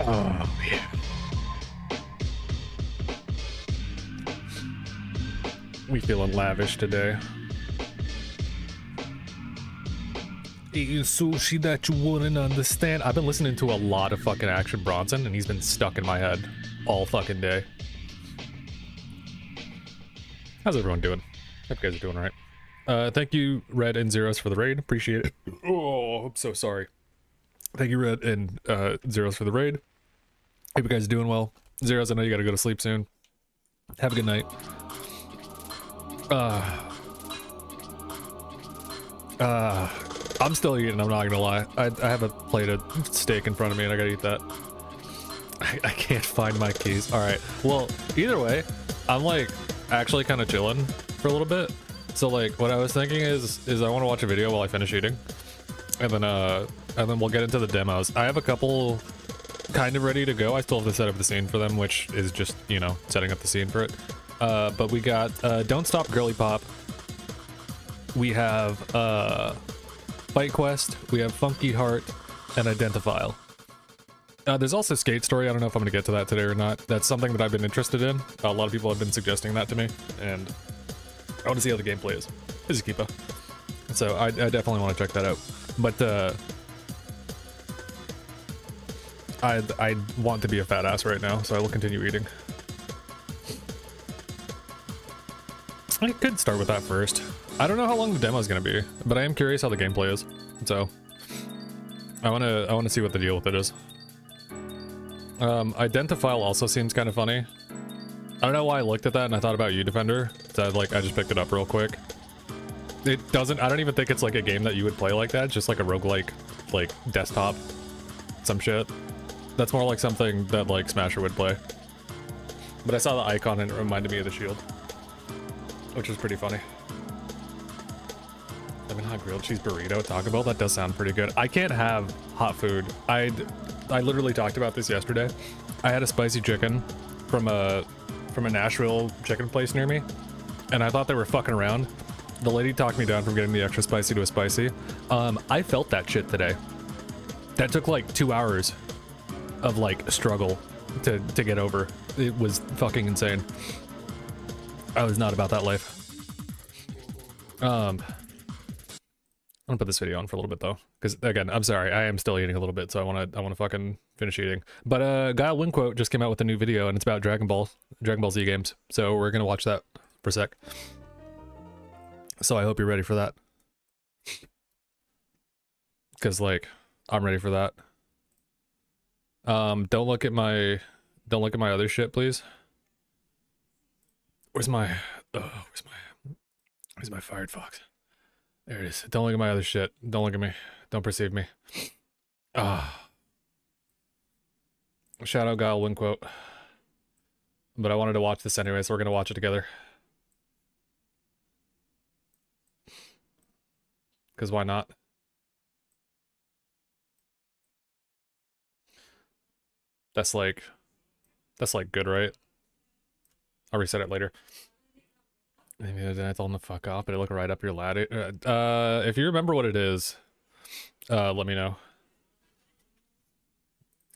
Oh, yeah. We feeling lavish today. Eating sushi that you wouldn't understand. I've been listening to a lot of fucking Action Bronson, and he's been stuck in my head all fucking day. How's everyone doing? Hope you guys are doing all right. Thank you, Red and Zeros, for the raid. Appreciate it. Oh, I'm so sorry. Thank you, Red and Zeros, for the raid. Hope you guys are doing well. Zeros, I know you gotta go to sleep soon. Have a good night. I'm still eating, I'm not gonna lie. I have a plate of steak in front of me and I gotta eat that. I can't find my keys. Alright, well, either way, I'm like actually kind of chilling for a little bit. So like what I was thinking is I want to watch a video while I finish eating. And then we'll get into the demos. I have a couple kind of ready to go. I still have to set up the scene for them, which is just, you know, setting up the scene for it. But we got Don't Stop Girly Pop. We have Fight Quest. We have Funky Heart and Identifile. There's also Skate Story. I don't know if I'm going to get to that today or not. That's something that I've been interested in. A lot of people have been suggesting that to me, and I want to see how the gameplay is. This is Kipa. So I definitely want to check that out. But I want to be a fat ass right now, so I will continue eating. I could start with that first. I don't know how long the demo is gonna be, but I am curious how the gameplay is. So I wanna see what the deal with it is. Identifile also seems kind of funny. I don't know why I looked at that and I thought about you, Defender. So I just picked it up real quick. It doesn't. I don't even think it's like a game that you would play like that. It's just like a roguelike, like desktop, some shit. That's more like something that like Smasher would play. But I saw the icon and it reminded me of the shield, which was pretty funny. Lemon hot grilled cheese burrito at Taco Bell. That does sound pretty good. I can't have hot food. I literally talked about this yesterday. I had a spicy chicken from a Nashville chicken place near me, and I thought they were fucking around. The lady talked me down from getting the extra spicy to a spicy. I felt that shit today. That took like 2 hours of like struggle to get over. It was fucking insane. I was not about that life. I'm gonna put this video on for a little bit though, because again, I'm sorry, I am still eating a little bit, so I wanna fucking finish eating. But GuileWinQuote just came out with a new video, and it's about Dragon Ball Z games. So we're gonna watch that for a sec. So I hope you're ready for that, because like I'm ready for that. Don't look at my other shit, please. Where's my fired fox? There it is. Don't look at my other shit. Don't look at me. Don't perceive me. Shout out GuileWinQuote. But I wanted to watch this anyway, so we're gonna watch it together. Because why not? That's like good, right? I'll reset it later. Maybe I told him to fuck off, but it looked right up your ladder. If you remember what it is, let me know.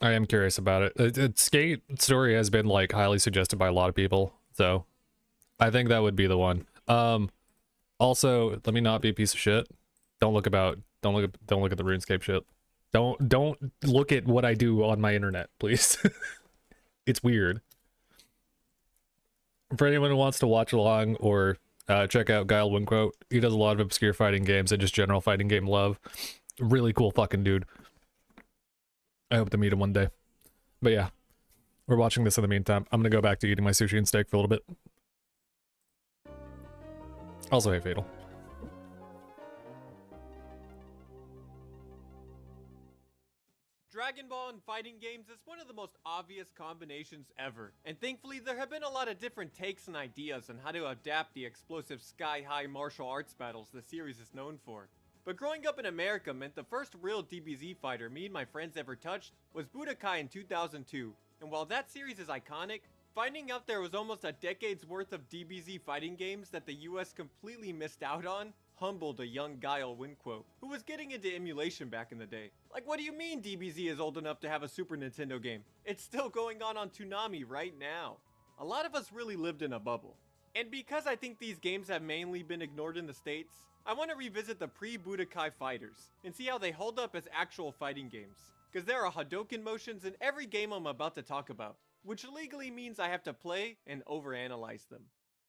I am curious about it. Skate story has been like highly suggested by a lot of people, so I think that would be the one. Also, let me not be a piece of shit. Don't look at the RuneScape shit. Don't look at what I do on my internet, please. It's weird. For anyone who wants to watch along or check out GuileWinQuote, he does a lot of obscure fighting games and just general fighting game love. Really cool fucking dude. I hope to meet him one day. But yeah, we're watching this in the meantime. I'm gonna go back to eating my sushi and steak for a little bit. Also, hey, Fatal. Dragon Ball and fighting games is one of the most obvious combinations ever, and thankfully there have been a lot of different takes and ideas on how to adapt the explosive sky-high martial arts battles the series is known for. But growing up in America meant the first real DBZ fighter me and my friends ever touched was Budokai in 2002, and while that series is iconic, finding out there was almost a decade's worth of DBZ fighting games that the US completely missed out on humbled a young GuileWinQuote, who was getting into emulation back in the day. Like, what do you mean DBZ is old enough to have a Super Nintendo game? It's still going on Toonami right now. A lot of us really lived in a bubble. And because I think these games have mainly been ignored in the States, I want to revisit the pre-Budokai fighters and see how they hold up as actual fighting games. Because there are Hadouken motions in every game I'm about to talk about, which legally means I have to play and overanalyze them.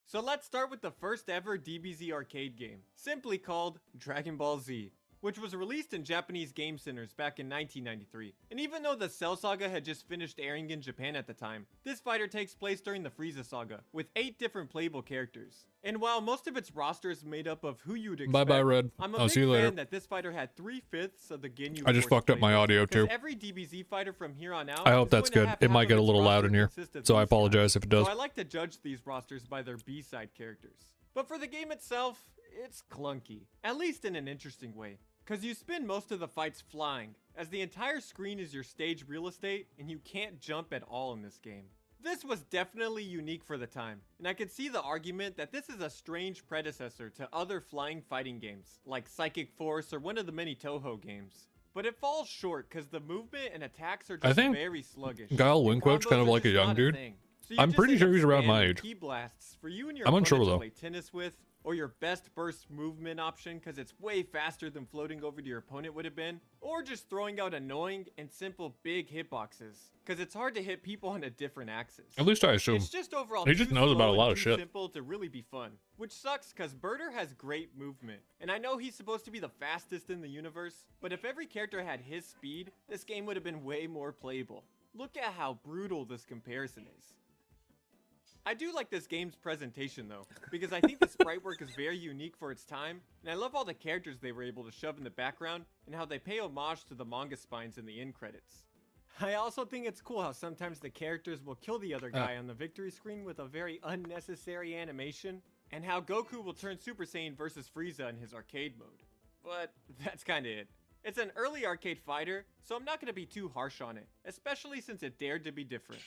So let's start with the first ever DBZ arcade game, simply called Dragon Ball Z, which was released in Japanese game centers back in 1993. And even though the Cell Saga had just finished airing in Japan at the time, this fighter takes place during the Frieza Saga, with 8 different playable characters. And while most of its roster is made up of who you'd expect, Bye-bye, Red. I'm a I'll big see you later. fan that this fighter had 3/5 of the Ginyu I just Force fucked up my playable, audio too. every DBZ fighter from here on out I hope is that's going to good. have It might half get a of its little loud roster in here, consist of so I these apologize guys. if it does. So I like to judge these rosters by their B-side characters. But for the game itself, it's clunky, at least in an interesting way. Cause you spend most of the fights flying, as the entire screen is your stage real estate and you can't jump at all in this game. This was definitely unique for the time, and I could see the argument that this is a strange predecessor to other flying fighting games, like Psychic Force or one of the many Toho games. But it falls short cause the movement and attacks are just very sluggish. GuileWinQuote's kind of like a young dude. So I'm pretty sure he's around my age. Key blasts for you and your I'm unsure opponent to though. play tennis with, or your best burst movement option because it's way faster than floating over to your opponent would have been, or just throwing out annoying and simple big hitboxes because it's hard to hit people on a different axis. At least I assume. It's just overall He just too knows about a slow lot and of too shit. simple to really be fun, which sucks because Birder has great movement, and I know he's supposed to be the fastest in the universe, but if every character had his speed, this game would have been way more playable. Look at how brutal this comparison is. I do like this game's presentation though, because I think the sprite work is very unique for its time, and I love all the characters they were able to shove in the background, and how they pay homage to the manga spines in the end credits. I also think it's cool how sometimes the characters will kill the other guy on the victory screen with a very unnecessary animation, and how Goku will turn Super Saiyan versus Frieza in his arcade mode. But that's kinda it. It's an early arcade fighter, so I'm not gonna be too harsh on it, especially since it dared to be different.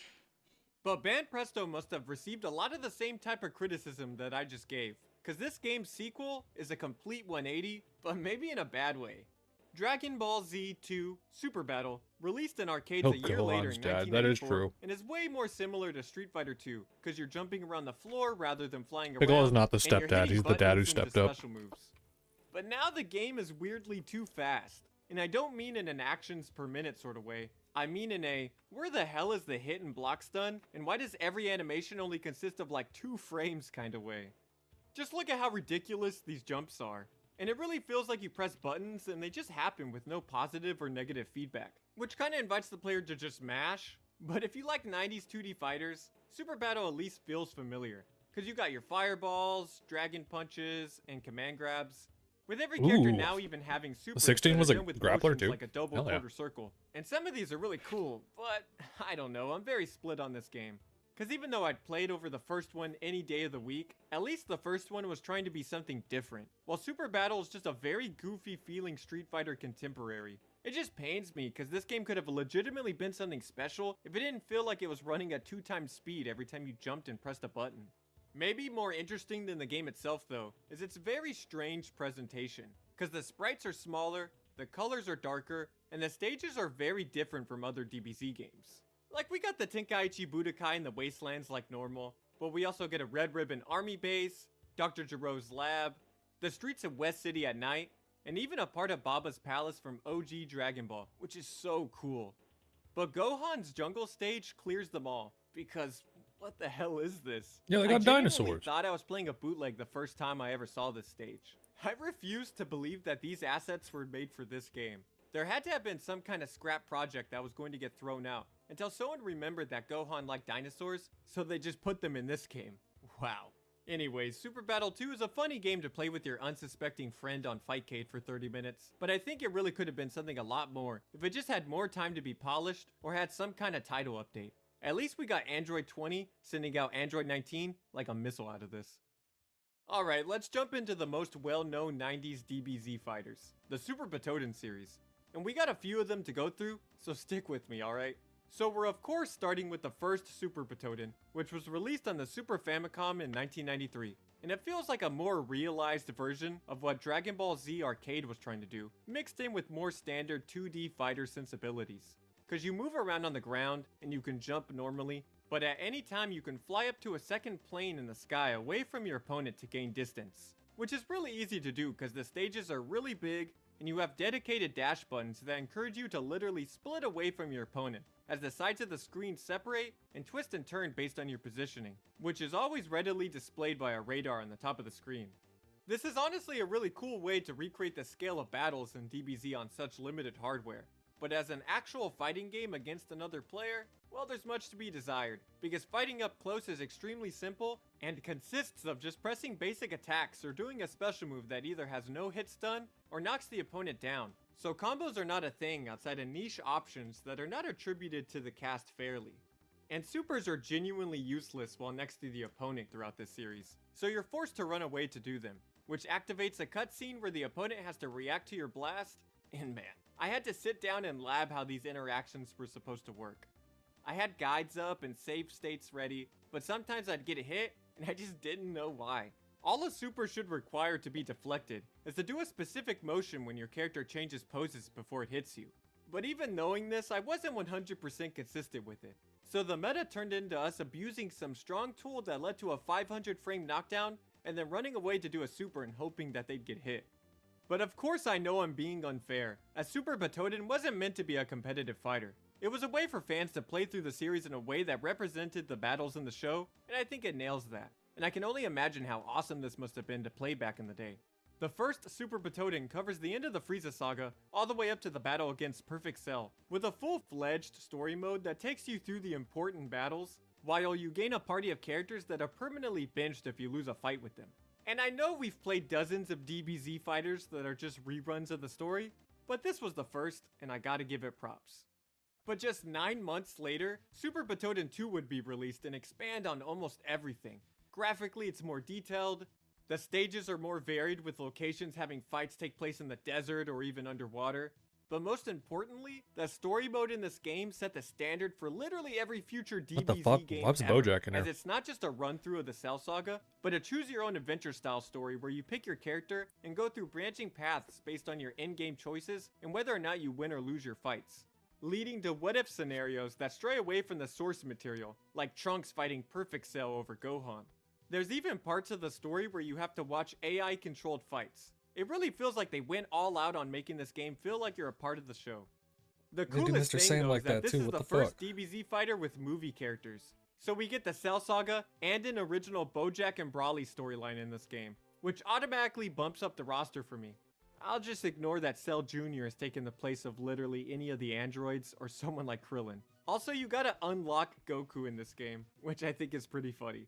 But Band Presto must have received a lot of the same type of criticism that I just gave, cause this game's sequel is a complete 180, but maybe in a bad way. Dragon Ball Z 2 Super Battle released in arcades a year later in 1994, that is true. and is way more similar to Street Fighter 2, cause you're jumping around the floor rather than flying around. Piccolo is not the and you're stepdad, hitting he's the dad who buttons into stepped up. special moves. But now the game is weirdly too fast. And I don't mean in an actions per minute sort of way. I mean in a, where the hell is the hit and block stun? And why does every animation only consist of like 2 frames kind of way? Just look at how ridiculous these jumps are. And it really feels like you press buttons and they just happen with no positive or negative feedback. Which kinda invites the player to just mash. But if you like 90s 2D fighters, Super Battle at least feels familiar. Cause you got your fireballs, dragon punches, and command grabs. With every character Ooh. now even having super 16 was a grappler too. like a double Hell yeah. quarter circle. And some of these are really cool, but I don't know, I'm very split on this game. Cause even though I'd played over the first one any day of the week, at least the first one was trying to be something different. While Super Battle is just a very goofy feeling Street Fighter contemporary. It just pains me cause this game could have legitimately been something special if it didn't feel like it was running at 2 times speed every time you jumped and pressed a button. Maybe more interesting than the game itself though, is its very strange presentation. Cause the sprites are smaller, the colors are darker, and the stages are very different from other DBZ games. Like we got the Tenkaichi Budokai in the wastelands like normal, but we also get a Red Ribbon Army base, Dr. Giro's lab, the streets of West City at night, and even a part of Baba's palace from OG Dragon Ball, which is so cool. But Gohan's jungle stage clears them all, because what the hell is this? Yeah, they got I genuinely dinosaurs. thought I was playing a bootleg the first time I ever saw this stage. I refuse to believe that these assets were made for this game. There had to have been some kind of scrap project that was going to get thrown out, until someone remembered that Gohan liked dinosaurs, so they just put them in this game. Wow. Anyways, Super Battle 2 is a funny game to play with your unsuspecting friend on Fightcade for 30 minutes, but I think it really could have been something a lot more if it just had more time to be polished or had some kind of title update. At least we got Android 20 sending out Android 19 like a missile out of this. Alright, let's jump into the most well-known 90s DBZ fighters, the Super Batoden series. And we got a few of them to go through, so stick with me, alright? So we're of course starting with the first Super Batoden, which was released on the Super Famicom in 1993. And it feels like a more realized version of what Dragon Ball Z Arcade was trying to do, mixed in with more standard 2D fighter sensibilities. Cause you move around on the ground, and you can jump normally, but at any time you can fly up to a second plane in the sky away from your opponent to gain distance. Which is really easy to do cause the stages are really big, and you have dedicated dash buttons that encourage you to literally split away from your opponent, as the sides of the screen separate and twist and turn based on your positioning, which is always readily displayed by a radar on the top of the screen. This is honestly a really cool way to recreate the scale of battles in DBZ on such limited hardware. But as an actual fighting game against another player, well, there's much to be desired, because fighting up close is extremely simple and consists of just pressing basic attacks or doing a special move that either has no hit stun or knocks the opponent down. So combos are not a thing outside of niche options that are not attributed to the cast fairly. And supers are genuinely useless while next to the opponent throughout this series, so you're forced to run away to do them, which activates a cutscene where the opponent has to react to your blast, and man, I had to sit down and lab how these interactions were supposed to work. I had guides up and save states ready, but sometimes I'd get hit and I just didn't know why. All a super should require to be deflected is to do a specific motion when your character changes poses before it hits you. But even knowing this, I wasn't 100% consistent with it. So the meta turned into us abusing some strong tool that led to a 500 frame knockdown and then running away to do a super and hoping that they'd get hit. But of course I know I'm being unfair, as Super Batoden wasn't meant to be a competitive fighter. It was a way for fans to play through the series in a way that represented the battles in the show, and I think it nails that. And I can only imagine how awesome this must have been to play back in the day. The first Super Batoden covers the end of the Frieza saga all the way up to the battle against Perfect Cell, with a full-fledged story mode that takes you through the important battles, while you gain a party of characters that are permanently benched if you lose a fight with them. And I know we've played dozens of DBZ fighters that are just reruns of the story, but this was the first, and I gotta give it props. But just 9 months later, Super Batoden 2 would be released and expand on almost everything. Graphically, it's more detailed. The stages are more varied, with locations having fights take place in the desert or even underwater. But most importantly, the story mode in this game set the standard for literally every future DBZ game What's ever, Bojack in as here? it's not just a run through of the Cell Saga, but a choose your own adventure style story where you pick your character and go through branching paths based on your in-game choices and whether or not you win or lose your fights, leading to what-if scenarios that stray away from the source material, like Trunks fighting Perfect Cell over Gohan. There's even parts of the story where you have to watch AI-controlled fights. It really feels like they went all out on making this game feel like you're a part of the show. The They do coolest Mr. thing Sane though like is that that this too, is what the the first fuck? DBZ fighter with movie characters. So we get the Cell Saga and an original Bojack and Brawly storyline in this game, which automatically bumps up the roster for me. I'll just ignore that Cell Jr. has taken the place of literally any of the androids or someone like Krillin. Also, you gotta unlock Goku in this game, which I think is pretty funny.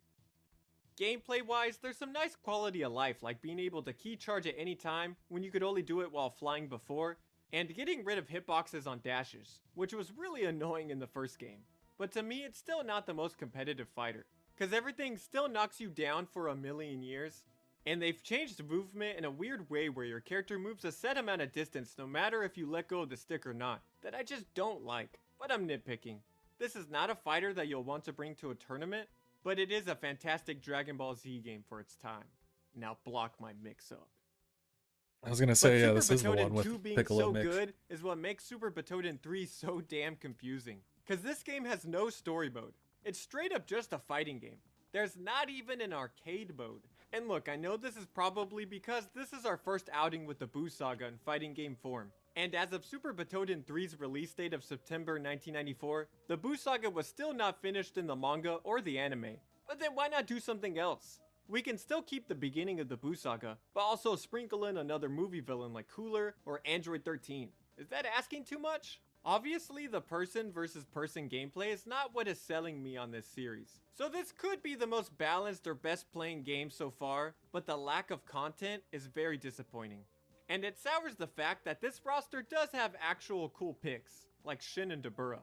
Gameplay wise, there's some nice quality of life, like being able to key charge at any time when you could only do it while flying before, and getting rid of hitboxes on dashes, which was really annoying in the first game. But to me, it's still not the most competitive fighter, cause everything still knocks you down for a million years. And they've changed movement in a weird way where your character moves a set amount of distance no matter if you let go of the stick or not, that I just don't like, but I'm nitpicking. This is not a fighter that you'll want to bring to a tournament, but it is a fantastic Dragon Ball Z game for its time. Now block my mix-up. I was gonna say, yeah, Super this is the Batoden one with 2 being Piccolo so mix. good is what makes Super Batoden 3 so damn confusing. Cause this game has no story mode. It's straight up just a fighting game. There's not even an arcade mode. And look, I know this is probably because this is our first outing with the Buu Saga in fighting game form. And as of Super Batoden 3's release date of September 1994, the Buu Saga was still not finished in the manga or the anime. But then why not do something else? We can still keep the beginning of the Buu Saga, but also sprinkle in another movie villain like Cooler or Android 13. Is that asking too much? Obviously, the person versus person gameplay is not what is selling me on this series. So this could be the most balanced or best playing game so far, but the lack of content is very disappointing. And it sours the fact that this roster does have actual cool picks, like Shin and Dabura.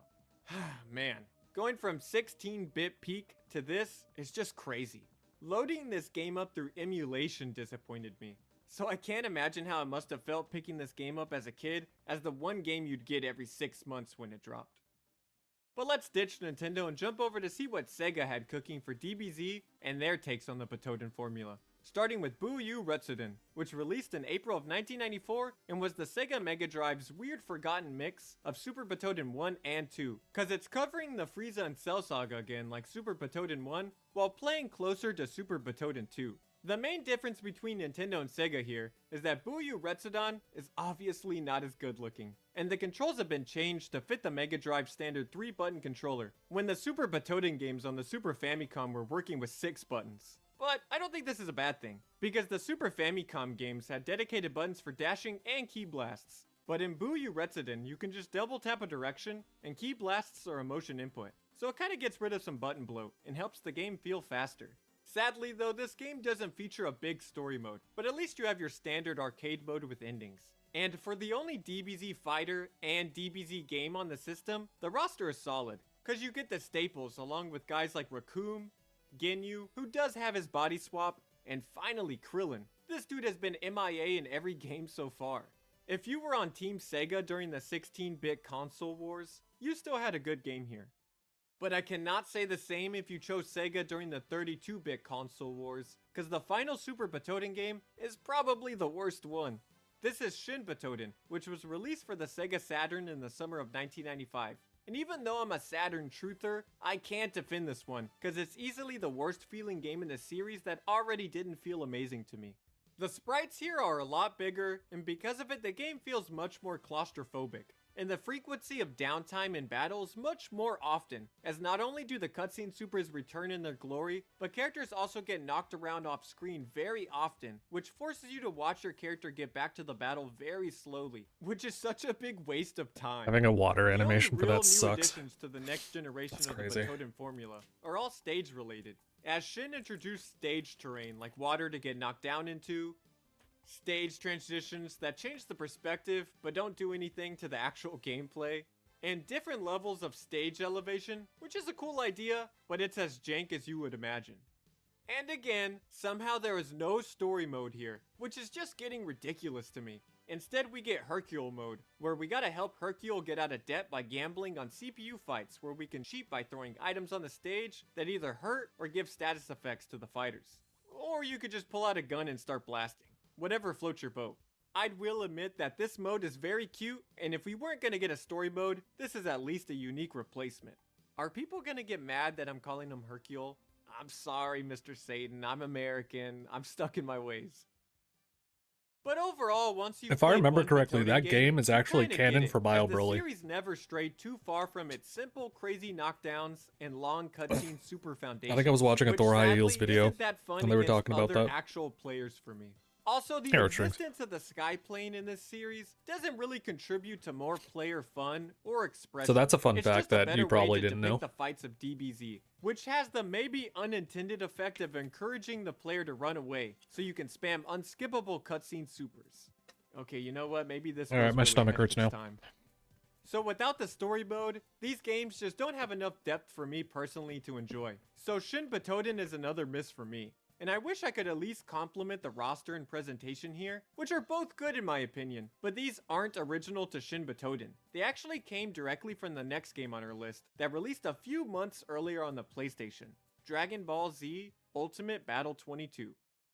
Man, going from 16-bit peak to this is just crazy. Loading this game up through emulation disappointed me. So I can't imagine how it must have felt picking this game up as a kid, as the one game you'd get every 6 months when it dropped. But let's ditch Nintendo and jump over to see what Sega had cooking for DBZ and their takes on the Batoden formula. Starting with Buu U Retsuden, which released in April of 1994 and was the Sega Mega Drive's weird forgotten mix of Super Batoden 1 and 2, cause it's covering the Frieza and Cell Saga again like Super Batoden 1 while playing closer to Super Batoden 2. The main difference between Nintendo and Sega here is that Buu U Retsuden is obviously not as good looking, and the controls have been changed to fit the Mega Drive standard 3-button controller, when the Super Batoden games on the Super Famicom were working with 6 buttons. But I don't think this is a bad thing, because the Super Famicom games had dedicated buttons for dashing and key blasts. But in Buu U Retsuden, you can just double tap a direction, and key blasts are a motion input, so it kinda gets rid of some button bloat, and helps the game feel faster. Sadly though, this game doesn't feature a big story mode, but at least you have your standard arcade mode with endings. And for the only DBZ fighter and DBZ game on the system, the roster is solid, cause you get the staples along with guys like Raccoon, Ginyu, who does have his body swap, and finally Krillin. This dude has been MIA in every game so far. If you were on Team Sega during the 16-bit console wars, you still had a good game here. But I cannot say the same if you chose Sega during the 32-bit console wars, cause the final Super Batoden game is probably the worst one. This is Shin Batoden, which was released for the Sega Saturn in the summer of 1995. And even though I'm a Saturn truther, I can't defend this one, cause it's easily the worst feeling game in the series that already didn't feel amazing to me. The sprites here are a lot bigger, and because of it the game feels much more claustrophobic. And the frequency of downtime in battles much more often, as not only do the cutscene supers return in their glory, but characters also get knocked around off screen very often, which forces you to watch your character get back to the battle very slowly, which is such a big waste of time. Having a water The only animation for real that new sucks. additions to the next generation That's of crazy. the Batoden formula are all stage related, as Shin introduced stage terrain like water to get knocked down into, stage transitions that change the perspective but don't do anything to the actual gameplay, and different levels of stage elevation, which is a cool idea, but it's as jank as you would imagine. And again, somehow there is no story mode here, which is just getting ridiculous to me. Instead we get Hercule mode, where we gotta help Hercule get out of debt by gambling on CPU fights where we can cheat by throwing items on the stage that either hurt or give status effects to the fighters. Or you could just pull out a gun and start blasting. Whatever floats your boat. I will admit that this mode is very cute, and if we weren't gonna get a story mode, this is at least a unique replacement. Are people gonna get mad that I'm calling him Hercule? I'm sorry, Mr. Satan, I'm American, I'm stuck in my ways. But overall, once you If I remember correctly, that game is actually canon for Bio Broly. The series never strayed too far from its simple, crazy knockdowns and long cutscene super foundation. I think I was watching a which Thor High Heels sadly video isn't that fun and they were against talking about other that. actual players for me. Also, the Arrow strings. existence of the sky plane in this series doesn't really contribute to more player fun or expression. So that's a fun It's fact just a that better you way probably to didn't depict know. the fights of DBZ, which has the maybe unintended effect of encouraging the player to run away, so you can spam unskippable cutscene supers. Okay, you know what? Maybe this. Alright, was my really stomach ahead of hurts now. its time. So without the story mode, these games just don't have enough depth for me personally to enjoy. So Shin Batoden is another miss for me. And I wish I could at least compliment the roster and presentation here, which are both good in my opinion, but these aren't original to Shin Batoden. They actually came directly from the next game on our list that released a few months earlier on the PlayStation, Dragon Ball Z Ultimate Battle 22.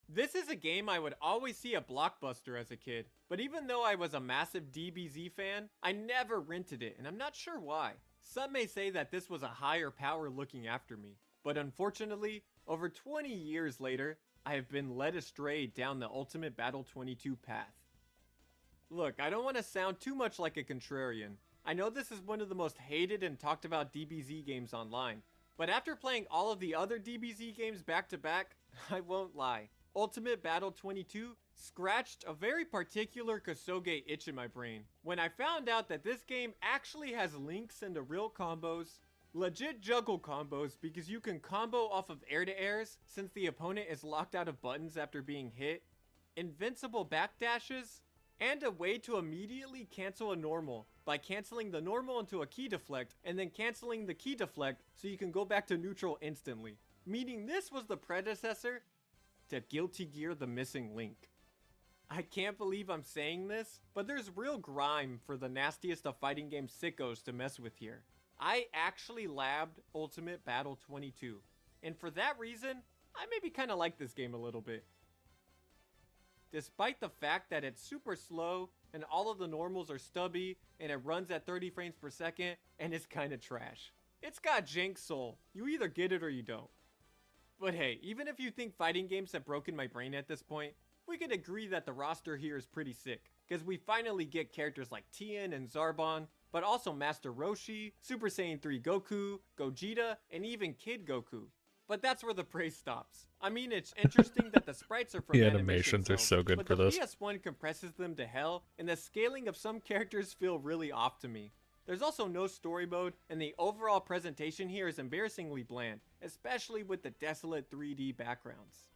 This is a game I would always see a blockbuster as a kid, but even though I was a massive DBZ fan, I never rented it, and I'm not sure why. Some may say that this was a higher power looking after me, but unfortunately, over 20 years later, I have been led astray down the Ultimate Battle 22 path. Look, I don't want to sound too much like a contrarian. I know this is one of the most hated and talked about DBZ games online, but after playing all of the other DBZ games back to back, I won't lie. Ultimate Battle 22 scratched a very particular Kosoge itch in my brain when I found out that this game actually has links into real combos, legit juggle combos because you can combo off of air-to-airs since the opponent is locked out of buttons after being hit, invincible backdashes, and a way to immediately cancel a normal by canceling the normal into a key deflect and then canceling the key deflect so you can go back to neutral instantly. Meaning this was the predecessor to Guilty Gear The Missing Link. I can't believe I'm saying this, but there's real grime for the nastiest of fighting game sickos to mess with here. I actually labbed Ultimate Battle 22, and for that reason, I maybe kinda like this game a little bit. Despite the fact that it's super slow, and all of the normals are stubby, and it runs at 30 frames per second, and it's kinda trash. It's got jank soul, you either get it or you don't. But hey, even if you think fighting games have broken my brain at this point, we can agree that the roster here is pretty sick, because we finally get characters like Tien and Zarbon, but also Master Roshi, Super Saiyan 3 Goku, Gogeta, and even Kid Goku. But that's where the praise stops. I mean, it's interesting that the sprites are from The animation animations are cells, so good but for the this. PS1 compresses them to hell, and the scaling of some characters feel really off to me. There's also no story mode, and the overall presentation here is embarrassingly bland, especially with the desolate 3D backgrounds.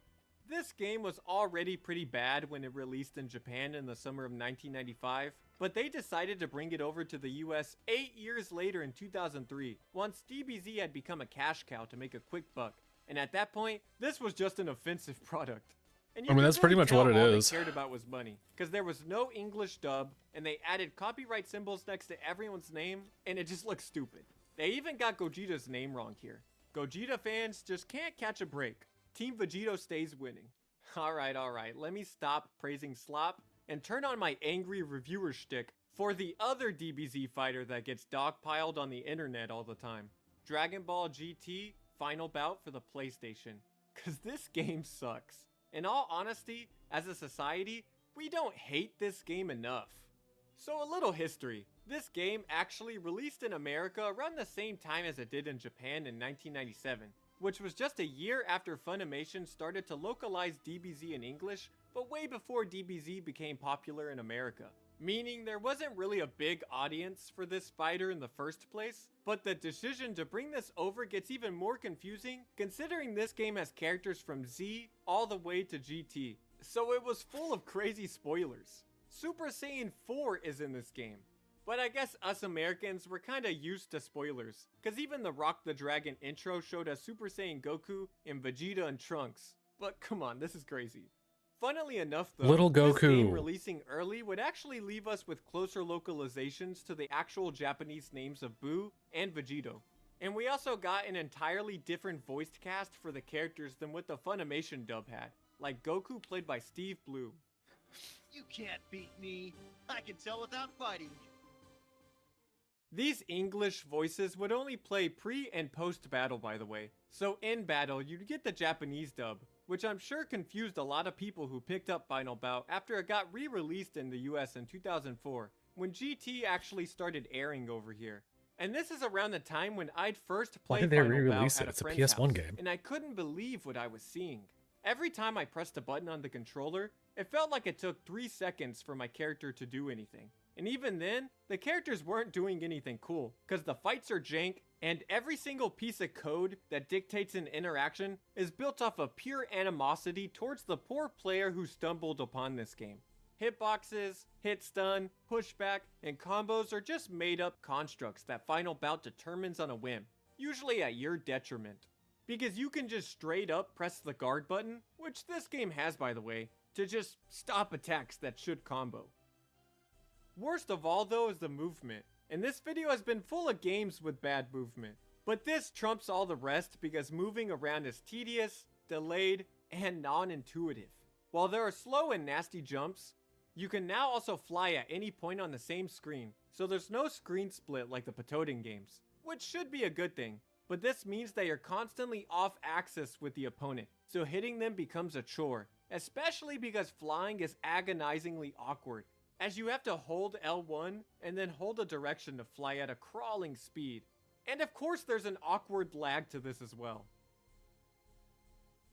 This game was already pretty bad when it released in Japan in the summer of 1995, but they decided to bring it over to the US 8 years later in 2003, once DBZ had become a cash cow to make a quick buck, and at that point, this was just an offensive product. And you I mean, could that's pretty really much tell what it all is. they cared about was money, because there was no English dub, and they added copyright symbols next to everyone's name, and it just looked stupid. They even got Gogeta's name wrong here. Gogeta fans just can't catch a break. Team Vegito stays winning. Alright, let me stop praising slop and turn on my angry reviewer shtick For the other DBZ fighter that gets dogpiled on the internet all the time, Dragon Ball GT Final Bout for the PlayStation. Cause this game sucks. In all honesty, as a society, we don't hate this game enough. So a little history. This game actually released in America around the same time as it did in Japan in 1997, which was just a year after Funimation started to localize DBZ in English, but way before DBZ became popular in America. Meaning there wasn't really a big audience for this fighter in the first place, but the decision to bring this over gets even more confusing considering this game has characters from Z all the way to GT, so it was full of crazy spoilers. Super Saiyan 4 is in this game, but I guess us Americans were kinda used to spoilers, cause even the Rock the Dragon intro showed us Super Saiyan Goku and Vegeta and Trunks, but come on, this is crazy. Funnily enough though, Little this game Goku. releasing early would actually leave us with closer localizations to the actual Japanese names of Boo and Vegito. And we also got an entirely different voiced cast for the characters than what the Funimation dub had, like Goku played by Steve Blum. You can't beat me. I can tell without fighting. These English voices would only play pre and post battle, by the way, so in battle you'd get the Japanese dub, which I'm sure confused a lot of people who picked up Final Bout after it got re-released in the US in 2004, when GT actually started airing over here. And this is around the time when I'd first Why played did they Final re-release Bout it? at It's a friend's PS1 house, game. and I couldn't believe what I was seeing. Every time I pressed a button on the controller, it felt like it took 3 seconds for my character to do anything. And even then, the characters weren't doing anything cool, cause the fights are jank, and every single piece of code that dictates an interaction is built off of pure animosity towards the poor player who stumbled upon this game. Hitboxes, hit stun, pushback, and combos are just made up constructs that Final Bout determines on a whim, usually at your detriment. Because you can just straight up press the guard button, which this game has by the way, to just stop attacks that should combo. Worst of all though is the movement, and this video has been full of games with bad movement. But this trumps all the rest because moving around is tedious, delayed, and non-intuitive. While there are slow and nasty jumps, you can now also fly at any point on the same screen, so there's no screen split like the Patoden games, which should be a good thing, but this means that you're constantly off axis with the opponent, so hitting them becomes a chore, especially because flying is agonizingly awkward, as you have to hold L1 and then hold a direction to fly at a crawling speed. And of course there's an awkward lag to this as well.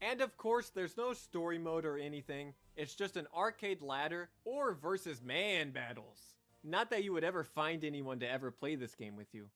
And of course there's no story mode or anything, it's just an arcade ladder or versus man battles. Not that you would ever find anyone to ever play this game with you.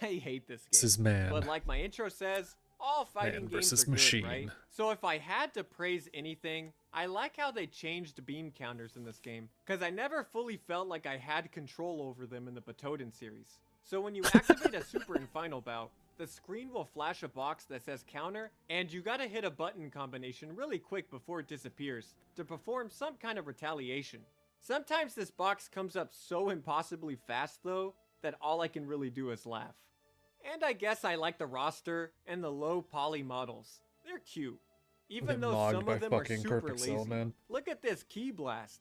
I hate this game. This is man. But like my intro says, all fighting Man games versus are machine. good, right? So if I had to praise anything, I like how they changed beam counters in this game, because I never fully felt like I had control over them in the Patoden series. So when you activate a super in Final Bout, the screen will flash a box that says counter, and you gotta hit a button combination really quick before it disappears to perform some kind of retaliation. Sometimes this box comes up so impossibly fast though, that all I can really do is laugh. And I guess I like the roster and the low poly models. They're cute. Even though some of them are super lazy. Look at this key blast.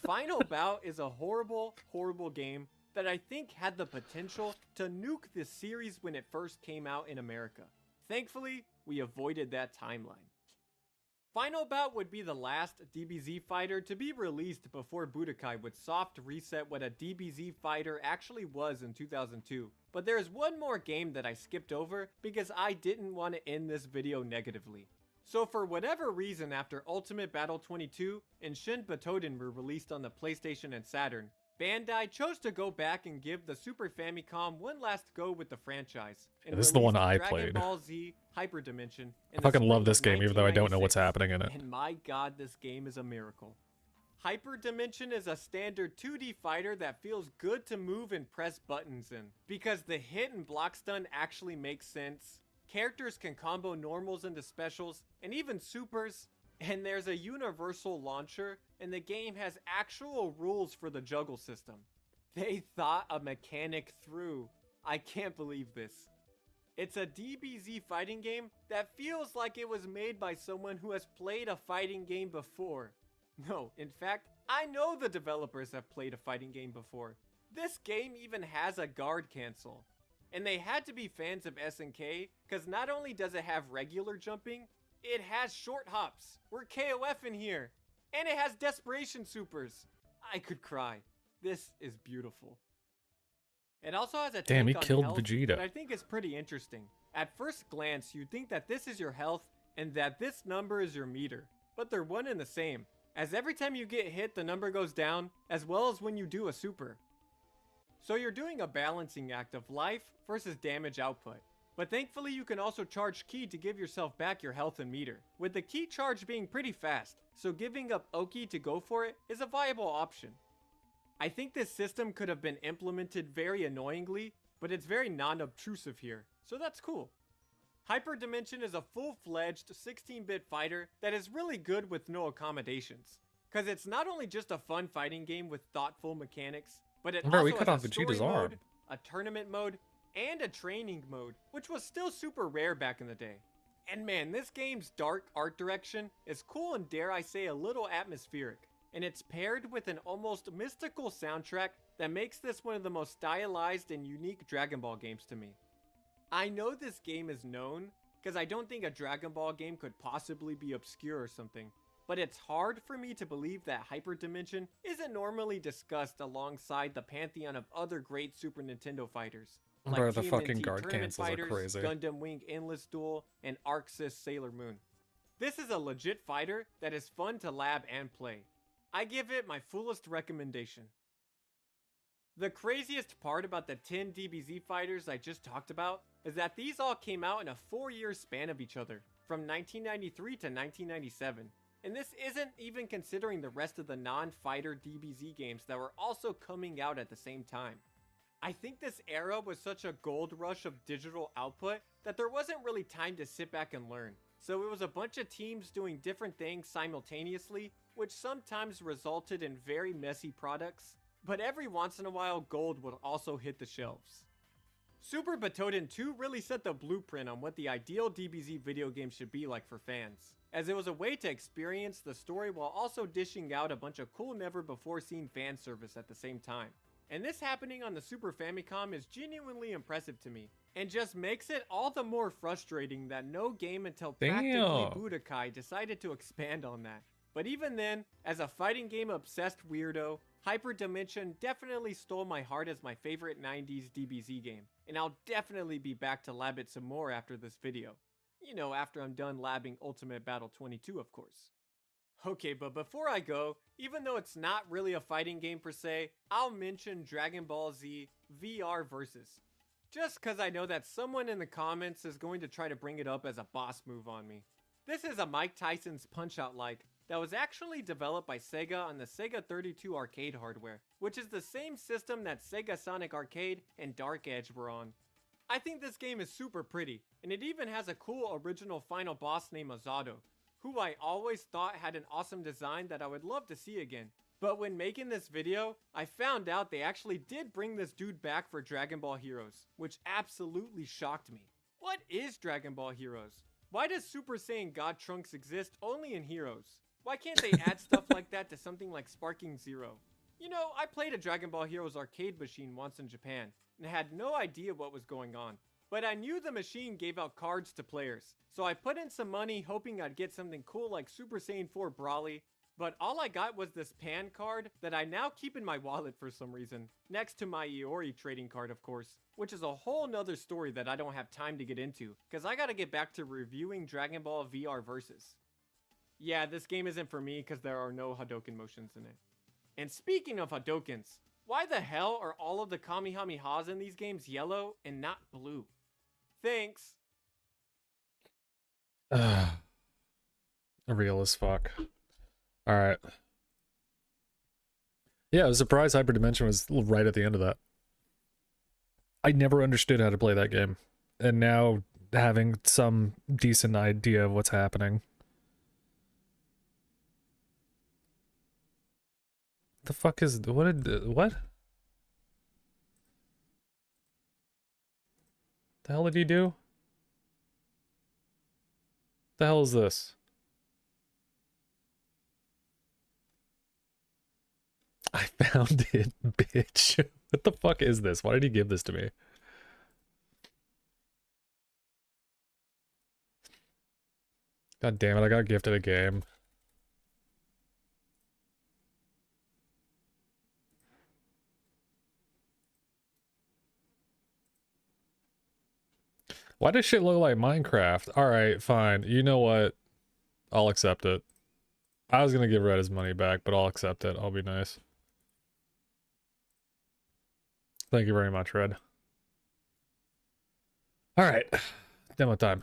Final Bout is a horrible, horrible game that I think had the potential to nuke the series when it first came out in America. Thankfully, we avoided that timeline. Final Bout would be the last DBZ fighter to be released before Budokai would soft reset what a DBZ fighter actually was in 2002. But there is one more game that I skipped over because I didn't want to end this video negatively. So for whatever reason, after Ultimate Battle 22 and Shin Batoden were released on the PlayStation and Saturn, Bandai chose to go back and give the Super Famicom one last go with the franchise. And This is the one released I Dragon played. Ball Z Hyperdimension. I fucking love this game, even though I don't know what's happening in it. And my god, this game is a miracle. Hyperdimension is a standard 2D fighter that feels good to move and press buttons in, because the hit and block stun actually makes sense. Characters can combo normals into specials, and even supers, and there's a universal launcher, and the game has actual rules for the juggle system. They thought a mechanic through. I can't believe this. It's a DBZ fighting game that feels like it was made by someone who has played a fighting game before. No, in fact, I know the developers have played a fighting game before. This game even has a guard cancel. And they had to be fans of SNK, because not only does it have regular jumping, it has short hops. We're KOF in here. And it has desperation supers. I could cry. This is beautiful. It also has a Damn, he take on killed health Vegeta. that I think is pretty interesting. At first glance, you'd think that this is your health and that this number is your meter. But they're one and the same, as every time you get hit, the number goes down, as well as when you do a super. So you're doing a balancing act of life versus damage output. But thankfully you can also charge ki to give yourself back your health and meter, with the ki charge being pretty fast, so giving up Oki to go for it is a viable option. I think this system could have been implemented very annoyingly, but it's very non-obtrusive here, so that's cool. Hyperdimension is a full-fledged 16-bit fighter that is really good with no accommodations, cause it's not only just a fun fighting game with thoughtful mechanics, but it Bro, we also cut has off a story Vegeta's arm. mode, a tournament mode, and a training mode, which was still super rare back in the day. And man, this game's dark art direction is cool and dare I say a little atmospheric, and it's paired with an almost mystical soundtrack that makes this one of the most stylized and unique Dragon Ball games to me. I know this game is known, because I don't think a Dragon Ball game could possibly be obscure or something, but it's hard for me to believe that Hyperdimension isn't normally discussed alongside the pantheon of other great Super Nintendo fighters. Like Bro, the TMNT fucking guard Tournament cancels are Fighters, crazy. Gundam Wing Endless Duel, and Arc Sys Sailor Moon. This is a legit fighter that is fun to lab and play. I give it my fullest recommendation. The craziest part about the 10 DBZ fighters I just talked about is that these all came out in a 4-year span of each other, from 1993 to 1997. And this isn't even considering the rest of the non-fighter DBZ games that were also coming out at the same time. I think this era was such a gold rush of digital output that there wasn't really time to sit back and learn. So it was a bunch of teams doing different things simultaneously, which sometimes resulted in very messy products, but every once in a while gold would also hit the shelves. Super Butoden 2 really set the blueprint on what the ideal DBZ video game should be like for fans, as it was a way to experience the story while also dishing out a bunch of cool never before seen fan service at the same time. And this happening on the Super Famicom is genuinely impressive to me, and just makes it all the more frustrating that no game until practically Damn. Budokai decided to expand on that. But even then, as a fighting game obsessed weirdo, Hyperdimension definitely stole my heart as my favorite 90s DBZ game, and I'll definitely be back to lab it some more after this video. You know, after I'm done labbing Ultimate Battle 22, of course. Okay, but before I go, even though it's not really a fighting game per se, I'll mention Dragon Ball Z VR Versus. Just cause I know that someone in the comments is going to try to bring it up as a boss move on me. This is a Mike Tyson's Punch-Out-like that was actually developed by Sega on the Sega 32 arcade hardware, which is the same system that Sega Sonic Arcade and Dark Edge were on. I think this game is super pretty, and it even has a cool original final boss named Azado, who I always thought had an awesome design that I would love to see again. But when making this video, I found out they actually did bring this dude back for Dragon Ball Heroes, which absolutely shocked me. What is Dragon Ball Heroes? Why does Super Saiyan God Trunks exist only in Heroes? Why can't they add stuff like that to something like Sparking Zero? You know, I played a Dragon Ball Heroes arcade machine once in Japan, and had no idea what was going on. But I knew the machine gave out cards to players, so I put in some money hoping I'd get something cool like Super Saiyan 4 Brawly, but all I got was this Pan card that I now keep in my wallet for some reason, next to my Iori trading card of course, which is a whole nother story that I don't have time to get into, cause I gotta get back to reviewing Dragon Ball VR Versus. Yeah, this game isn't for me cause there are no Hadouken motions in it. And speaking of Hadoukens, why the hell are all of the Kamehamehas in these games yellow and not blue? Thanks. Real as fuck. Alright. Yeah, I was surprised Hyperdimension was right at the end of that. I never understood how to play that game. And now having some decent idea of what's happening. The fuck is... What? The hell did he do? The hell is this? I found it, bitch. What the fuck is this? Why did he give this to me? God damn it, I got gifted a game. Why does shit look like Minecraft? Alright, fine. You know what? I'll accept it. I was gonna give Red his money back, but I'll accept it. I'll be nice. Thank you very much, Red. Alright. Demo time.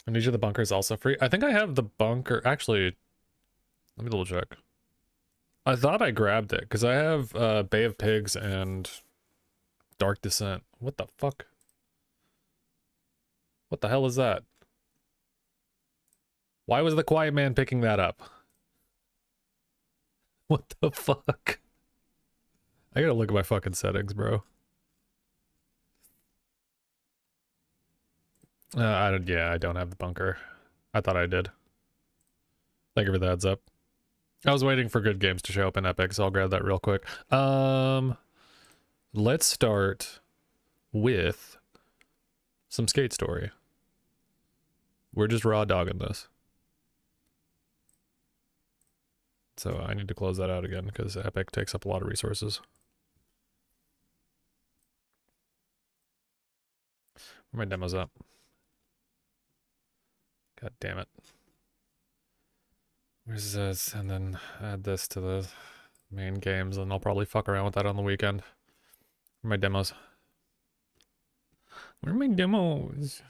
And each of the bunkers also free. I think I have the bunker. Actually, let me double check. I thought I grabbed it because I have Bay of Pigs and Dark Descent. What the fuck? What the hell is that? Why was the Quiet Man picking that up? What the fuck? I gotta look at my fucking settings, bro. Yeah, I don't have the bunker. I thought I did. Thank you for the heads up. I was waiting for good games to show up in Epic, so I'll grab that real quick. Let's start with some Skate Story. We're just raw dogging this. So I need to close that out again because Epic takes up a lot of resources. Where my demo's up? God damn it. Where's this? And then add this to the main games, and I'll probably fuck around with that on the weekend. Where are my demos? Where are my demos?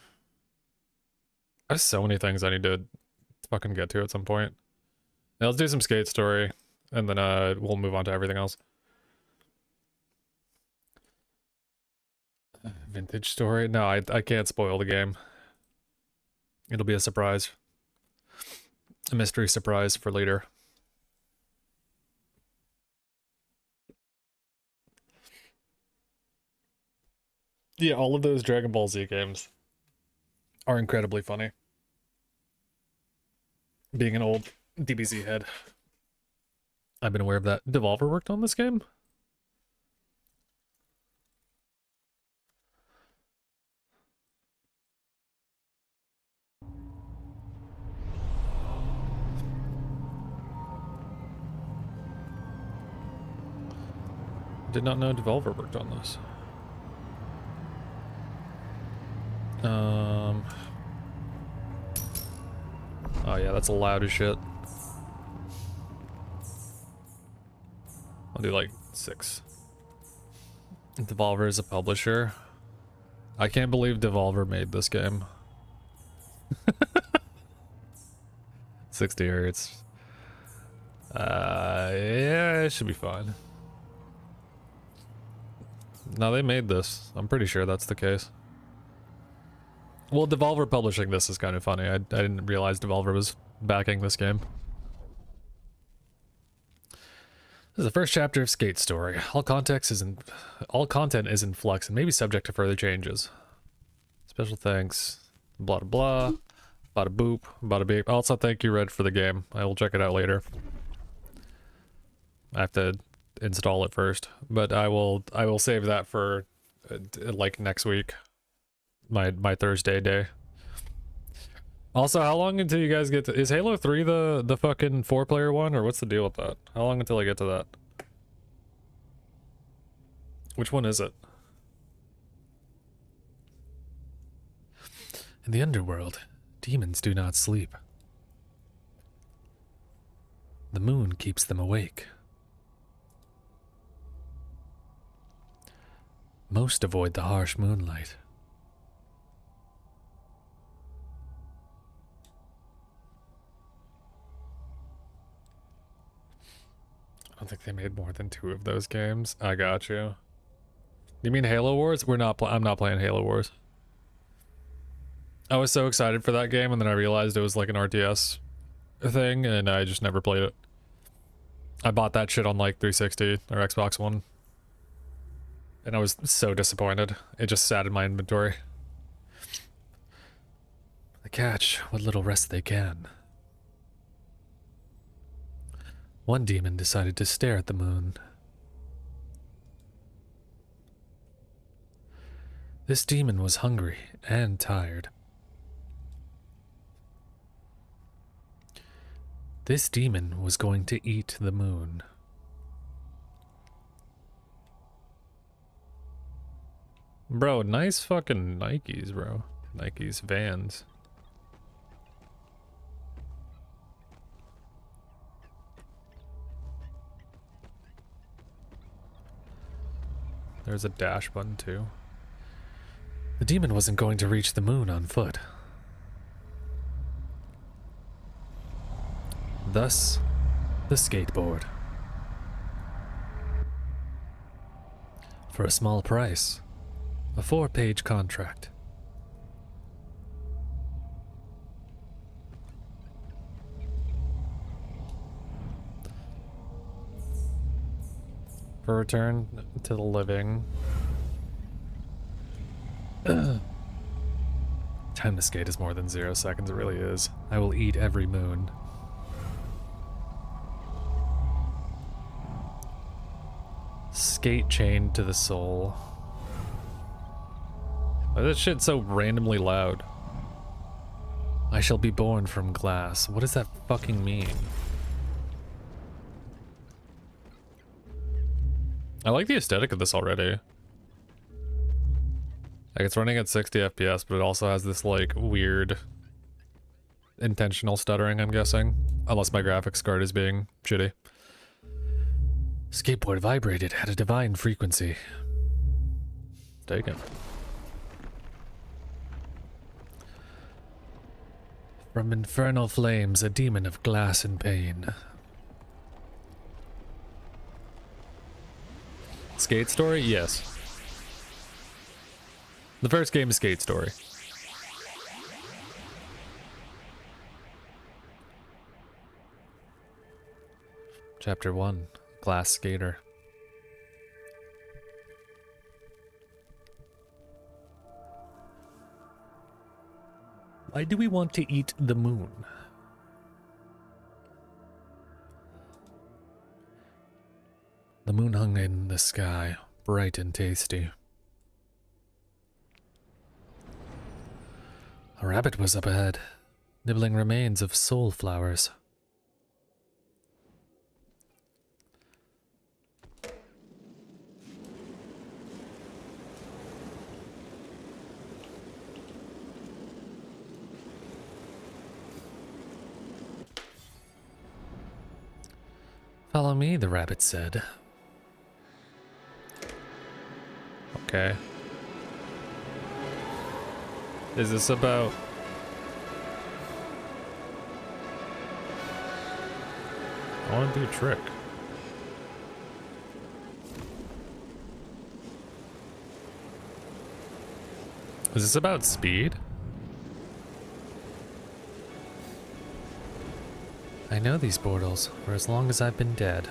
I have so many things I need to fucking get to at some point. Now let's do some Skate Story, and then we'll move on to everything else. Vintage Story? No, I can't spoil the game. It'll be a surprise. A mystery surprise for later. Yeah, all of those Dragon Ball Z games are incredibly funny. Being an old DBZ head, I've been aware of that. Devolver worked on this game? Did not know Devolver worked on this. Oh yeah, that's loud as shit. I'll do like 6. Devolver is a publisher. I can't believe Devolver made this game. 60 hertz. Yeah, it should be fine. No, they made this. I'm pretty sure that's the case. Well, Devolver publishing this is kind of funny. I didn't realize Devolver was backing this game. This is the first chapter of Skate Story. All content is in flux and may be subject to further changes. Special thanks. Blah blah blah. Bada boop. Bada beep. Also, thank you, Red, for the game. I will check it out later. I have to install it first, but I will save that for like next week. My Thursday day. Also, how long until you guys get to... Is Halo 3 the fucking 4-player one, or what's the deal with that? How long until I get to that? Which one is it? In the underworld, demons do not sleep. The moon keeps them awake. Most avoid the harsh moonlight. I don't think they made more than 2 of those games. I got you. You mean Halo Wars? I'm not playing Halo Wars. I was so excited for that game, and then I realized it was like an RTS thing, and I just never played it. I bought that shit on like 360 or Xbox One. And I was so disappointed. It just sat in my inventory. The catch what little rest they can. One demon decided to stare at the moon. This demon was hungry and tired. This demon was going to eat the moon. Bro, nice fucking Nikes, bro. Nikes, Vans. There's a dash button too. The demon wasn't going to reach the moon on foot. Thus, the skateboard. For a small price, a 4-page contract. For return to the living. Time to skate is more than 0 seconds, it really is. I will eat every moon. Skate chained to the soul. Why is that shit so randomly loud? I shall be born from glass. What does that fucking mean? I like the aesthetic of this already. Like, it's running at 60 FPS, but it also has this, like, weird intentional stuttering, I'm guessing. Unless my graphics card is being shitty. Skateboard vibrated at a divine frequency. Taken. From infernal flames, a demon of glass and pain. Skate Story? Yes. The first game is Skate Story. Chapter 1, Glass Skater. Why do we want to eat the moon? The moon hung in the sky, bright and tasty. A rabbit was up ahead, nibbling remains of soul flowers. Follow me, the rabbit said. Okay. Is this about... I want to do a trick. Is this about speed? I know these portals for as long as I've been dead.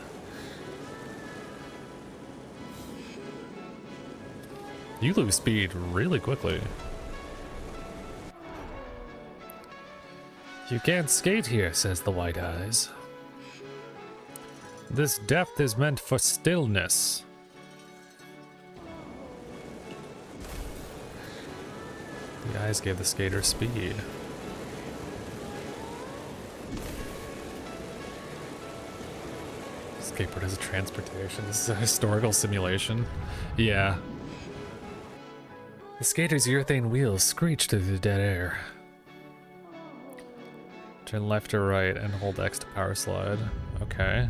You lose speed really quickly. You can't skate here, says the White Eyes. This depth is meant for stillness. The eyes gave the skater speed. Skateboard as a transportation. This is a historical simulation. Yeah. The skater's urethane wheels screech through the dead air. Turn left or right and hold X to power slide. Okay.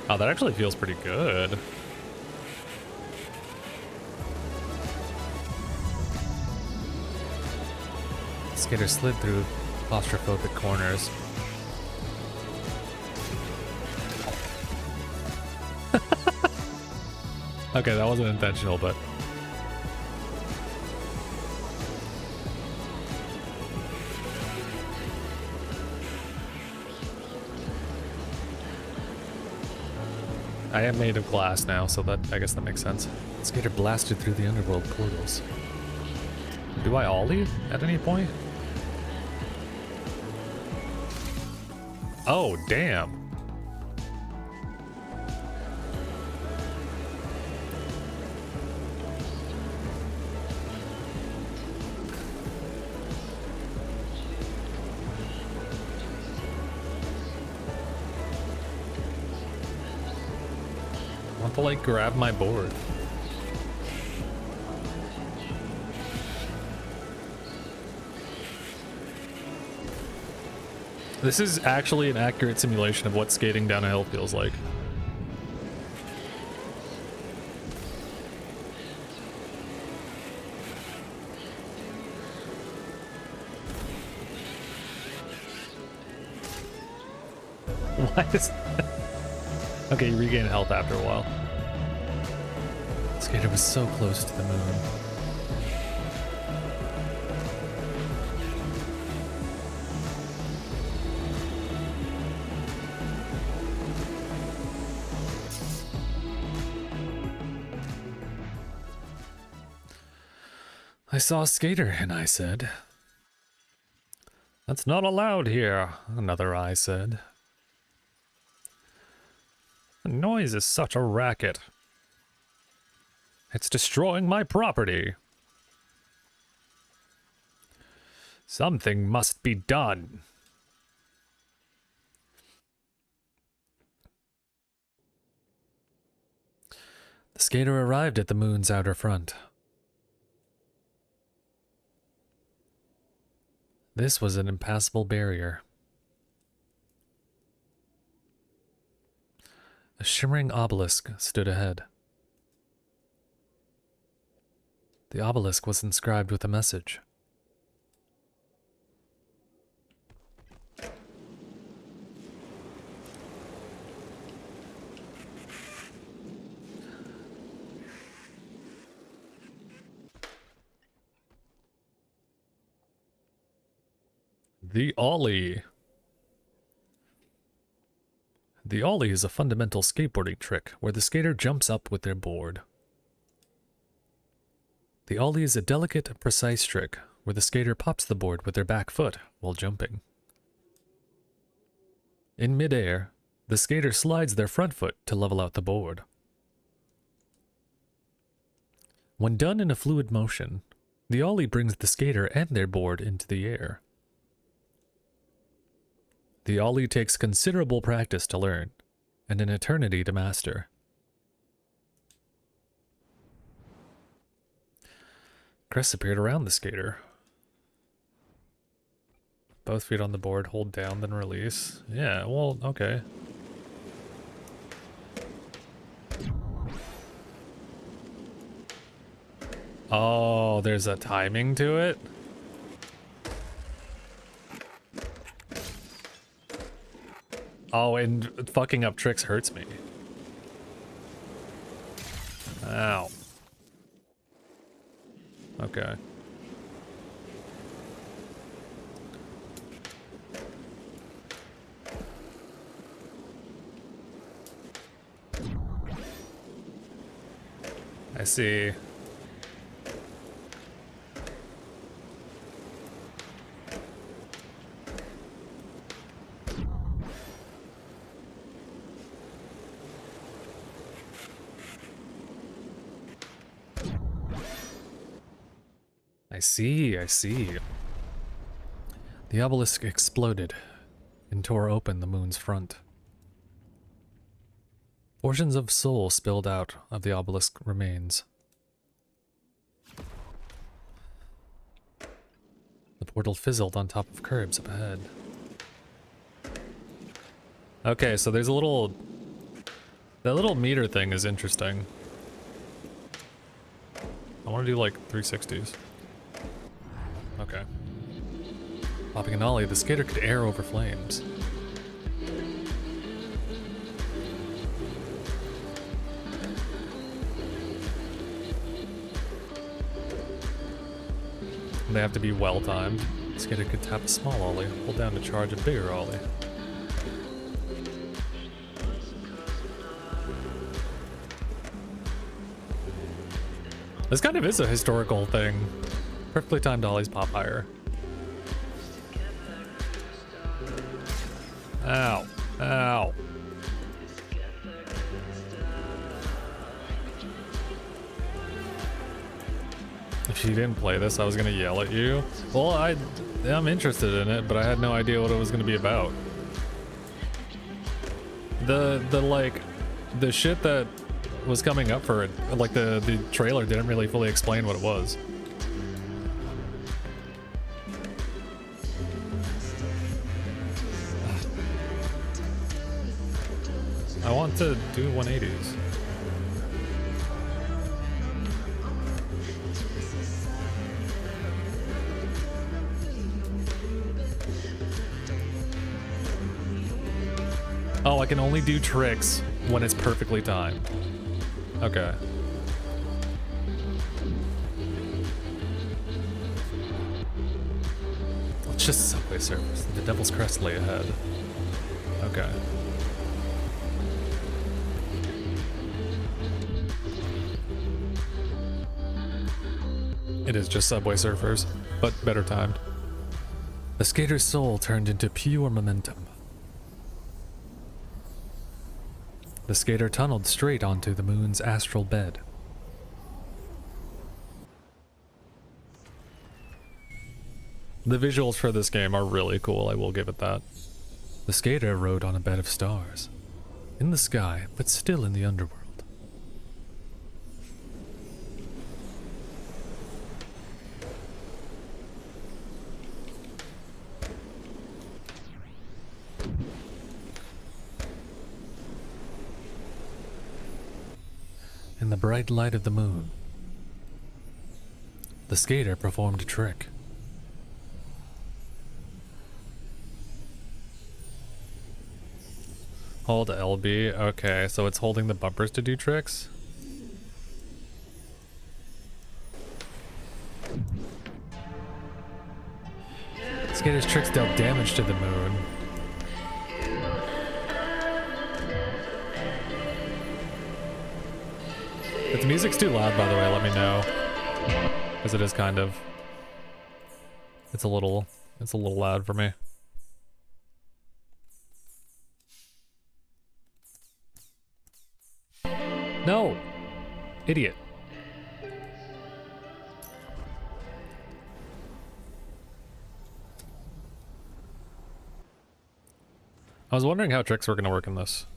Oh, that actually feels pretty good. Skater slid through claustrophobic corners. Okay, that wasn't intentional, but... I am made of glass now, so that I guess that makes sense. The skater blasted through the underworld portals. Do I ollie at any point? Oh, damn. I want to like grab my board. This is actually an accurate simulation of what skating down a hill feels like. Why is... Okay, you regain health after a while. Skater was so close to the moon. I saw a skater, and I said, "That's not allowed here," another eye said. "The noise is such a racket. It's destroying my property. Something must be done." The skater arrived at the moon's outer front. This was an impassable barrier. A shimmering obelisk stood ahead. The obelisk was inscribed with a message. The ollie. The ollie is a fundamental skateboarding trick where the skater jumps up with their board. The ollie is a delicate, precise trick where the skater pops the board with their back foot while jumping. In midair, the skater slides their front foot to level out the board. When done in a fluid motion, the ollie brings the skater and their board into the air. The ollie takes considerable practice to learn, and an eternity to master. Crest appeared around the skater. Both feet on the board, hold down, then release. Yeah, well, okay. Oh, there's a timing to it? Oh, and fucking up tricks hurts me. Ow. Okay. I see. I see. The obelisk exploded and tore open the moon's front. Portions of soul spilled out of the obelisk remains. The portal fizzled on top of curbs up ahead. Okay, so there's a little... That little meter thing is interesting. I want to do like 360s. Okay. Popping an ollie, the skater could air over flames. They have to be well timed. The skater could tap a small ollie, hold down to charge a bigger ollie. This kind of is a historical thing. Perfectly timed dollies pop higher. Ow. Ow. If you didn't play this, I was gonna yell at you. Well, I'm interested in it, but I had no idea what it was gonna be about. The shit that was coming up for it, like the trailer didn't really fully explain what it was. I want to do 180s. Oh, I can only do tricks when it's perfectly timed. Okay. It's just Subway Surfers. The Devil's Crest lay ahead. Okay. It is just Subway Surfers, but better timed. The skater's soul turned into pure momentum. The skater tunneled straight onto the moon's astral bed. The visuals for this game are really cool, I will give it that. The skater rode on a bed of stars. In the sky, but still in the underworld. In the bright light of the moon, the skater performed a trick. Hold LB. Okay, so it's holding the bumpers to do tricks? The skater's tricks dealt damage to the moon. If the music's too loud, by the way, let me know. Because it is kind of... It's a little loud for me. No! Idiot. I was wondering how tricks were going to work in this.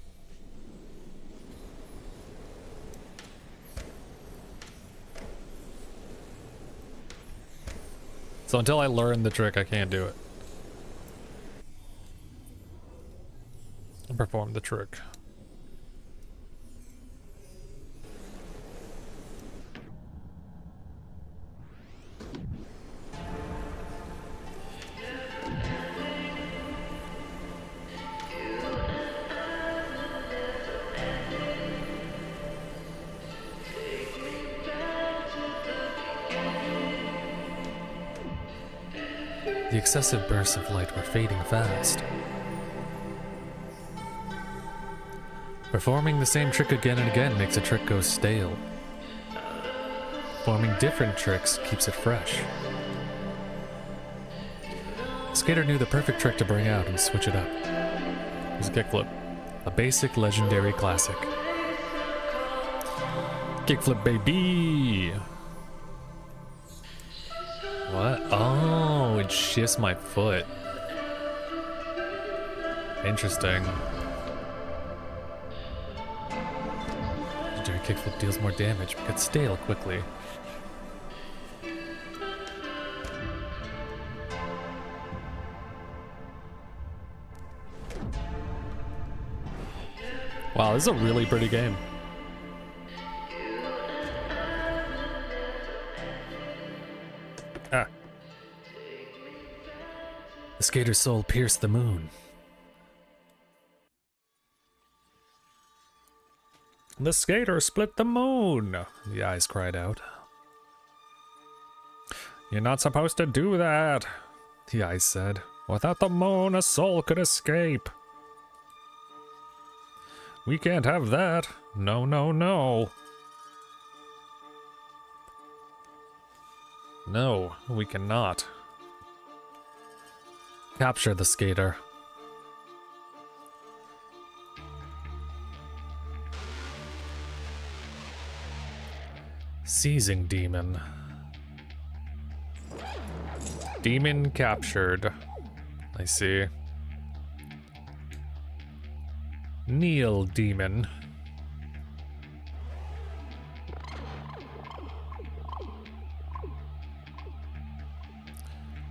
So until I learn the trick, I can't do it. I'll perform the trick. The excessive bursts of light were fading fast. Performing the same trick again and again makes a trick go stale. Performing different tricks keeps it fresh. The skater knew the perfect trick to bring out and switch it up. It was a kickflip. A basic legendary classic. Kickflip, baby! What? Oh, it shifts my foot. Interesting. Legendary kickflip deals more damage, but gets stale quickly. Wow, this is a really pretty game. Ah. The skater's soul pierced the moon. The skater split the moon, the eyes cried out. You're not supposed to do that, the eyes said. Without the moon, a soul could escape. We can't have that. No, no, no. No, we cannot. Capture the skater. Seizing demon. Demon captured. I see. Kneel, demon.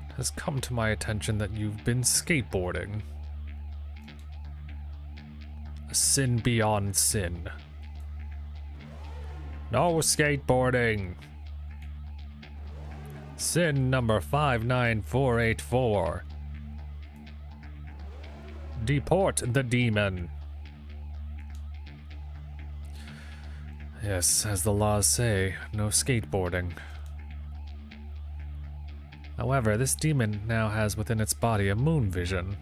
It has come to my attention that you've been skateboarding. A sin beyond sin. No skateboarding. Sin number 59484. Deport the demon. Yes, as the laws say, no skateboarding. However, this demon now has within its body a moon vision.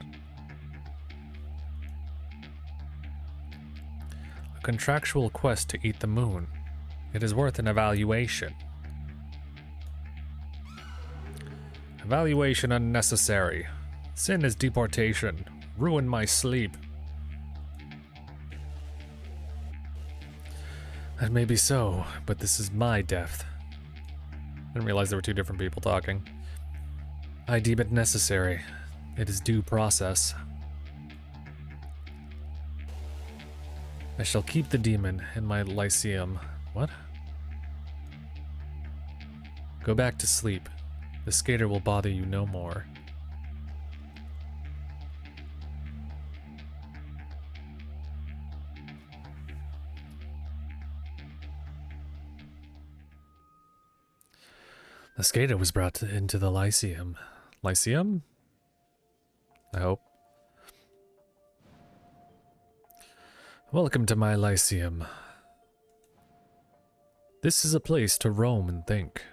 A contractual quest to eat the moon. It is worth an evaluation. Evaluation unnecessary. Sin is deportation. Ruin my sleep. That may be so, but this is my death. I didn't realize there were two different people talking. I deem it necessary. It is due process. I shall keep the demon in my lyceum. What? Go back to sleep. The skater will bother you no more. The skater was brought into the lyceum. Lyceum? I hope. Welcome to my lyceum. This is a place to roam and think.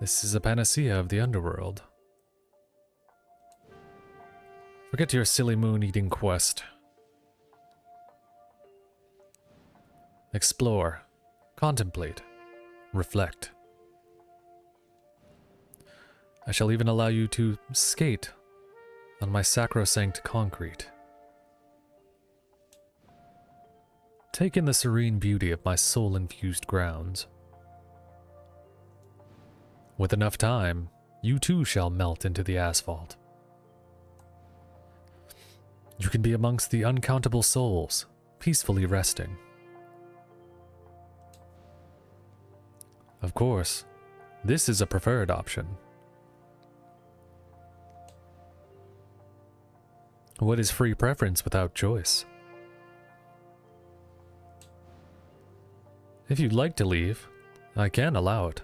This is a panacea of the underworld. Forget your silly moon-eating quest. Explore. Contemplate. Reflect. I shall even allow you to skate on my sacrosanct concrete. Take in the serene beauty of my soul-infused grounds. With enough time, you too shall melt into the asphalt. You can be amongst the uncountable souls, peacefully resting. Of course, this is a preferred option. What is free preference without choice? If you'd like to leave, I can allow it.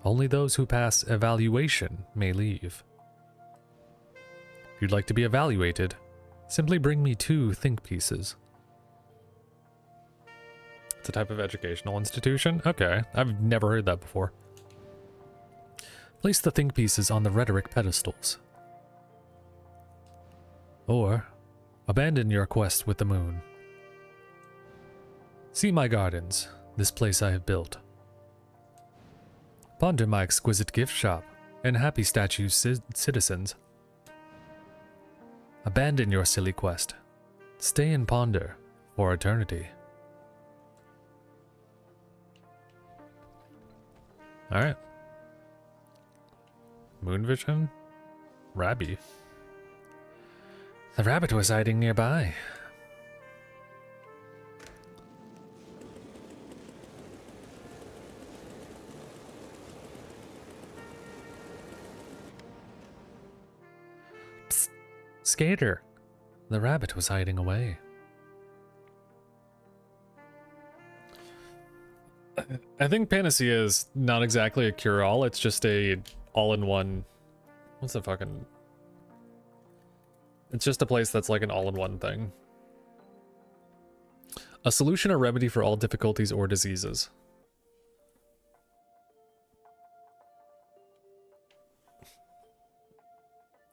Only those who pass evaluation may leave. If you'd like to be evaluated, simply bring me 2 think pieces. It's a type of educational institution? Okay, I've never heard that before. Place the think pieces on the rhetoric pedestals. Or, abandon your quest with the moon. See my gardens, this place I have built. Ponder my exquisite gift shop and happy statue citizens. Abandon your silly quest. Stay and ponder for eternity. Alright. Moon vision? Rabby. The rabbit was hiding nearby. Psst. Skater. The rabbit was hiding away. I think Panacea is not exactly a cure-all, it's just a all-in-one... What's the fucking... It's just a place that's like an all-in-one thing. A solution or remedy for all difficulties or diseases.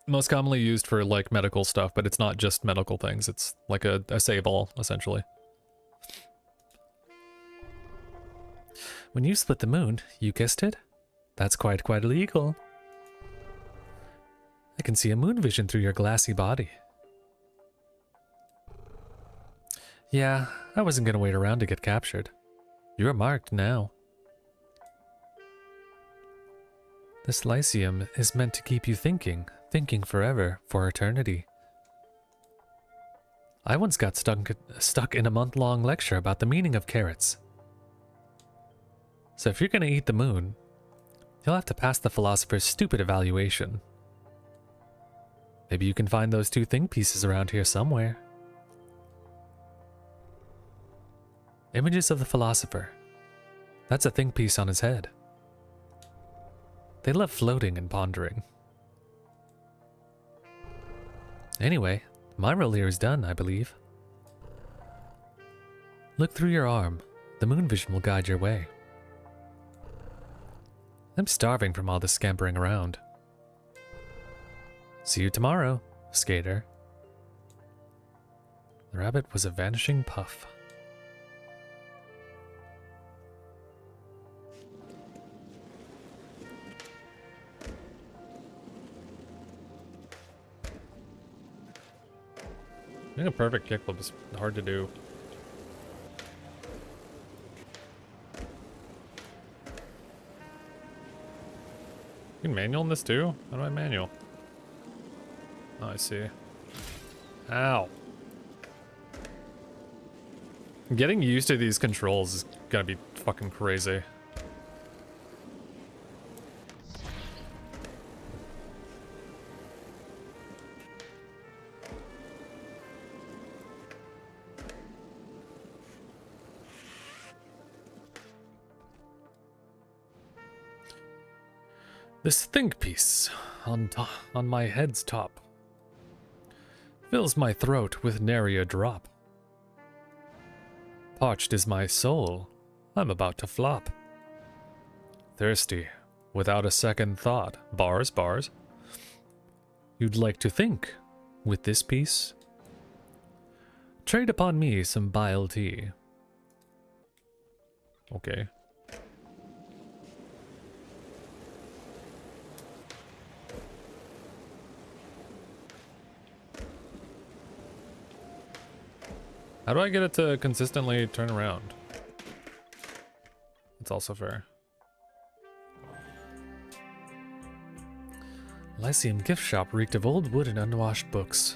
Most commonly used for like medical stuff, but it's not just medical things, it's like a save-all, essentially. When you split the moon, you guessed it? That's quite illegal. I can see a moon vision through your glassy body. Yeah, I wasn't gonna wait around to get captured. You're marked now. This Lyceum is meant to keep you thinking forever, for eternity. I once got stuck in a month-long lecture about the meaning of carrots. So if you're gonna eat the moon, you'll have to pass the philosopher's stupid evaluation. Maybe you can find those two think pieces around here somewhere. Images of the philosopher. That's a think piece on his head. They love floating and pondering. Anyway, my role here is done, I believe. Look through your arm. The moon vision will guide your way. I'm starving from all this scampering around. See you tomorrow, skater. The rabbit was a vanishing puff. I think a perfect kickflip is hard to do. You can manual in this too? How do I manual? Oh, I see. Ow. Getting used to these controls is gonna be fucking crazy. This think piece on my head's top fills my throat with nary a drop. Parched is my soul, I'm about to flop. Thirsty, without a second thought. Bars. You'd like to think with this piece? Trade upon me some bile tea. Okay. How do I get it to consistently turn around? It's also fair. Lyceum gift shop reeked of old wood and unwashed books.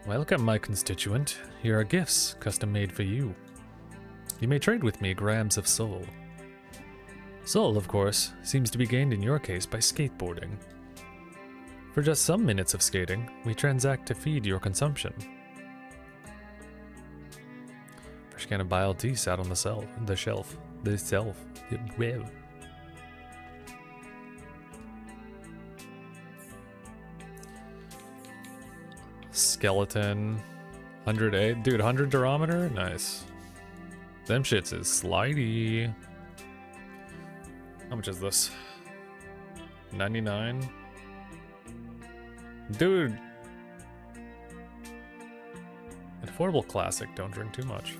Welcome, my constituent. Here are gifts, custom made for you. You may trade with me grams of soul. Soul, of course, seems to be gained in your case by skateboarding. For just some minutes of skating, we transact to feed your consumption. Fresh can of bile tea sat on the shelf. Well. Skeleton. 108. Dude, 100 durometer? Nice. Them shits is slidey. How much is this? 99? Dude. An affordable classic. Don't drink too much.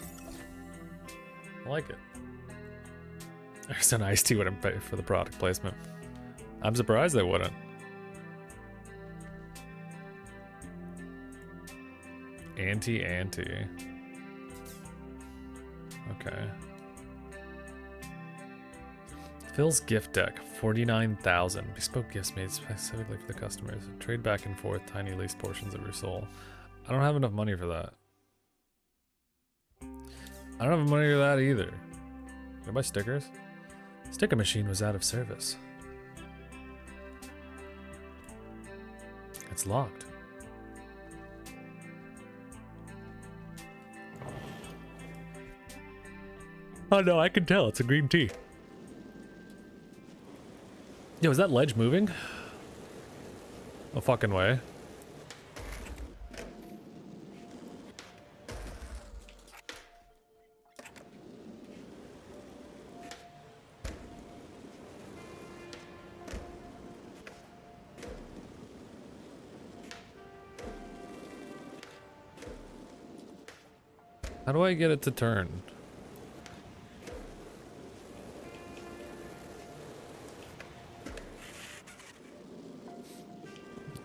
I like it. There's an iced tea wouldn't pay for the product placement. I'm surprised they wouldn't. Anti. Okay. Phil's gift deck, 49,000. Bespoke gifts made specifically for the customers. Trade back and forth tiny lease portions of your soul. I don't have enough money for that. I don't have money for that either. Can I buy stickers? Sticker machine was out of service. It's locked. Oh no, I can tell. It's a green tea. Yo, is that ledge moving? No fucking way. How do I get it to turn?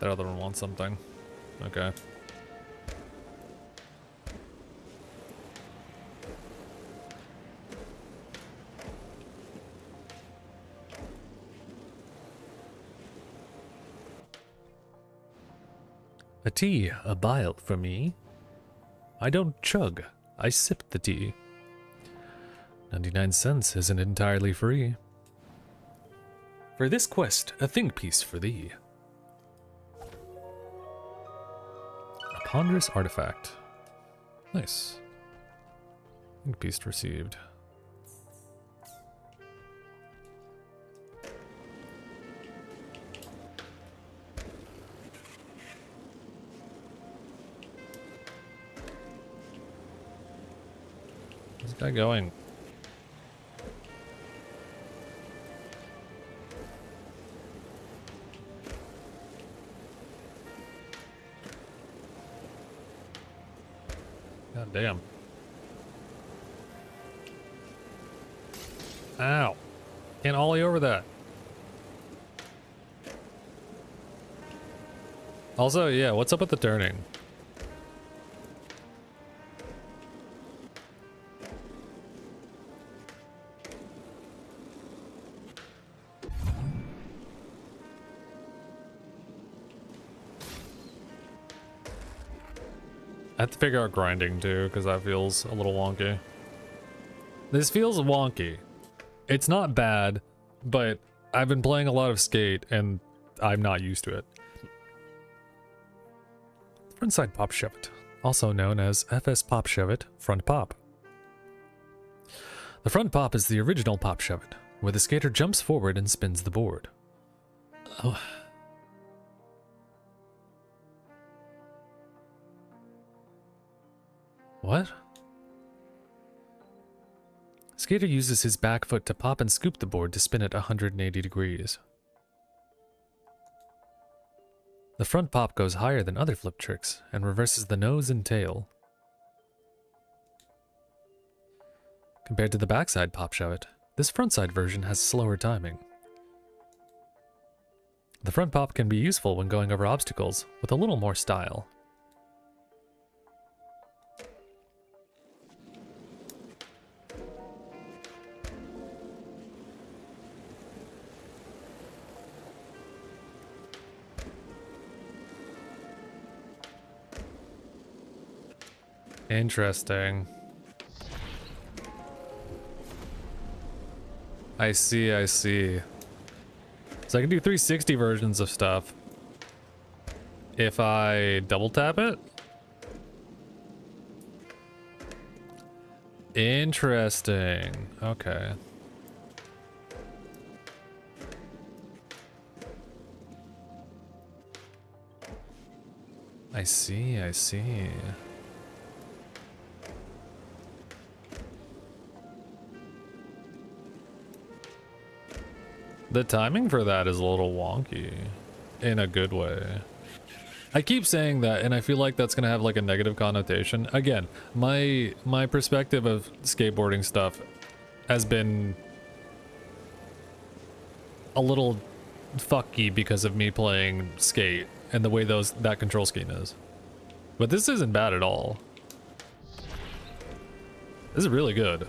That other one wants something. Okay. A tea, a bile for me. I don't chug, I sip the tea. 99 cents isn't entirely free. For this quest, a think piece for thee. A ponderous artifact. Nice. Think piece received. Where's this guy going? God damn. Ow. Can't ollie over that. Also, yeah, what's up with the turning? I have to figure out grinding too, because that feels a little wonky. This feels wonky. It's not bad, but I've been playing a lot of Skate and I'm not used to it. Frontside pop shove-it, also known as FS pop shove-it, front pop. The front pop is the original pop shove-it, where the skater jumps forward and spins the board. Oh. What? Skater uses his back foot to pop and scoop the board to spin it 180 degrees. The front pop goes higher than other flip tricks and reverses the nose and tail. Compared to the backside pop shove-it, this frontside version has slower timing. The front pop can be useful when going over obstacles with a little more style. Interesting. I see, I see. So I can do 360 versions of stuff if I double tap it? Interesting. Okay. I see, I see. The timing for that is a little wonky, in a good way. I keep saying that, and I feel like that's gonna have like a negative connotation. Again, my perspective of skateboarding stuff has been a little fucky because of me playing Skate and the way that control scheme is. But this isn't bad at all. This is really good.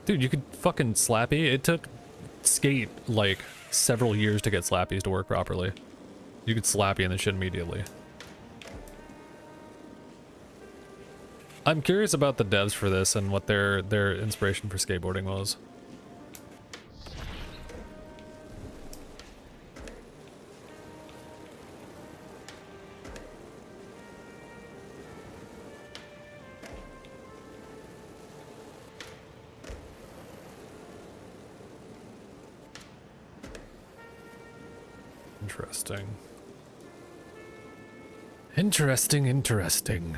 Dude, you could fucking Slappy. It took Skate like several years to get Slappies to work properly. You could Slappy and then shit immediately. I'm curious about the devs for this and what their inspiration for skateboarding was. Interesting. Interesting, interesting.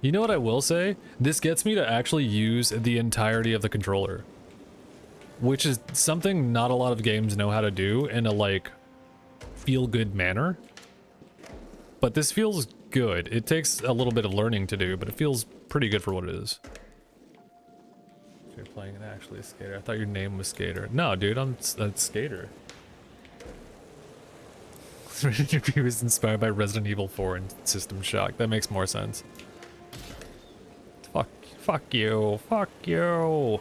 You know what I will say? This gets me to actually use the entirety of the controller, which is something not a lot of games know how to do in a like feel-good manner. But this feels good. It takes a little bit of learning to do, but it feels pretty good for what it is. You're playing an actually skater. I thought your name was Skater. No, dude, I'm a skater. This review is inspired by Resident Evil 4 and System Shock. That makes more sense. Fuck you. Fuck you.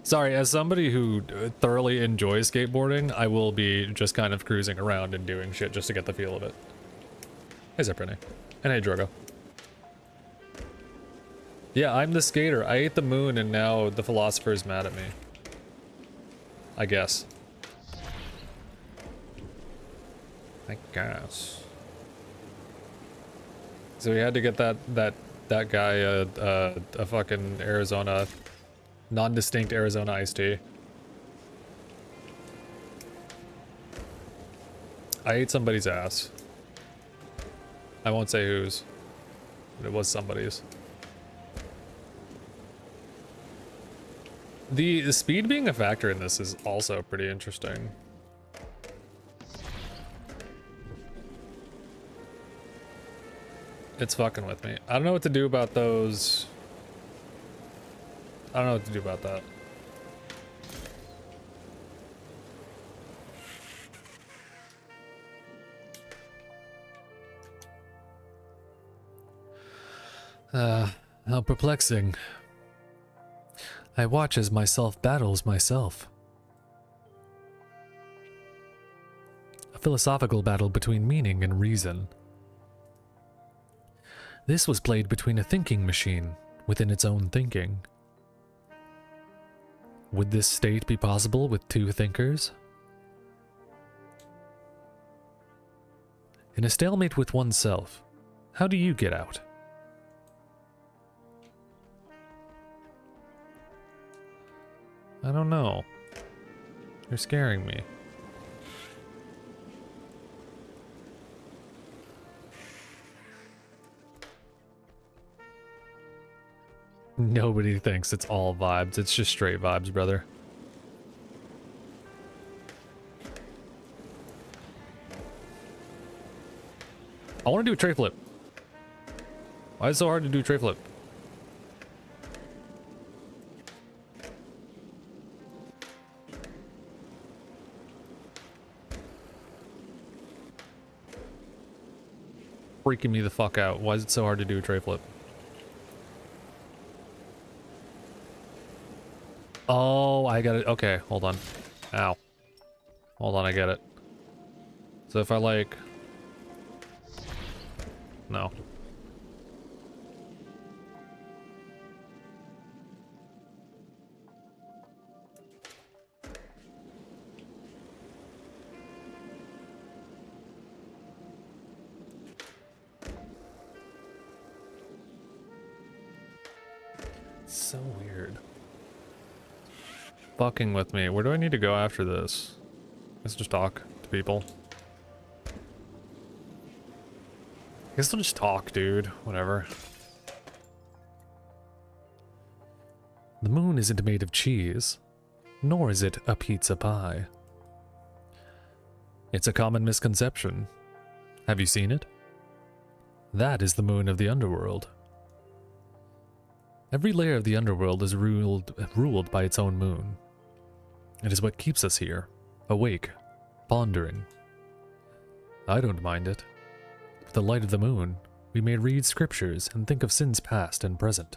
Sorry, as somebody who thoroughly enjoys skateboarding, I will be just kind of cruising around and doing shit just to get the feel of it. Hey, Zephyrine. And hey, Drogo. Yeah, I'm the skater. I ate the moon and now the philosopher's mad at me. I guess. I guess. So we had to get that guy a fucking Arizona, non-distinct Arizona iced tea. I ate somebody's ass. I won't say whose, but it was somebody's. The speed being a factor in this is also pretty interesting. It's fucking with me. I don't know what to do about those. I don't know what to do about that. How perplexing. I watch as myself battles myself. A philosophical battle between meaning and reason. This was played between a thinking machine within its own thinking. Would this state be possible with two thinkers? In a stalemate with oneself, how do you get out? I don't know. You're scaring me. Nobody thinks it's all vibes. It's just straight vibes, brother. I want to do a tray flip. Why is it so hard to do a tray flip? Freaking me the fuck out. Why is it so hard to do a tray flip? Oh, I got it. Okay, hold on. Ow. Hold on, I get it. So if I like... No. So weird. Fucking with me. Where do I need to go after this? Let's just talk to people. I guess I'll just talk, dude. Whatever. The moon isn't made of cheese, nor is it a pizza pie. It's a common misconception. Have you seen it? That is the moon of the underworld. Every layer of the underworld is ruled by its own moon. It is what keeps us here, awake, pondering. I don't mind it. With the light of the moon, we may read scriptures and think of sins past and present.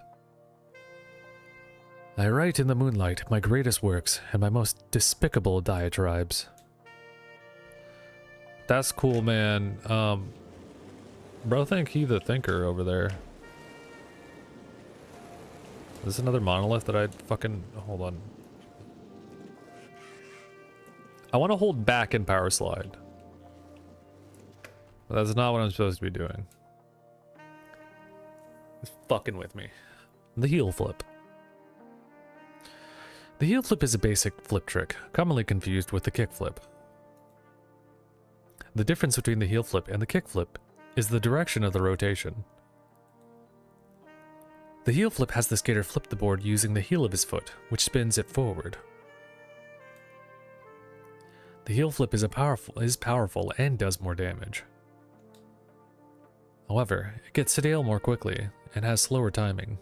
I write in the moonlight my greatest works and my most despicable diatribes. That's cool, man. Bro, think he the thinker over there. Is this another monolith that I fucking... Hold on. I want to hold back in power slide. But that's not what I'm supposed to be doing. It's fucking with me. The heel flip. The heel flip is a basic flip trick, commonly confused with the kick flip. The difference between the heel flip and the kick flip is the direction of the rotation. The heel flip has the skater flip the board using the heel of his foot, which spins it forward. The heel flip is powerful and does more damage. However, it gets stale more quickly and has slower timing.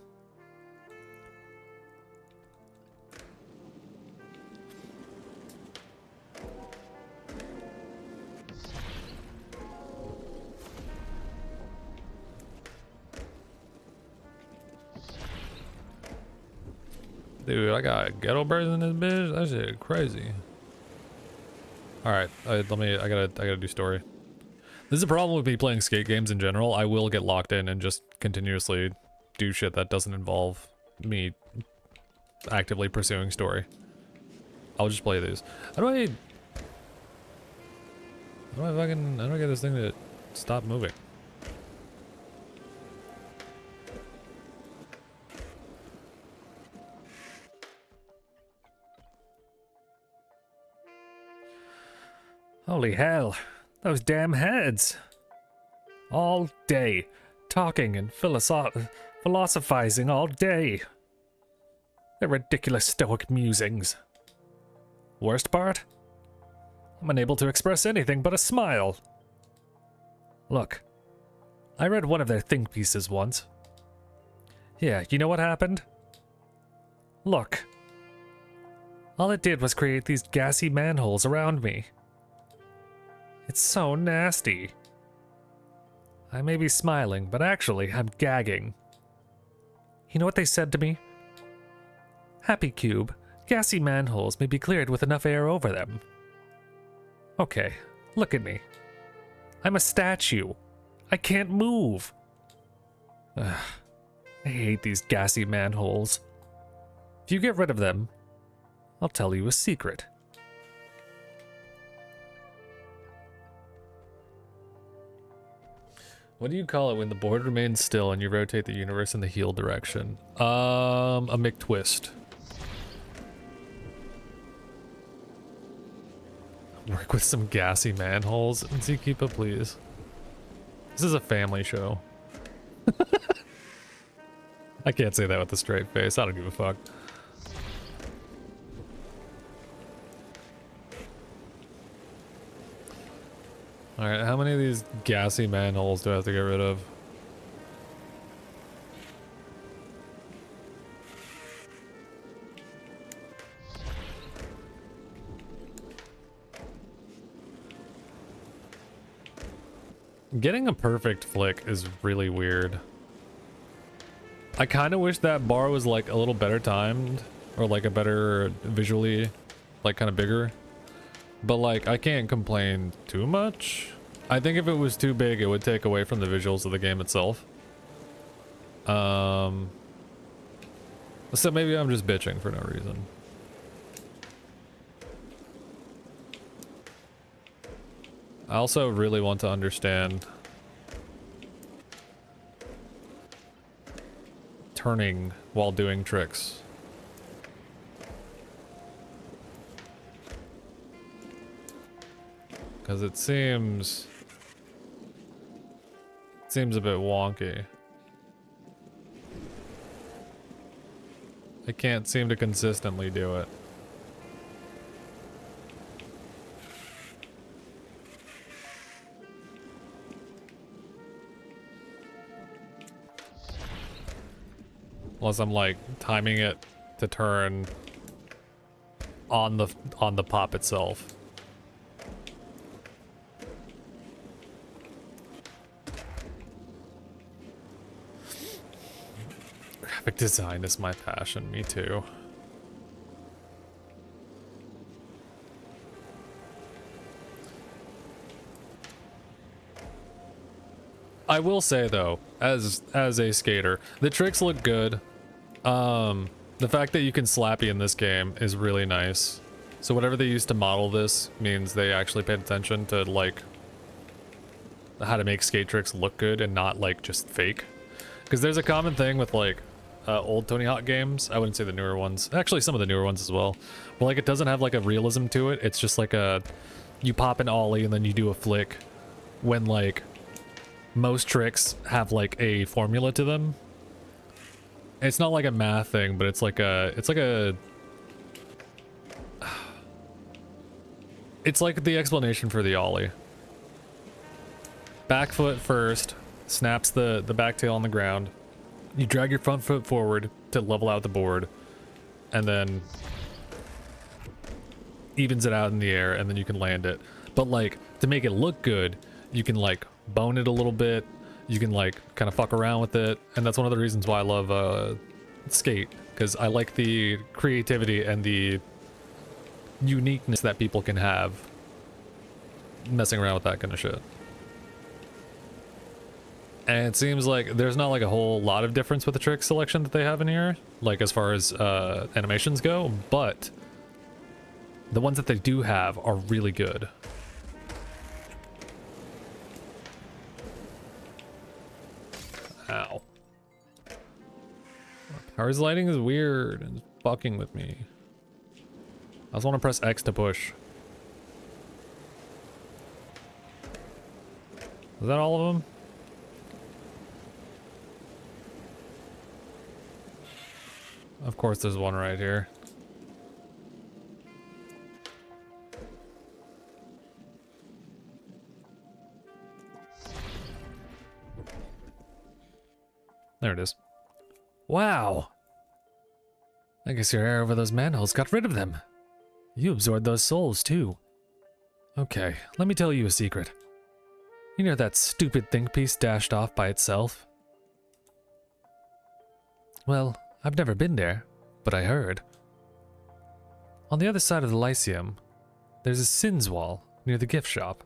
Dude, I got ghetto birds in this bitch. That shit crazy. All right, I gotta do story. This is a problem with me playing skate games in general. I will get locked in and just continuously do shit that doesn't involve me actively pursuing story. I'll just play these. How do I get this thing to stop moving? Holy hell, those damn heads. All day, talking and philosophizing all day. Their ridiculous stoic musings. Worst part? I'm unable to express anything but a smile. Look, I read one of their think pieces once. Yeah, you know what happened? Look. All it did was create these gassy manholes around me. It's so nasty. I may be smiling, but actually, I'm gagging. You know what they said to me? Happy Cube, gassy manholes may be cleared with enough air over them. Okay, look at me. I'm a statue. I can't move. Ugh, I hate these gassy manholes. If you get rid of them, I'll tell you a secret. What do you call it when the board remains still and you rotate the universe in the heel direction? A McTwist. Work with some gassy manholes and see keep up, please. This is a family show. I can't say that with a straight face. I don't give a fuck. Alright, how many of these gassy manholes do I have to get rid of? Getting a perfect flick is really weird. I kind of wish that bar was like a little better timed, or like a better visually, like kind of bigger. But like, I can't complain too much. I think if it was too big, it would take away from the visuals of the game itself. So maybe I'm just bitching for no reason. I also really want to understand turning while doing tricks. Because it seems a bit wonky. I can't seem to consistently do it. Unless I'm like timing it to turn on the pop itself. Graphic design is my passion, me too. I will say though, as a skater, the tricks look good. The fact that you can slappy in this game is really nice. So whatever they used to model this means they actually paid attention to like how to make skate tricks look good and not like just fake. Because there's a common thing with like old Tony Hawk games. I wouldn't say the newer ones. Actually, some of the newer ones as well. But like it doesn't have like a realism to it. It's just like you pop an ollie and then you do a flick. When like most tricks have like a formula to them. It's not like a math thing, but it's like the explanation for the ollie. Back foot first, snaps the back tail on the ground. You drag your front foot forward to level out the board, and then evens it out in the air, and then you can land it. But like, to make it look good, you can like bone it a little bit. You can like kind of fuck around with it, and that's one of the reasons why I love skate, because I like the creativity and the uniqueness that people can have messing around with that kind of shit. And it seems like there's not like a whole lot of difference with the trick selection that they have in here, like as far as animations go, but the ones that they do have are really good. Ow. Power's lighting is weird and fucking with me. I just want to press X to push. Is that all of them? Of course there's one right here. There it is. Wow! I guess your air over those manholes got rid of them. You absorbed those souls too. Okay, let me tell you a secret. You know that stupid think piece dashed off by itself? Well, I've never been there, but I heard. On the other side of the Lyceum, there's a sins wall near the gift shop.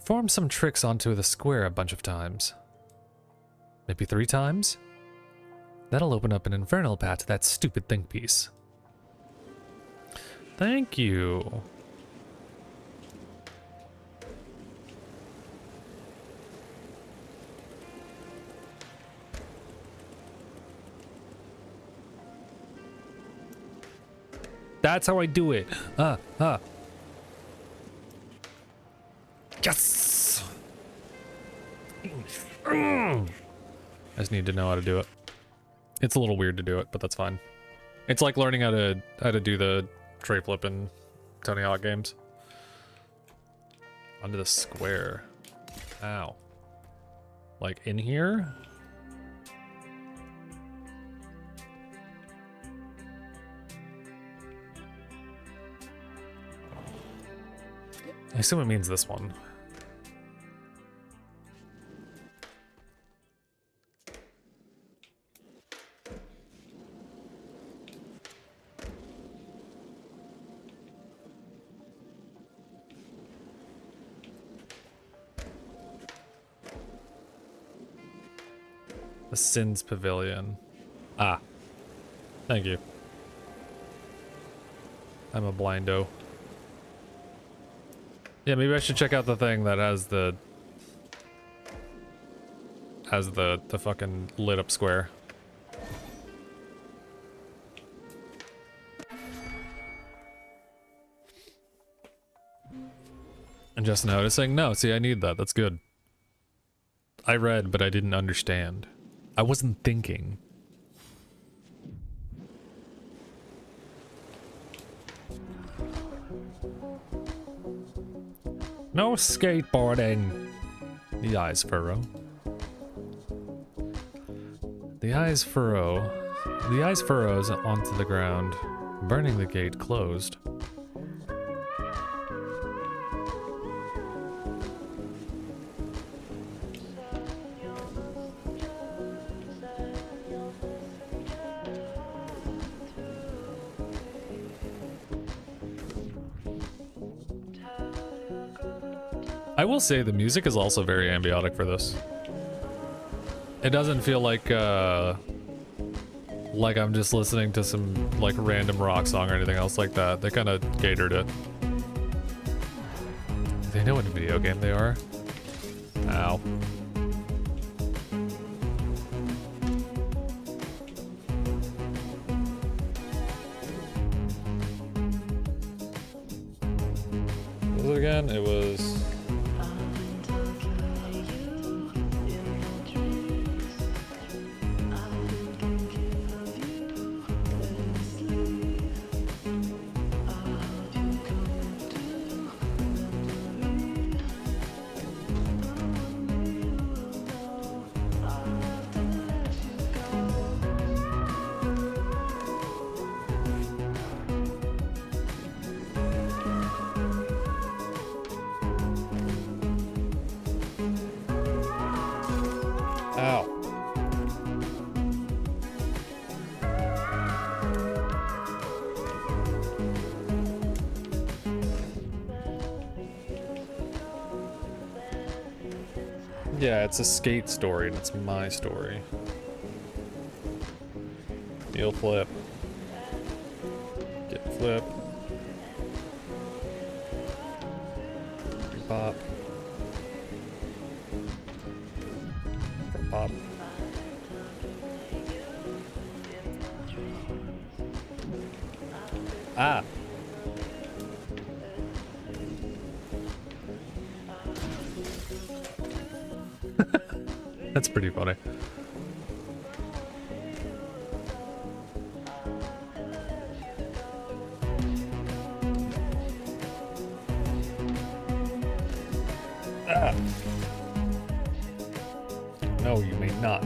Form some tricks onto the square a bunch of times. Maybe 3 times? That'll open up an infernal path to that stupid think piece. Thank you. That's how I do it. Yes. I just need to know how to do it. It's a little weird to do it, but that's fine. It's like learning how to do the tray flip in Tony Hawk games. Onto the square. Ow. Like in here? I assume it means this one. The Sins Pavilion. Ah. Thank you. I'm a blindo. Yeah, maybe I should check out the thing that has the fucking lit up square. And just noticing? No, see, I need that. That's good. I read, but I didn't understand. I wasn't thinking. No skateboarding. The eyes furrow. The eyes furrow. The eyes furrows onto the ground, burning the gate closed. I will say the music is also very ambiotic for this. It doesn't feel like I'm just listening to some like random rock song or anything else like that. They kind of catered it. They know what video game they are. Ow. What was it again? It was... Yeah, it's a skate story, and it's my story. Heel flip. Get flip. Pop. Pop. Ah. That's pretty funny. Ah. No, you may not.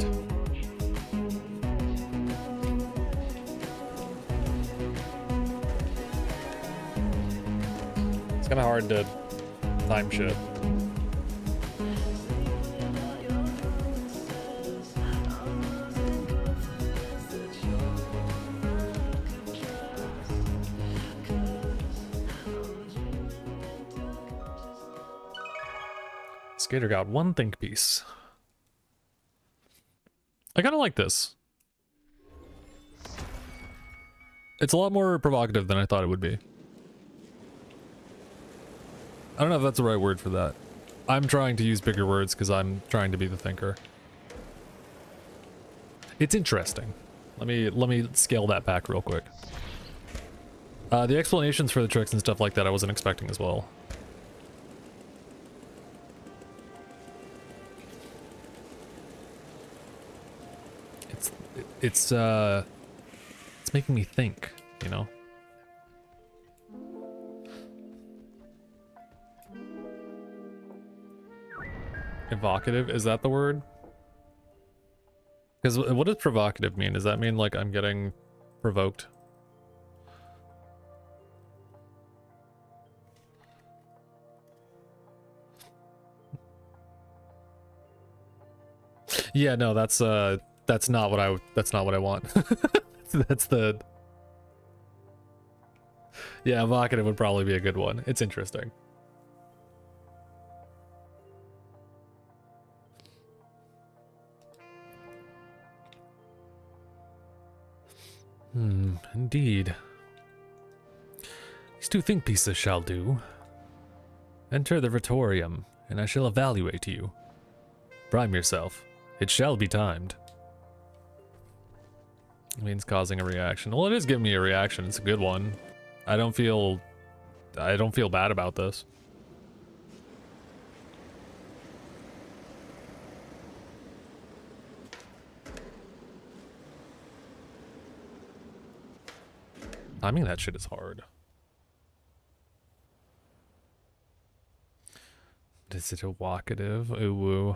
It's kind of hard to time shit. Skater got one think piece. I kind of like this. It's a lot more provocative than I thought it would be. I don't know if that's the right word for that. I'm trying to use bigger words because I'm trying to be the thinker. It's interesting. Let me scale that back real quick. The explanations for the tricks and stuff like that I wasn't expecting as well. It's making me think, you know? Evocative, is that the word? Because what does provocative mean? Does that mean like I'm getting provoked? Yeah, no, that's not what I want. That's the... Yeah, evocative would probably be a good one. It's interesting. Indeed. These two think pieces shall do. Enter the Vitorium, and I shall evaluate you. Prime yourself. It shall be timed. It means causing a reaction. Well, it is giving me a reaction. It's a good one. I don't feel bad about this. I mean, that shit is hard. Is it evocative? Ooh, woo.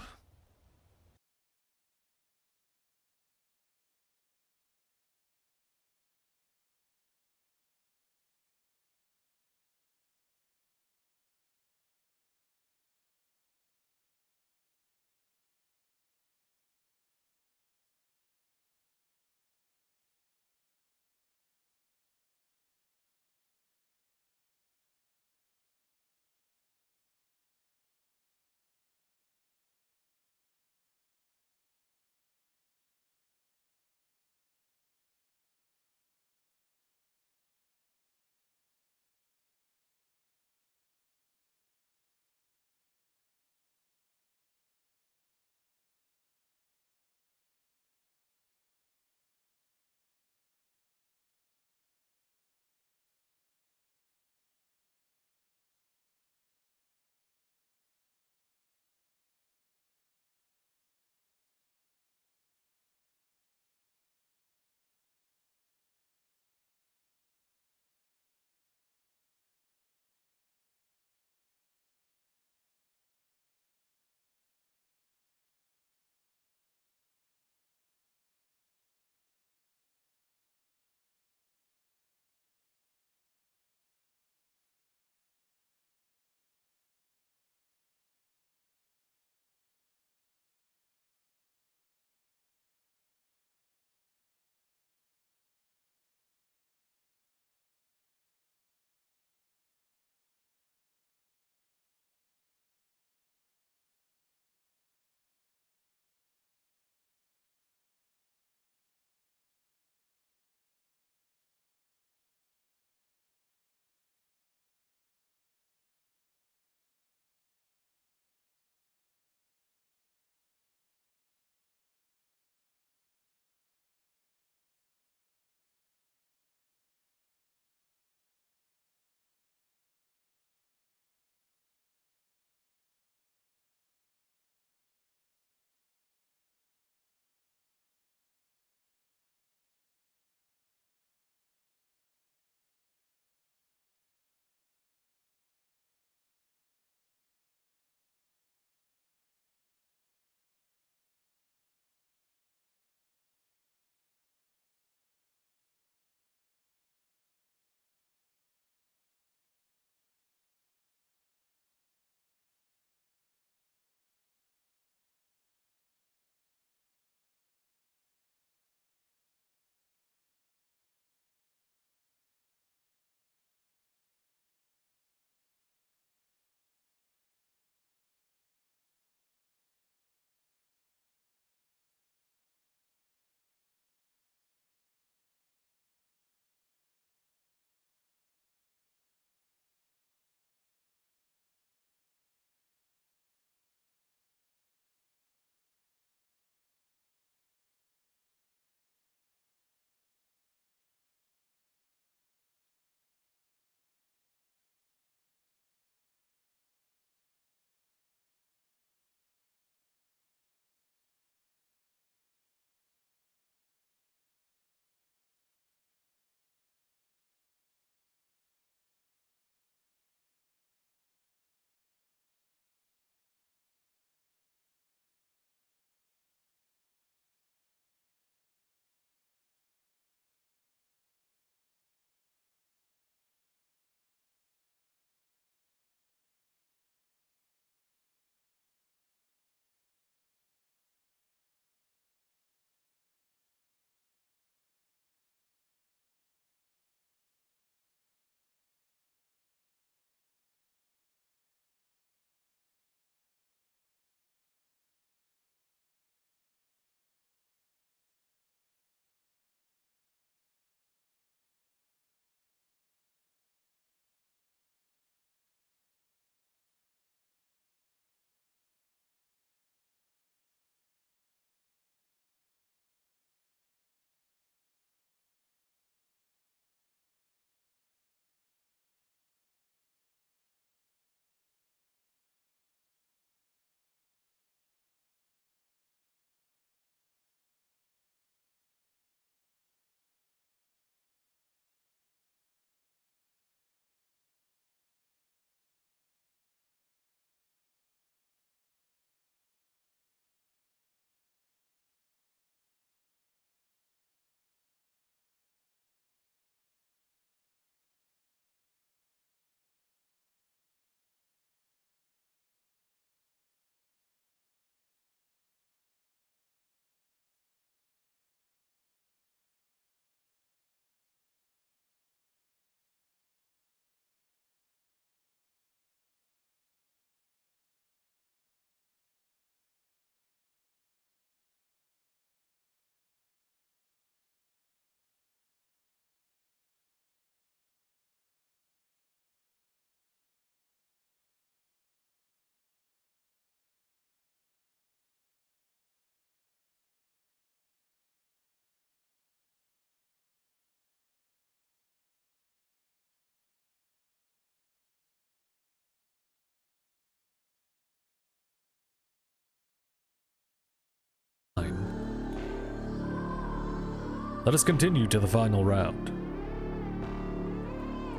Let us continue to the final round.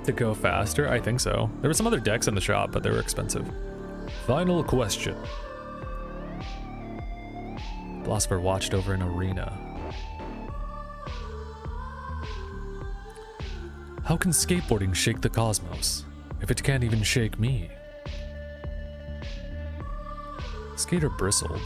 To go faster? I think so. There were some other decks in the shop, but they were expensive. Final question. Philosopher watched over an arena. How can skateboarding shake the cosmos if it can't even shake me? Skater bristled.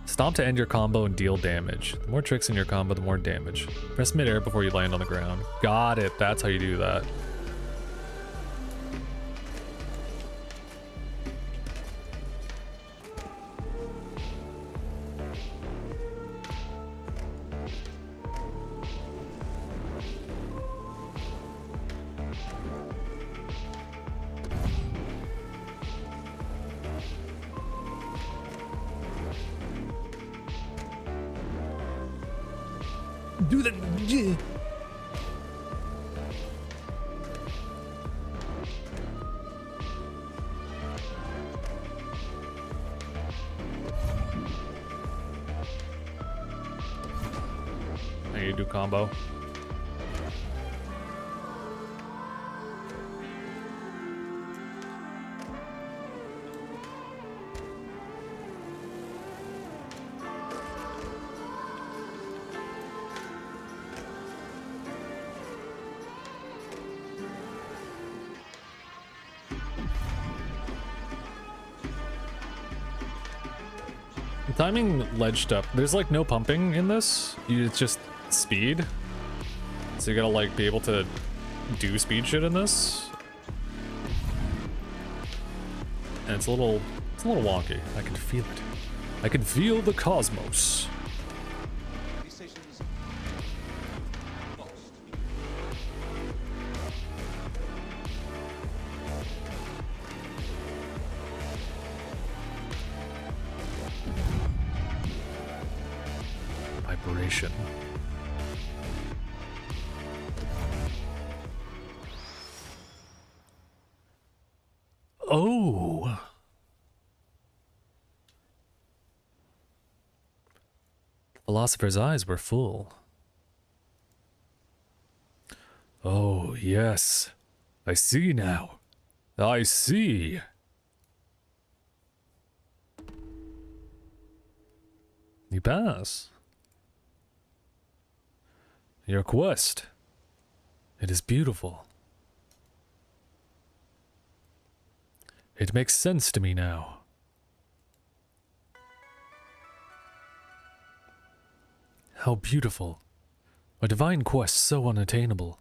Stomp to end your combo and deal damage. The more tricks in your combo, the more damage. Press mid-air before you land on the ground. Got it. That's how you do that. Do that. Yeah. Now you do combo. Timing ledge stuff. There's like no pumping in this. It's just speed. So you gotta like be able to do speed shit in this. And it's a little wonky. I can feel it. I can feel the cosmos. Vibration. Oh. The philosopher's eyes were full. Oh, yes. I see now. I see. You pass. Your quest. It is beautiful. It makes sense to me now. How beautiful. A divine quest so unattainable.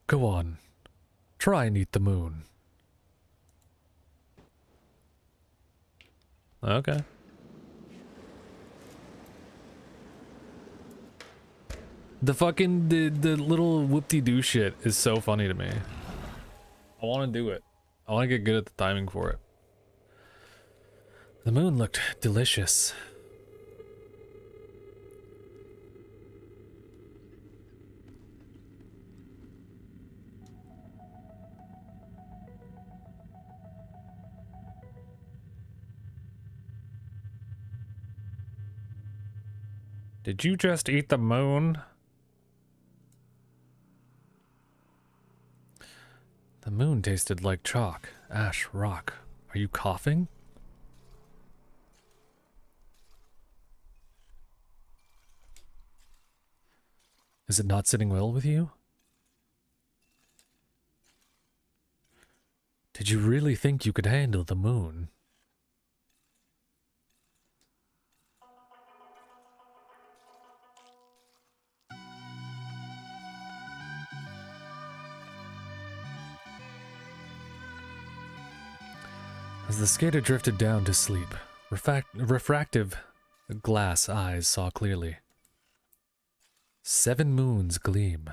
Go on. Try and eat the moon. Okay. The fucking, the little whoop-de-doo shit is so funny to me. I want to do it. I want to get good at the timing for it. The moon looked delicious. Did you just eat the moon? The moon tasted like chalk, ash, rock. Are you coughing? Is it not sitting well with you? Did you really think you could handle the moon? As the skater drifted down to sleep, refractive glass eyes saw clearly. 7 moons gleam.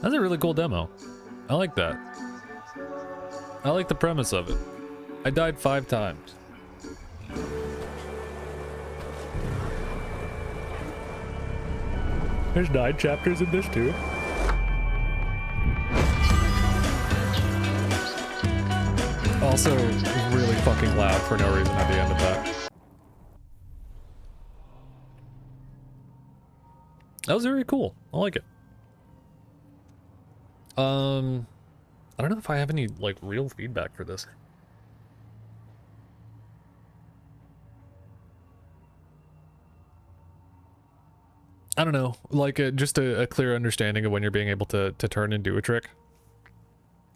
That's a really cool demo. I like that. I like the premise of it. I died 5 times. There's 9 chapters in this too. also really fucking loud for no reason at the end of that. That was very cool. I like it. I don't know if I have any, like, real feedback for this. I don't know, like, just a clear understanding of when you're being able to turn and do a trick.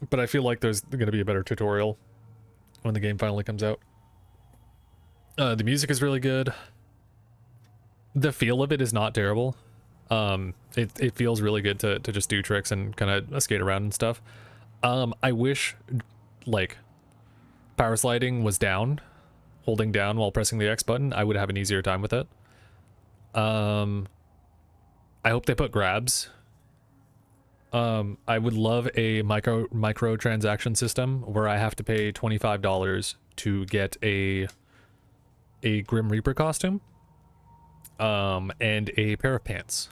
But I feel like there's going to be a better tutorial when the game finally comes out. The music is really good. The feel of it is not terrible. It feels really good to just do tricks and kind of skate around and stuff. I wish, like, power sliding was down, holding down while pressing the X button. I would have an easier time with it. I hope they put grabs. I would love a microtransaction system where I have to pay $25 to get a Grim Reaper costume, and a pair of pants.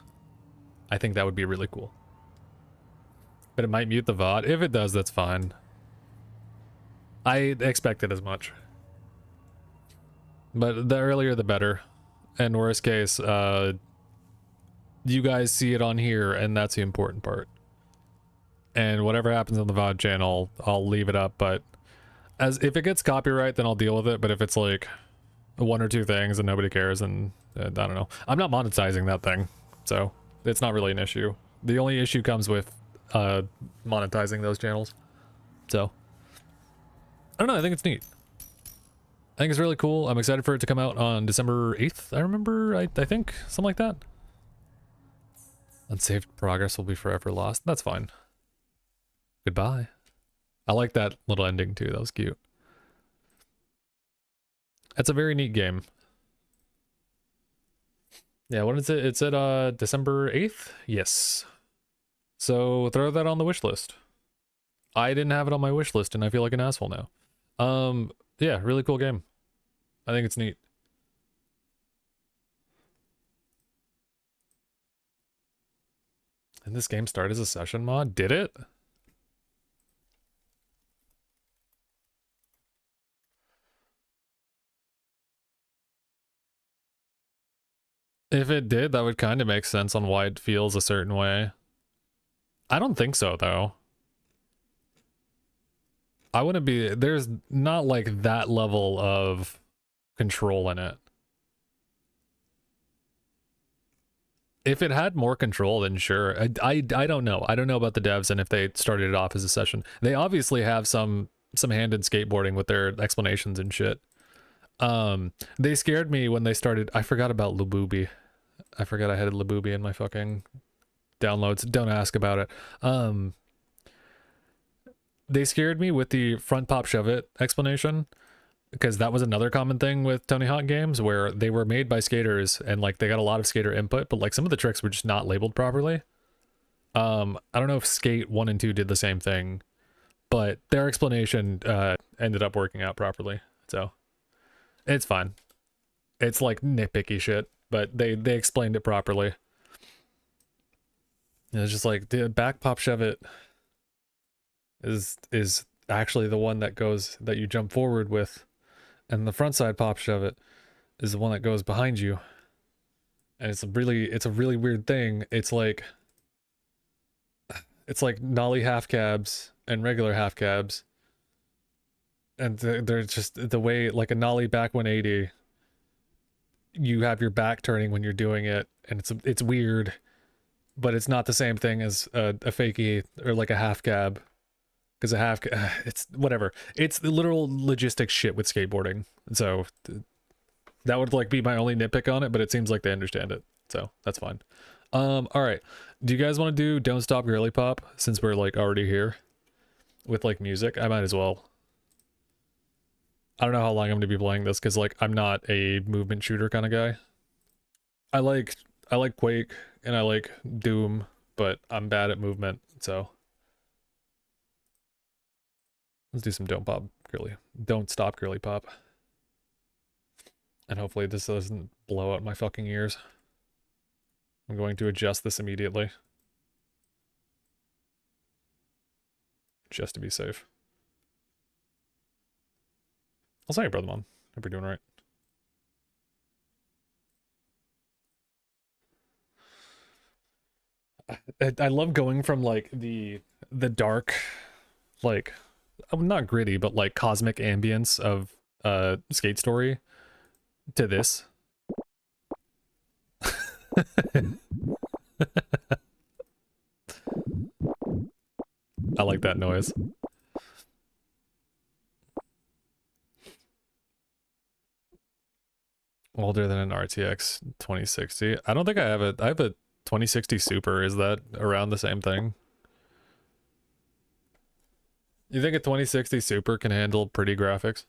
I think that would be really cool. But it might mute the VOD. If it does, that's fine. I expected as much. But the earlier the better. And worst case, you guys see it on here, and that's the important part. And whatever happens on the VOD channel, I'll leave it up, but if it gets copyright, then I'll deal with it. But if it's like one or two things and nobody cares, and I don't know. I'm not monetizing that thing, so it's not really an issue. The only issue comes with monetizing those channels. So I don't know, I think it's neat. I think it's really cool. I'm excited for it to come out on December 8th. I remember, I think, something like that. Unsaved progress will be forever lost. That's fine. Goodbye. I like that little ending too. That was cute. That's a very neat game. Yeah, when is it? It's at December 8th? Yes. So throw that on the wish list. I didn't have it on my wish list and I feel like an asshole now. Yeah, really cool game. I think it's neat. And this game start as a session mod? Did it? If it did, that would kind of make sense on why it feels a certain way. I don't think so, though. I wouldn't be... There's not, like, that level of control in it. If it had more control, then sure. I don't know. I don't know about the devs and if they started it off as a session. They obviously have some hand in skateboarding with their explanations and shit. They scared me when they started... I forgot about Labubi. I forgot I had Labubi in my fucking downloads. Don't ask about it. They scared me with the front pop shove it explanation, because that was another common thing with Tony Hawk games where they were made by skaters and like they got a lot of skater input, but like some of the tricks were just not labeled properly. I don't know if Skate 1 and 2 did the same thing, but their explanation ended up working out properly. So it's fine. It's like nitpicky shit, but they explained it properly. And it's just like the back pop shove it is actually the one that you jump forward with, and the front side pop shove it is the one that goes behind you. And it's a really weird thing. It's like nollie half cabs and regular half cabs, and they're just the way, like a nollie back 180, you have your back turning when you're doing it, and it's weird, but it's not the same thing as a fakie or like a half cab. Because it's whatever. It's the literal logistics shit with skateboarding. So that would like be my only nitpick on it, but it seems like they understand it. So that's fine. All right. Do you guys want to do Don't Stop Girly Pop since we're like already here with like music? I might as well. I don't know how long I'm going to be playing this because like I'm not a movement shooter kind of guy. I like Quake and I like Doom, but I'm bad at movement, so let's do some Don't Stop Girly Pop. And hopefully this doesn't blow out my fucking ears. I'm going to adjust this immediately. Just to be safe. I'll say, brother, mom. Hope you're doing all right. I love going from like the dark, like not gritty, but like cosmic ambience of Skate Story to this. I like that noise. Older than an RTX 2060. I don't think I have I have a 2060 Super. Is that around the same thing? You think a 2060 Super can handle pretty graphics?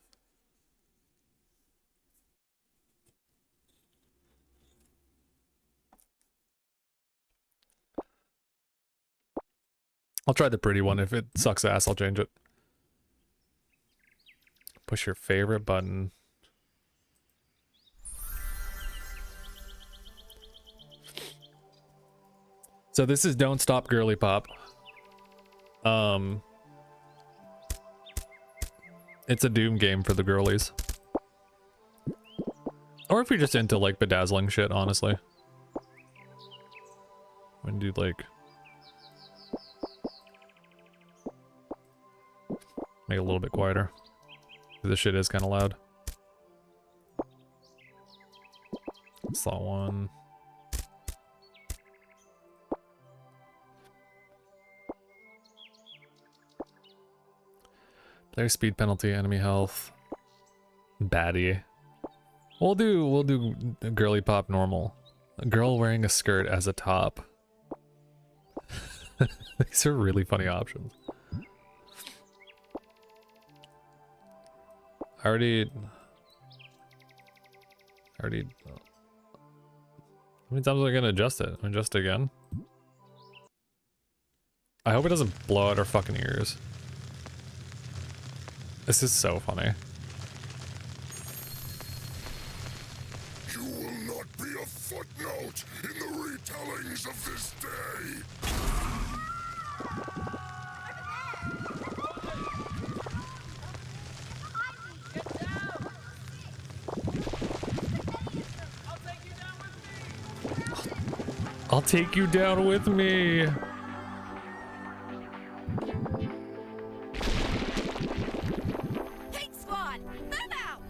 I'll try the pretty one. If it sucks ass, I'll change it. Push your favorite button. So this is Don't Stop Girly Pop. It's a Doom game for the girlies. Or if you're just into like bedazzling shit, honestly. When do like make it a little bit quieter. This shit is kind of loud. Slot one. Player speed penalty, enemy health. Baddie. We'll do Girly Pop normal. A girl wearing a skirt as a top. These are really funny options. I already how many times am I gonna adjust it? Adjust it again? I hope it doesn't blow out our fucking ears. This is so funny. You will not be a footnote in the retellings of this day. I'll take you down with me. Hate squad, move out!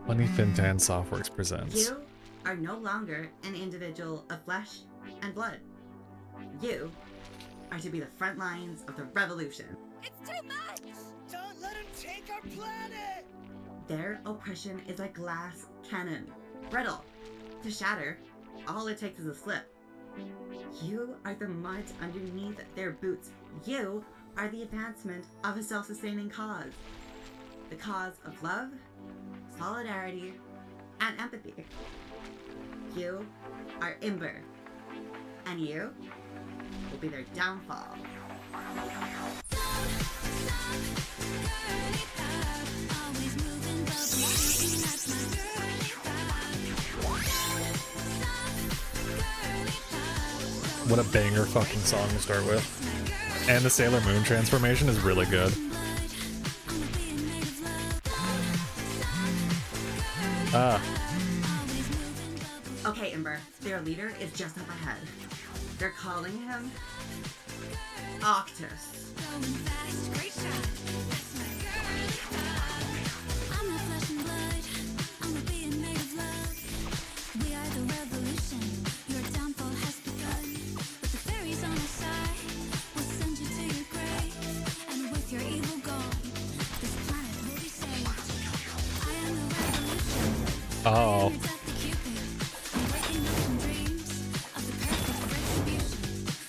Money Fintan Softworks presents. You are no longer an individual of flesh and blood. You are to be the front lines of the revolution. It's too much! Don't let him take our planet! Their oppression is a glass cannon, brittle. To shatter, all it takes is a slip. You are the mud underneath their boots. You are the advancement of a self-sustaining cause. The cause of love, solidarity, and empathy. You are Ember, and you will be their downfall. What a banger fucking song to start with. And the Sailor Moon transformation is really good. Okay, Ember, their leader is just up ahead. They're calling him Octus. Oh.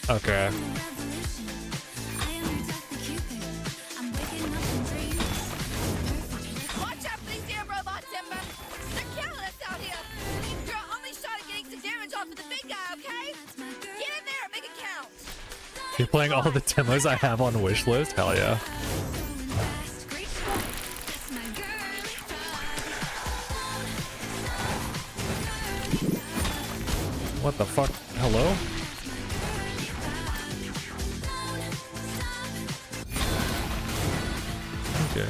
Okay. Watch out for these damn robots, Ember! They're killing us out here! You're our only shot at getting some damage off of the big guy, okay? Get in there and make it count! You're playing all the demos I have on wish list? Hell yeah. What the fuck? Hello? Okay.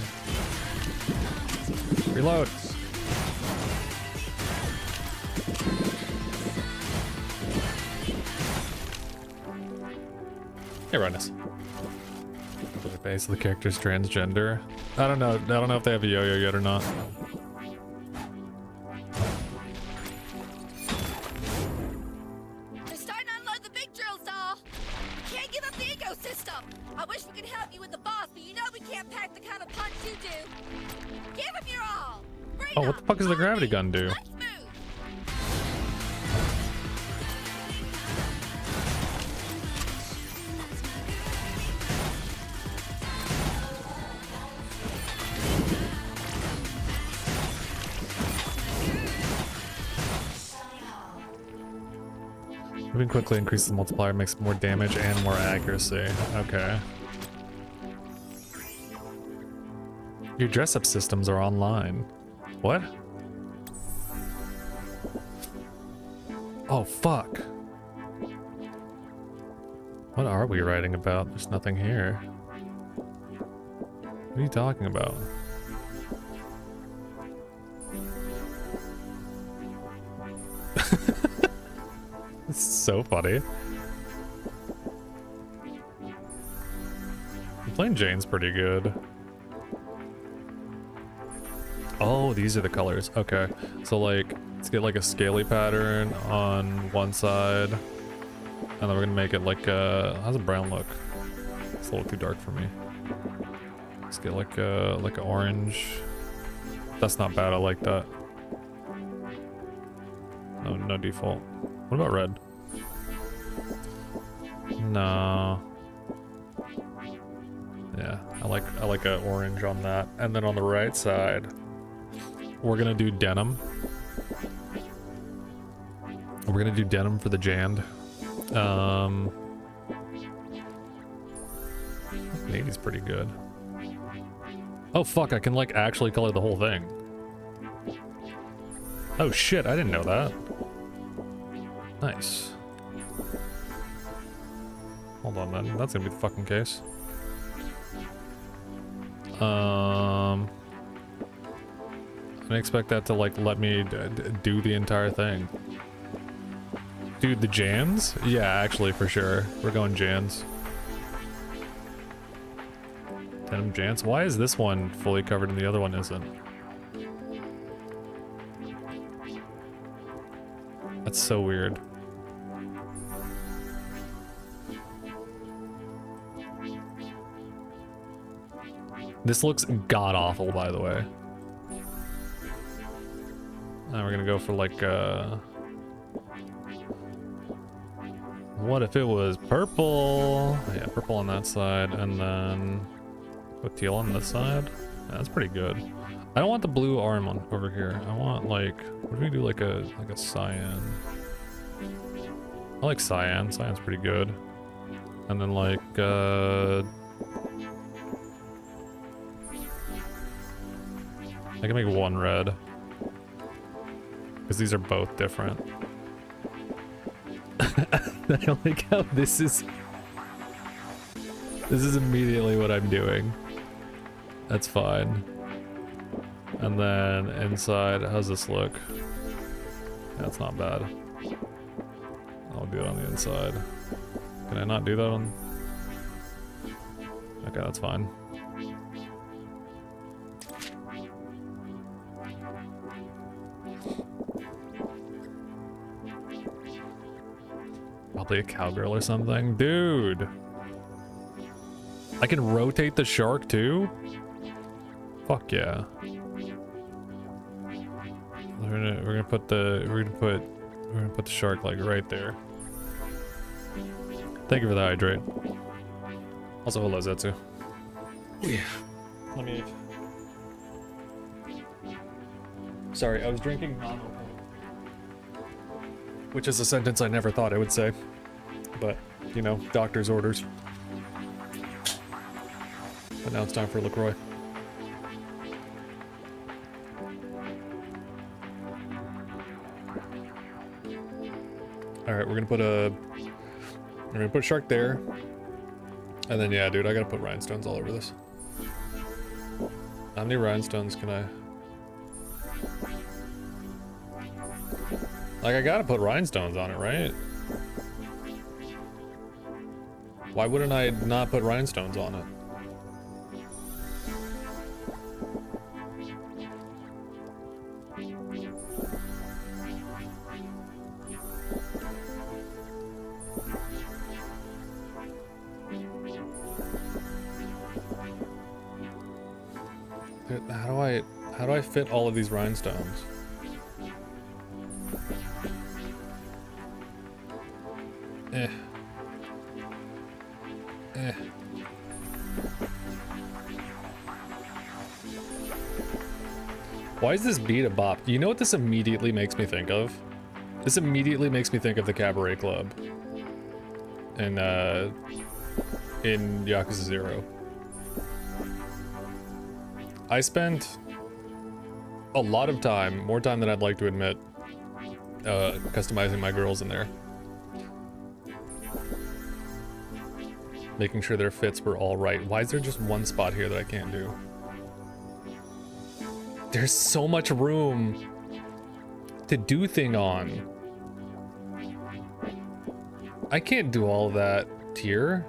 Reload. Hey, Rhinus. The base of the character's transgender. I don't know. I don't know if they have a yo-yo yet or not. They're starting to unload the big drills, doll. We can't give up the ecosystem. I wish we could help you with the boss, but you know we can't pack the kind of punch you do. Give him your all. Bring Oh, what the fuck does the gravity gun do? Let's move. Moving quickly increases the multiplier, makes more damage and more accuracy. Okay. Your dress-up systems are online. What? Oh, fuck. What are we writing about? There's nothing here. What are you talking about? It's so funny. Plain Jane's pretty good. Oh, these are the colors. Okay. So like, let's get like a scaly pattern on one side. And then we're gonna make it like how's a brown look? It's a little too dark for me. Let's get like a orange. That's not bad, I like that. No default. What about red? No. Yeah, I like a orange on that. And then on the right side, we're gonna do denim. We're gonna do denim for the Jand. Navy's pretty good. Oh fuck, I can like actually color the whole thing. Oh shit, I didn't know that. Nice. Hold on then, that's gonna be the fucking case. I didn't expect that to like let me do the entire thing. Dude, the Jans? Yeah, actually, for sure. We're going Jans. Denim Jans? Why is this one fully covered and the other one isn't? That's so weird. This looks god-awful, by the way. Now we're gonna go for like, what if it was purple? Yeah, purple on that side, and then put teal on this side. Yeah, that's pretty good. I don't want the blue arm on over here. I want like, what do we do, like a cyan? I like cyan. Cyan's pretty good. And then like, I can make one red. Because these are both different. I don't like how this is immediately what I'm doing. That's fine. And then inside, how's this look? That's not bad. I'll do it on the inside. Can I not do that on? Okay, that's fine. Probably a cowgirl or something. Dude! I can rotate the shark too? Fuck yeah. We're gonna put the shark like right there. Thank you for the hydrate. Also hello Zetsu. Yeah. Let me. Sorry, I was drinking non-alcoholic. Which is a sentence I never thought I would say. But, you know, doctor's orders. But now it's time for LaCroix. All right, we're gonna put a shark there, and then yeah, dude, I gotta put rhinestones all over this. How many rhinestones can I? Like, I gotta put rhinestones on it, right? Why wouldn't I not put rhinestones on it? Dude, how do I fit all of these rhinestones? Eh. Why is this beat a bop? You know what this immediately makes me think of? This immediately makes me think of the Cabaret Club in Yakuza 0. I spent a lot of time, more time than I'd like to admit, customizing my girls in there. Making sure their fits were all right. Why is there just one spot here that I can't do? There's so much room to do thing on. I can't do all of that here.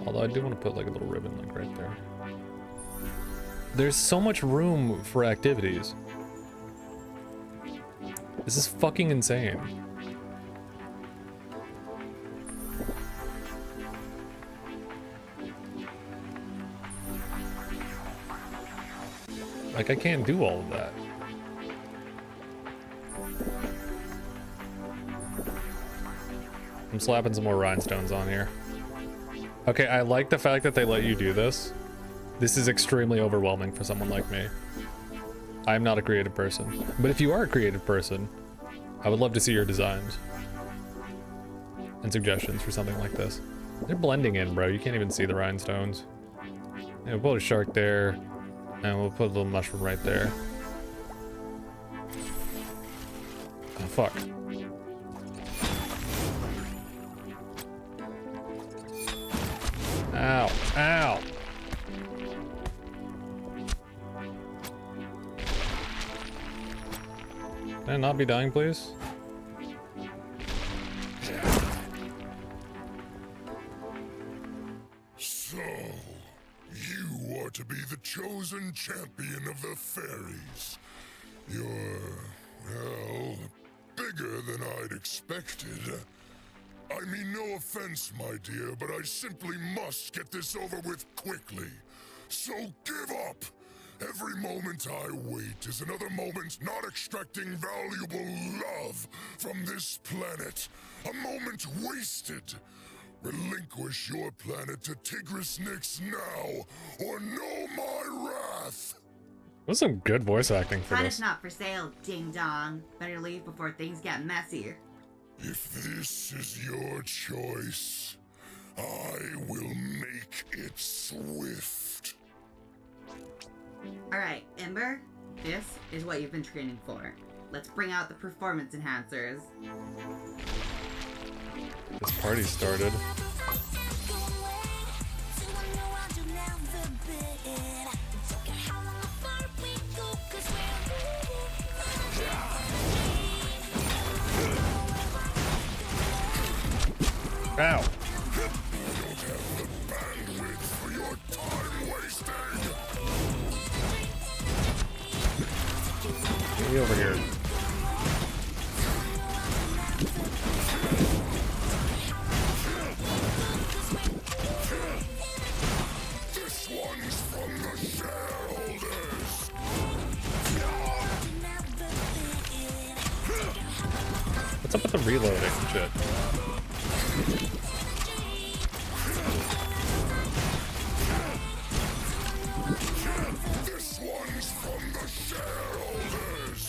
Although I do want to put like a little ribbon like right there. There's so much room for activities. This is fucking insane. Like, I can't do all of that. I'm slapping some more rhinestones on here. Okay, I like the fact that they let you do this. This is extremely overwhelming for someone like me. I'm not a creative person. But if you are a creative person, I would love to see your designs and suggestions for something like this. They're blending in, bro. You can't even see the rhinestones. Yeah, we'll put a shark there, and we'll put a little mushroom right there. Oh, fuck. Ow, ow. Can I not be dying, please? So, you are to be the chosen champion of the fairies. You're, well, bigger than I'd expected. I mean, no offense, my dear, but I simply must get this over with quickly. So give up! Every moment I wait is another moment not extracting valuable love from this planet. A moment wasted. Relinquish your planet to Tigris Nix now, or know my wrath! That's some good voice acting for Planet's this. not for sale, ding dong. Better leave before things get messy. If this is your choice, I will make it swift. Alright, Ember, this is what you've been training for. Let's bring out the performance enhancers. This party started. Ow. I don't have the bandwidth for your time wasting. Get me over here. This one's from the shareholders. What's up with the reloading and shit? This one's from the shareholders.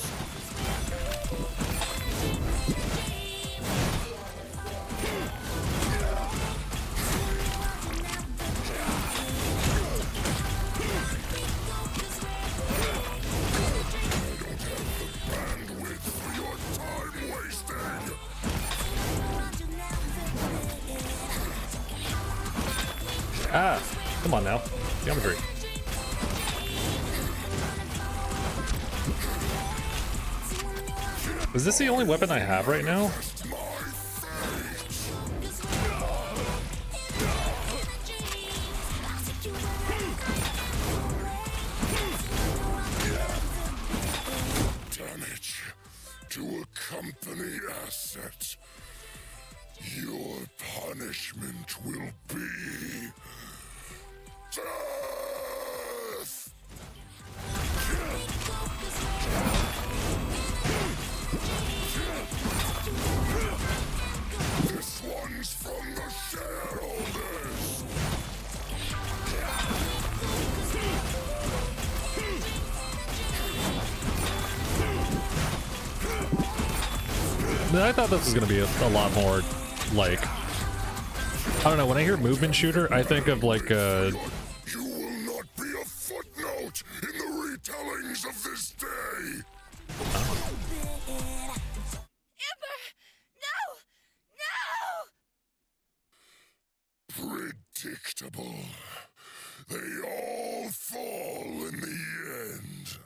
I don't have the bandwidth for your time wasting. Ah, come on now. Geometry. Is this the only weapon I have right now? Damage to a company asset. Your punishment will be death. This one's from the shareholders. I thought this was gonna be a lot more, like, I don't know, when I hear movement shooter, I think of like You will not be a footnote in the retellings of this day. Ember! No! No! Predictable. They all fall in the end.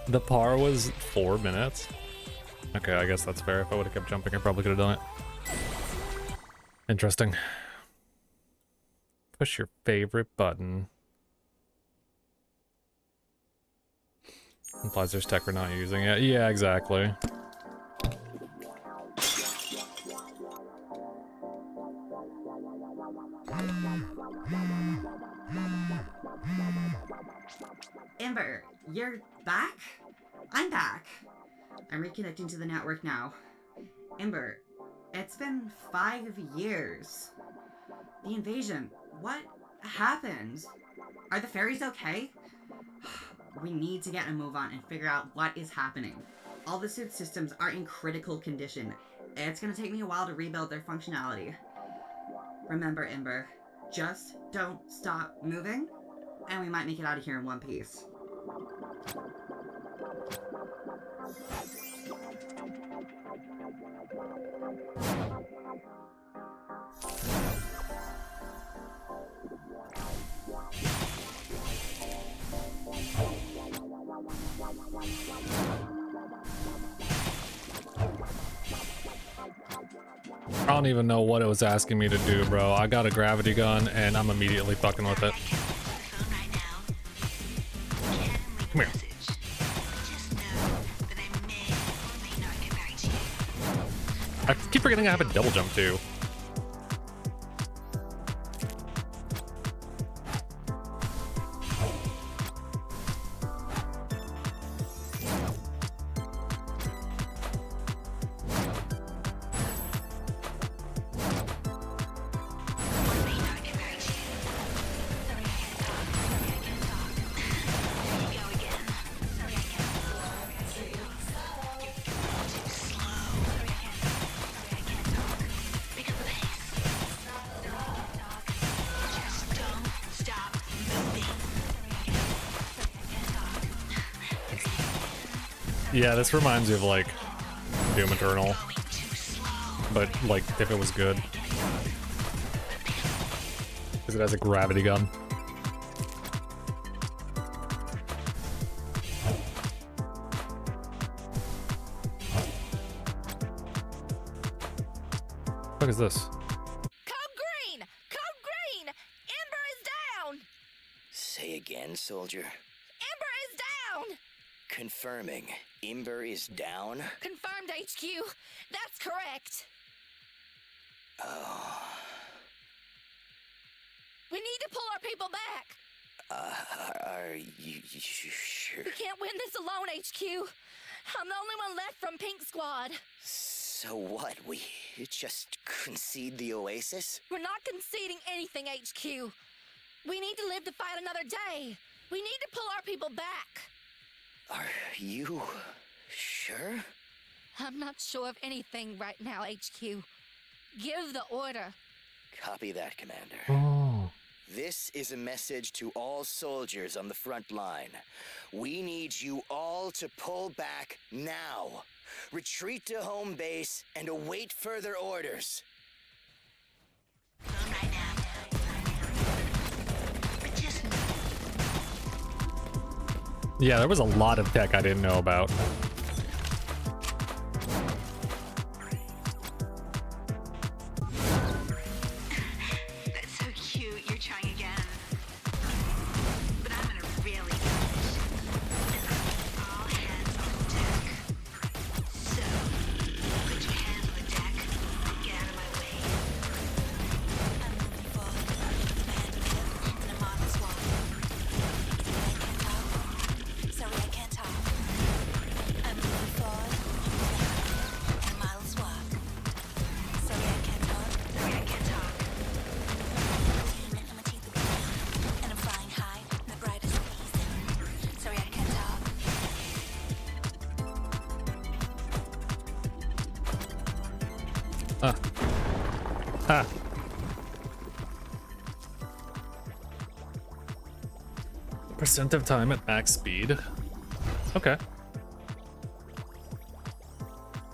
the par was 4 minutes. Okay, I guess that's fair. If I would have kept jumping, I probably could have done it. Interesting. Push your favorite button. Implies there's tech we're not using it. Yeah, exactly. Amber, you're back? I'm back. I'm reconnecting to the network now. Amber, it's been 5 years. The invasion, what happened? Are the fairies okay? We need to get a move on and figure out what is happening. All the suit systems are in critical condition. It's gonna take me a while to rebuild their functionality. Remember, Ember, just don't stop moving, and we might make it out of here in one piece. I don't even know what it was asking me to do, bro. I got a gravity gun and I'm immediately fucking with it. Come here. I keep forgetting I have a double jump too. Yeah, this reminds me of like Doom Eternal, but like if it was good, because it has a gravity gun. What is this? Code green! Code green! Ember is down! Say again, soldier. Ember is down! Confirming. Ember is down? Confirmed, HQ. That's correct. Oh. We need to pull our people back. Are you sure? We can't win this alone, HQ. I'm the only one left from Pink Squad. So what? We just concede the Oasis? We're not conceding anything, HQ. We need to live to fight another day. We need to pull our people back. Are you sure? I'm not sure of anything right now, HQ. Give the order. Copy that, Commander. Oh. This is a message to all soldiers on the front line. We need you all to pull back now. Retreat to home base and await further orders. Right now. But just Yeah, there was a lot of tech I didn't know about. that's so cute. You're trying again. But I'm gonna really finish. All hands on deck. So, put your hands on the deck and get out of my way. I'm moving forward, and I'm on this wall. Sorry, I can't talk. I'm moving forward, and miles walk. Sorry, I can't talk. Sorry, I can't talk. I'm a teeth and I'm flying high in the brightest season. Sorry, I can't talk. Ah. Percent of time at max speed. Okay.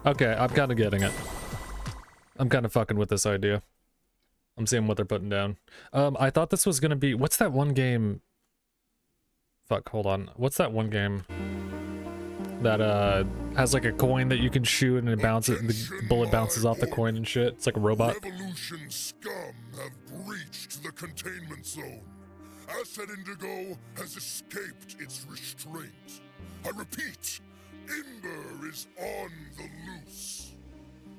Okay, I'm kind of getting it. I'm kind of fucking with this idea. I'm seeing what they're putting down. I thought this was gonna be, what's that one game? Fuck, hold on. What's that one game that has like a coin that you can shoot and it bounces, the bullet bounces off the coin and shit? It's like a robot. Revolution scum have breached the containment zone. Asset Indigo has escaped its restraint. I repeat, Ember is on the loose.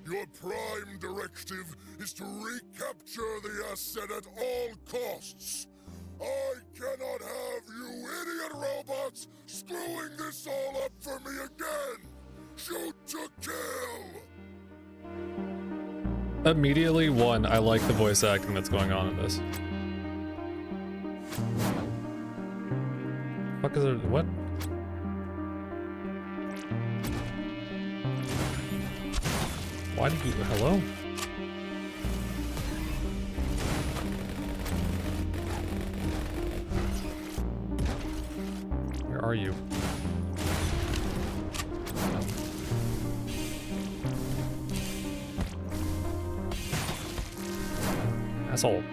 Your prime directive is to recapture the asset at all costs. I cannot have you idiot robots screwing this all up for me again. Shoot to kill. Immediately, one, I like the voice acting that's going on in this. Fuck is it? What? Why did you? Hello? Where are you? Asshole.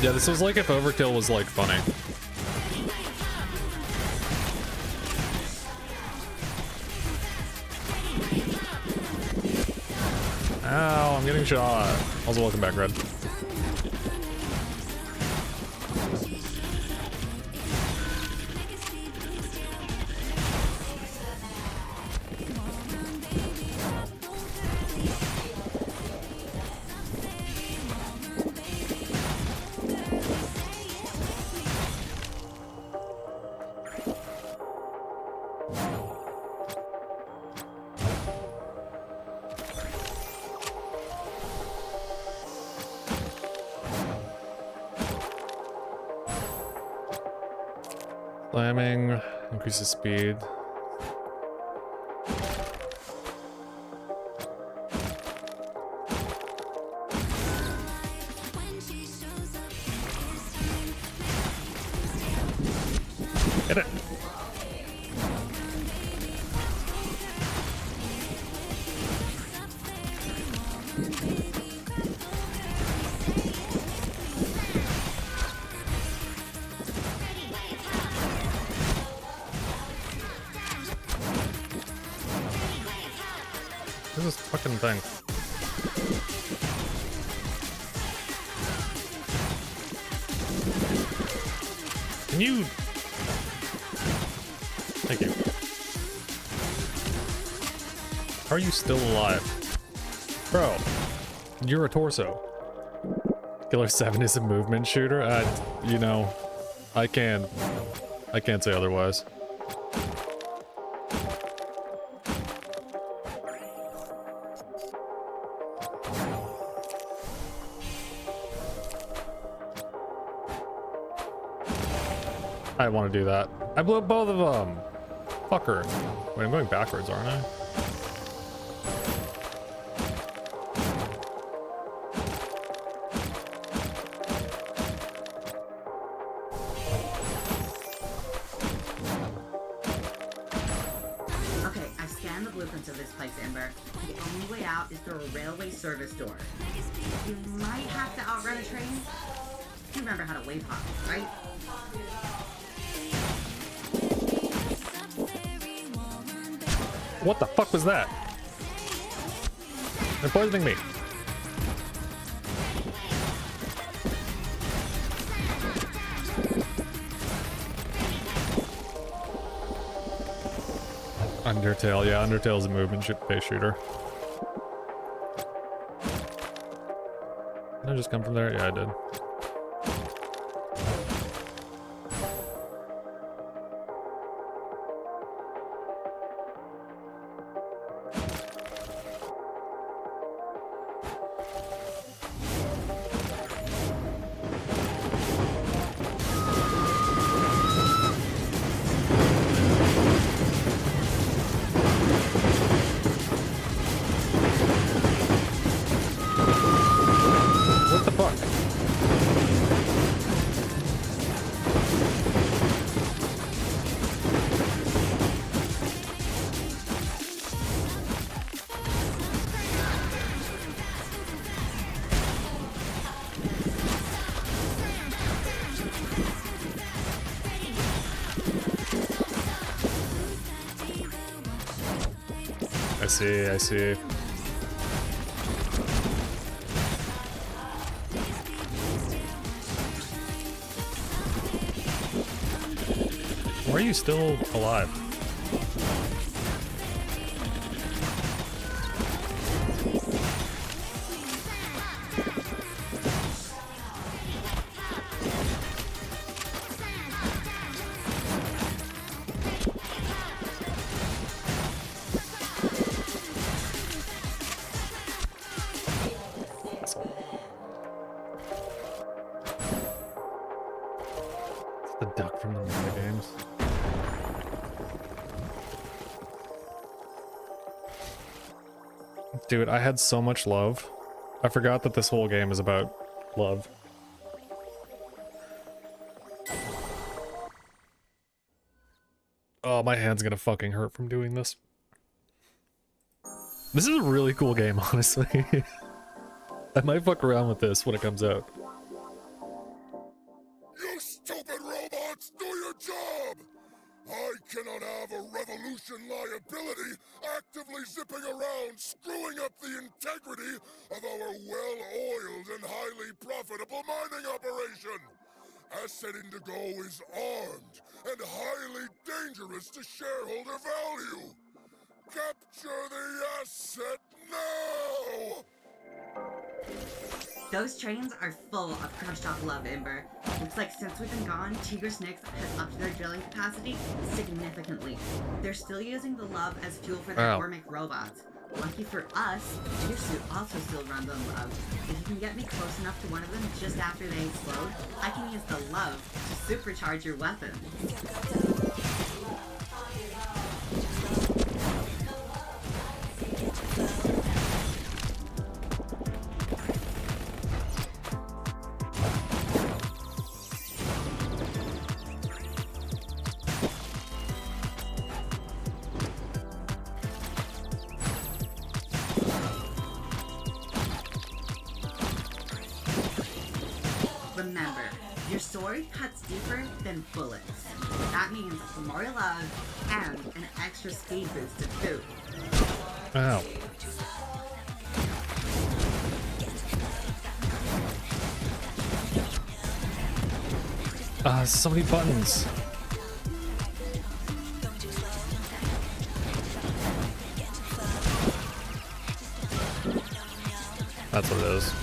Yeah, this was like if Overkill was like funny. Ow, I'm getting shot. Also, welcome back, Red. Slamming increases speed. Get it. What is this fucking thing? Can you? Thank you. How are you still alive? Bro, you're a torso. Killer 7 is a movement shooter? You know, I can't say otherwise. I want to do that. I blew up both of them. Fucker. Wait, I'm going backwards, aren't I? The only way out is through a railway service door. You might have to outrun a train. You remember how to wave hop, right? What the fuck was that? They're poisoning me. Undertale, yeah, Undertale's a movement-based shooter. Did I just come from there? Yeah, I did. I see. Why are you still alive? The duck from the mini games. Dude, I had so much love. I forgot that this whole game is about love. Oh, my hand's gonna fucking hurt from doing this. This is a really cool game, honestly. I might fuck around with this when it comes out. You stupid robots, do your job! I cannot have a revolution liability actively zipping around, screwing up the integrity of our well-oiled and highly profitable mining operation. Asset Indigo is armed and highly dangerous to shareholder value. Capture the asset now! Those trains are full of crushed off love, Ember. Looks like since we've been gone, Tigris Nix has upped their drilling capacity significantly. They're still using the love as fuel for their Gormic robots. Lucky for us, your suit also still runs on love. If you can get me close enough to one of them just after they explode, I can use the love to supercharge your weapon. Remember, your sword cuts deeper than bullets. That means more love and an extra speed boost to boot. Ow. So many buttons. That's what it is.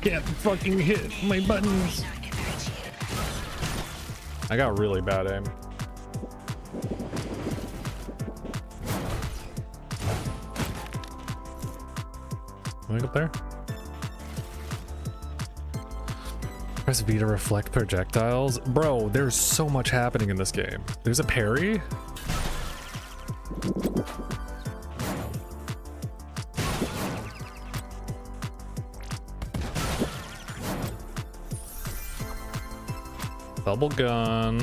Can't fucking hit my buttons. I got really bad aim. Can I go up there? Press V to reflect projectiles. Bro, there's so much happening in this game. There's a parry. Double gun.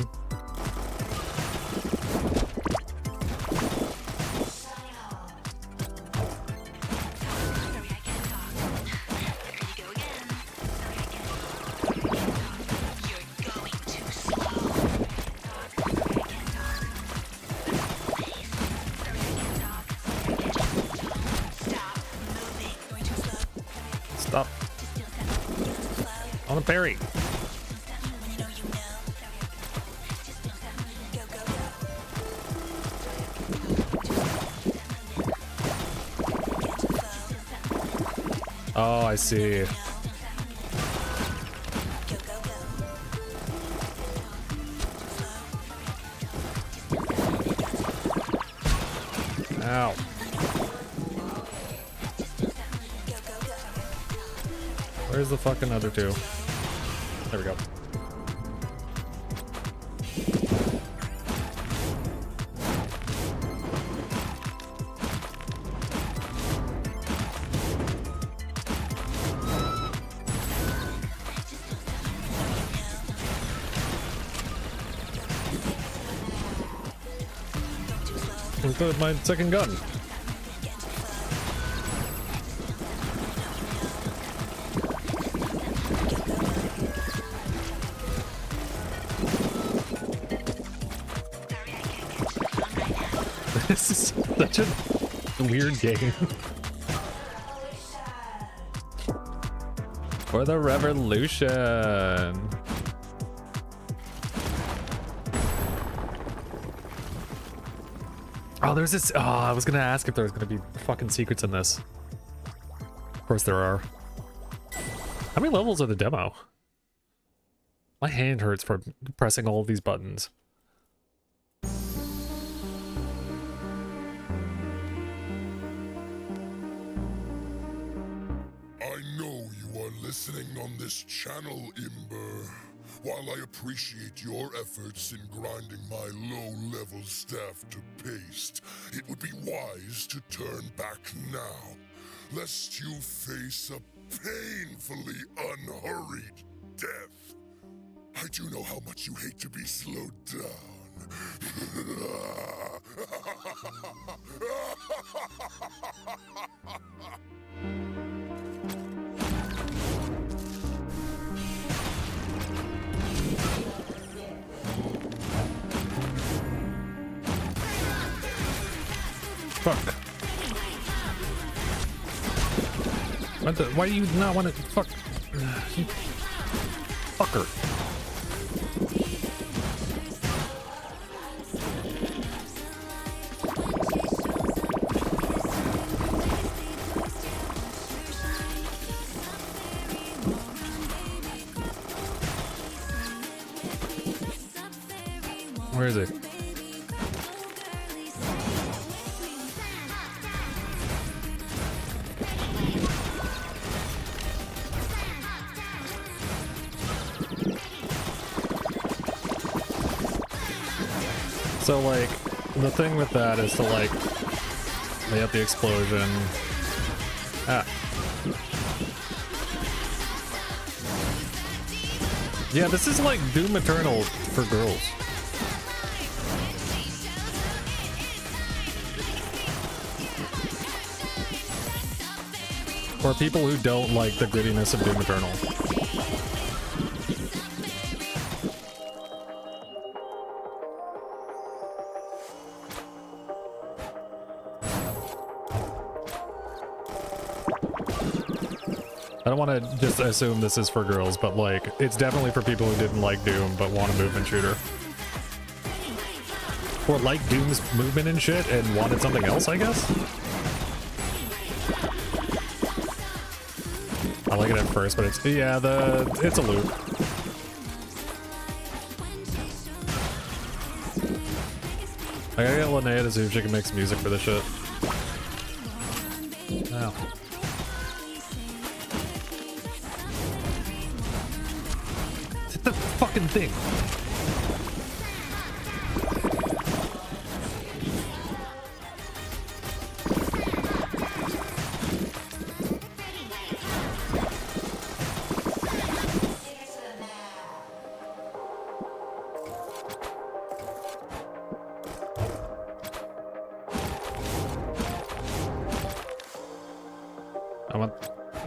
Stop. On the parry. Oh, I see. Ow. Where's the fucking other two? There we go. With my second gun. This is such a weird game. For the revolution. Oh, there's this. Oh, I was gonna ask if there was gonna be fucking secrets in this. Of course there are. How many levels are the demo? My hand hurts for pressing all of these buttons. I know you are listening on this channel, Imber. While I appreciate your efforts in grinding my low-level staff to paste, it would be wise to turn back now, lest you face a painfully unhurried death. I do know how much you hate to be slowed down. Fuck. Why do you not want to fuck? You fucker. Where is it? So, like, the thing with that is to, like, lay up the explosion. Ah. Yeah, this is like Doom Eternal for girls. For people who don't like the grittiness of Doom Eternal. I don't want to just assume this is for girls, but like, it's definitely for people who didn't like Doom but want a movement shooter. Or like Doom's movement and shit and wanted something else, I guess? I like it at first, but it's, yeah, it's a loop. I gotta get Linnea to see if she can make some music for this shit. Ow. Hit the fucking thing.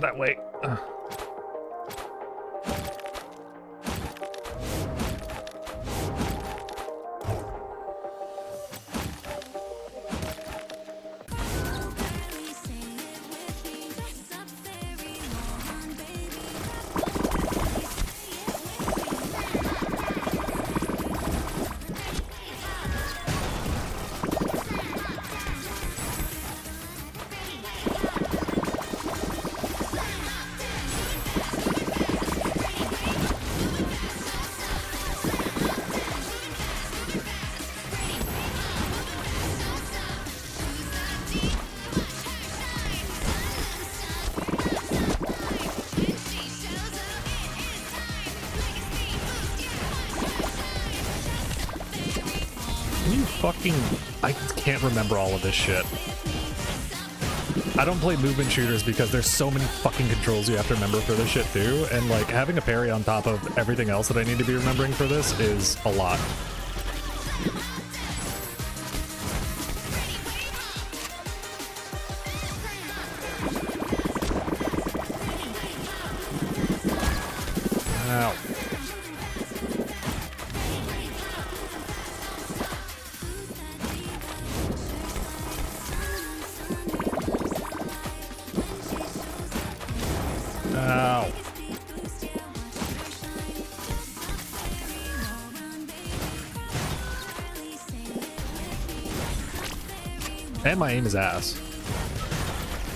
that way. I can't remember all of this shit. I don't play movement shooters because there's so many fucking controls you have to remember for this shit too, and like having a parry on top of everything else that I need to be remembering for this is a lot. Ow. Ow. And my aim is ass.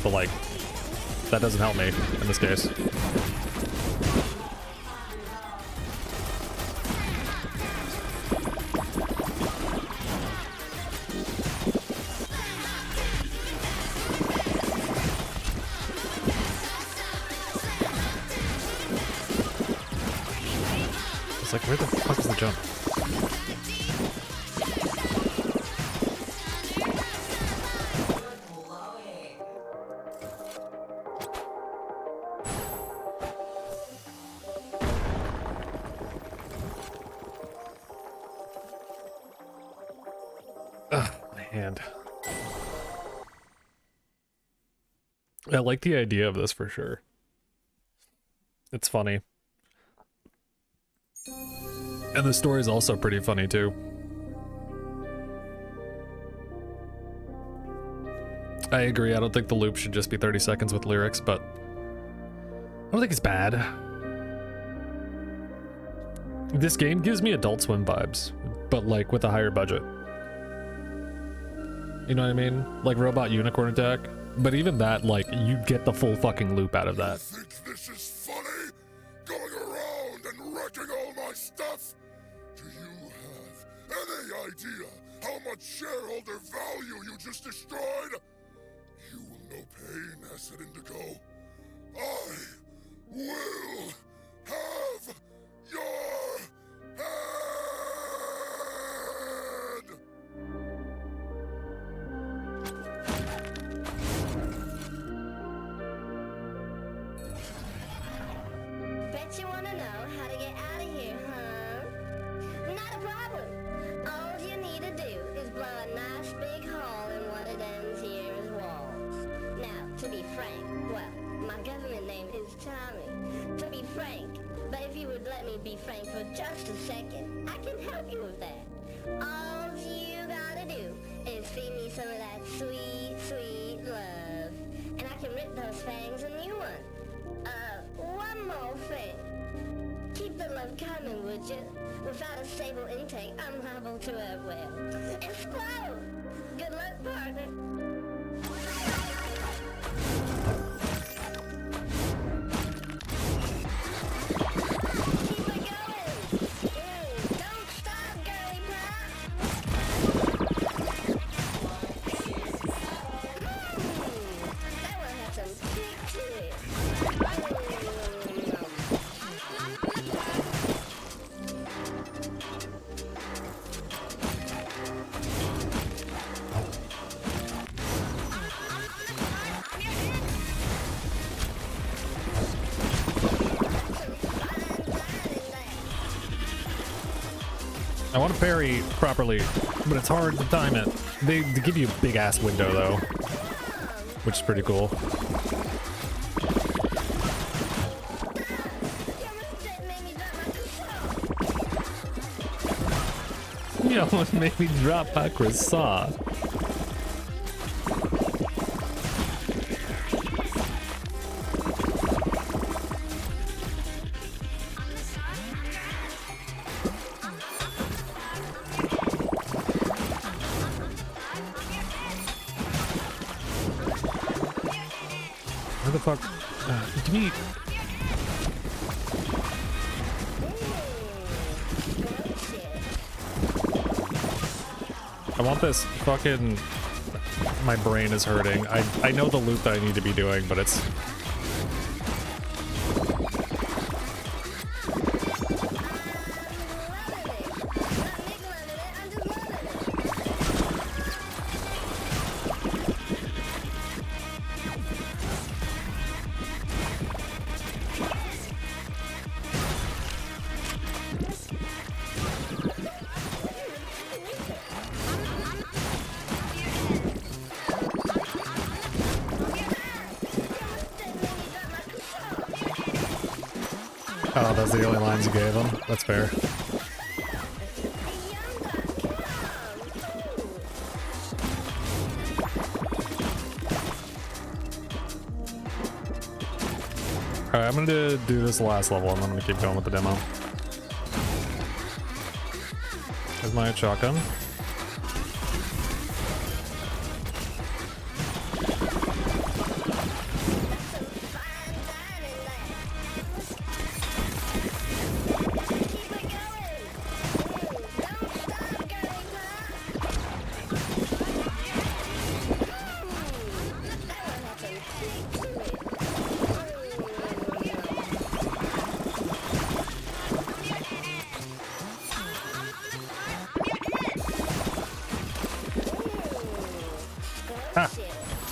But like, that doesn't help me in this case. It's like, where the fuck is the jump? Ugh, my hand. I like the idea of this for sure. It's funny. And the story is also pretty funny too. I agree, I don't think the loop should just be 30 seconds with lyrics, but I don't think it's bad. This game gives me Adult Swim vibes, but like with a higher budget. You know what I mean? Like Robot Unicorn Attack. But even that, like, you get the full fucking loop out of that. You think this is funny? Going around and wrecking all my stuff? Do you have any idea how much shareholder value you just destroyed? You will know pain, Acid Indigo. I will have your head! Bet you wanna know how to get out of here, huh? Not a problem. All you need to do is blow a nice big hole in one of them here's walls. Now, to be frank, well, my government name is Tommy. To be frank, but if you would let me be frank for just a second, I can help you with that. All you gotta do is feed me some of that sweet, sweet love, and I can rip those fangs a new one. One more thing. Keep the love coming, would you? Without a stable intake, I'm liable to explode. Good luck, partner. Keep it going. Don't stop, Girly Pop. That one has some kick to it. I want to parry properly, but it's hard to time it. They give you a big ass window though, which is pretty cool. You almost made me drop my croissant. Where the fuck? Give me. I want this fucking... My brain is hurting. I know the loop that I need to be doing, but it's... Oh, those are the only lines you gave him? That's fair. Alright, I'm gonna do this last level and then I'm gonna keep going with the demo. There's my shotgun.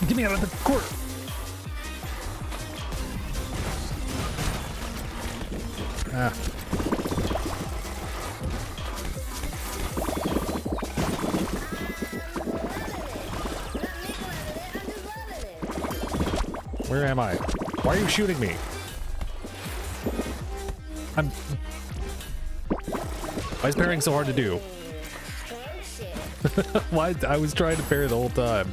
Get me out of the court! Ah. Where am I? Why are you shooting me? Why is parrying so hard to do? Why? I was trying to parry the whole time.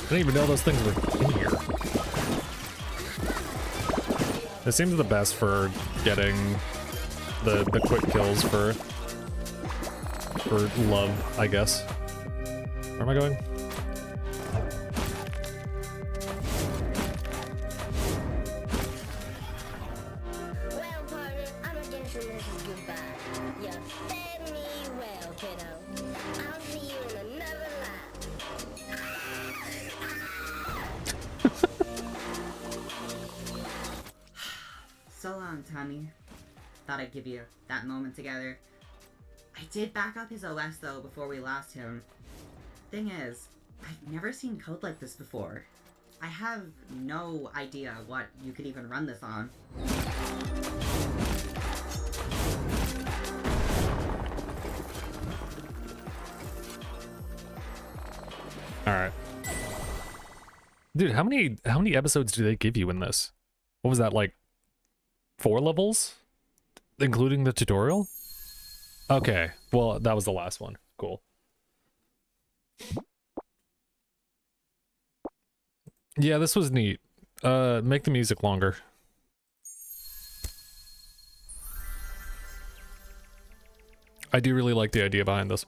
I didn't even know those things were in here. It seems the best for getting the quick kills for love, I guess. Where am I going? Well, partner, I'm guessing this is goodbye. You fed me well, kiddo. I'll see you in another life. So long, Tommy. Thought I'd give you that moment together. I did back up his OS though before we lost him. Thing is, I've never seen code like this before. I have no idea what you could even run this on. Alright. Dude, how many episodes do they give you in this? What was that, like 4 levels? Including the tutorial? Okay, well, that was the last one. Cool. Yeah, this was neat. Make the music longer. I do really like the idea behind this.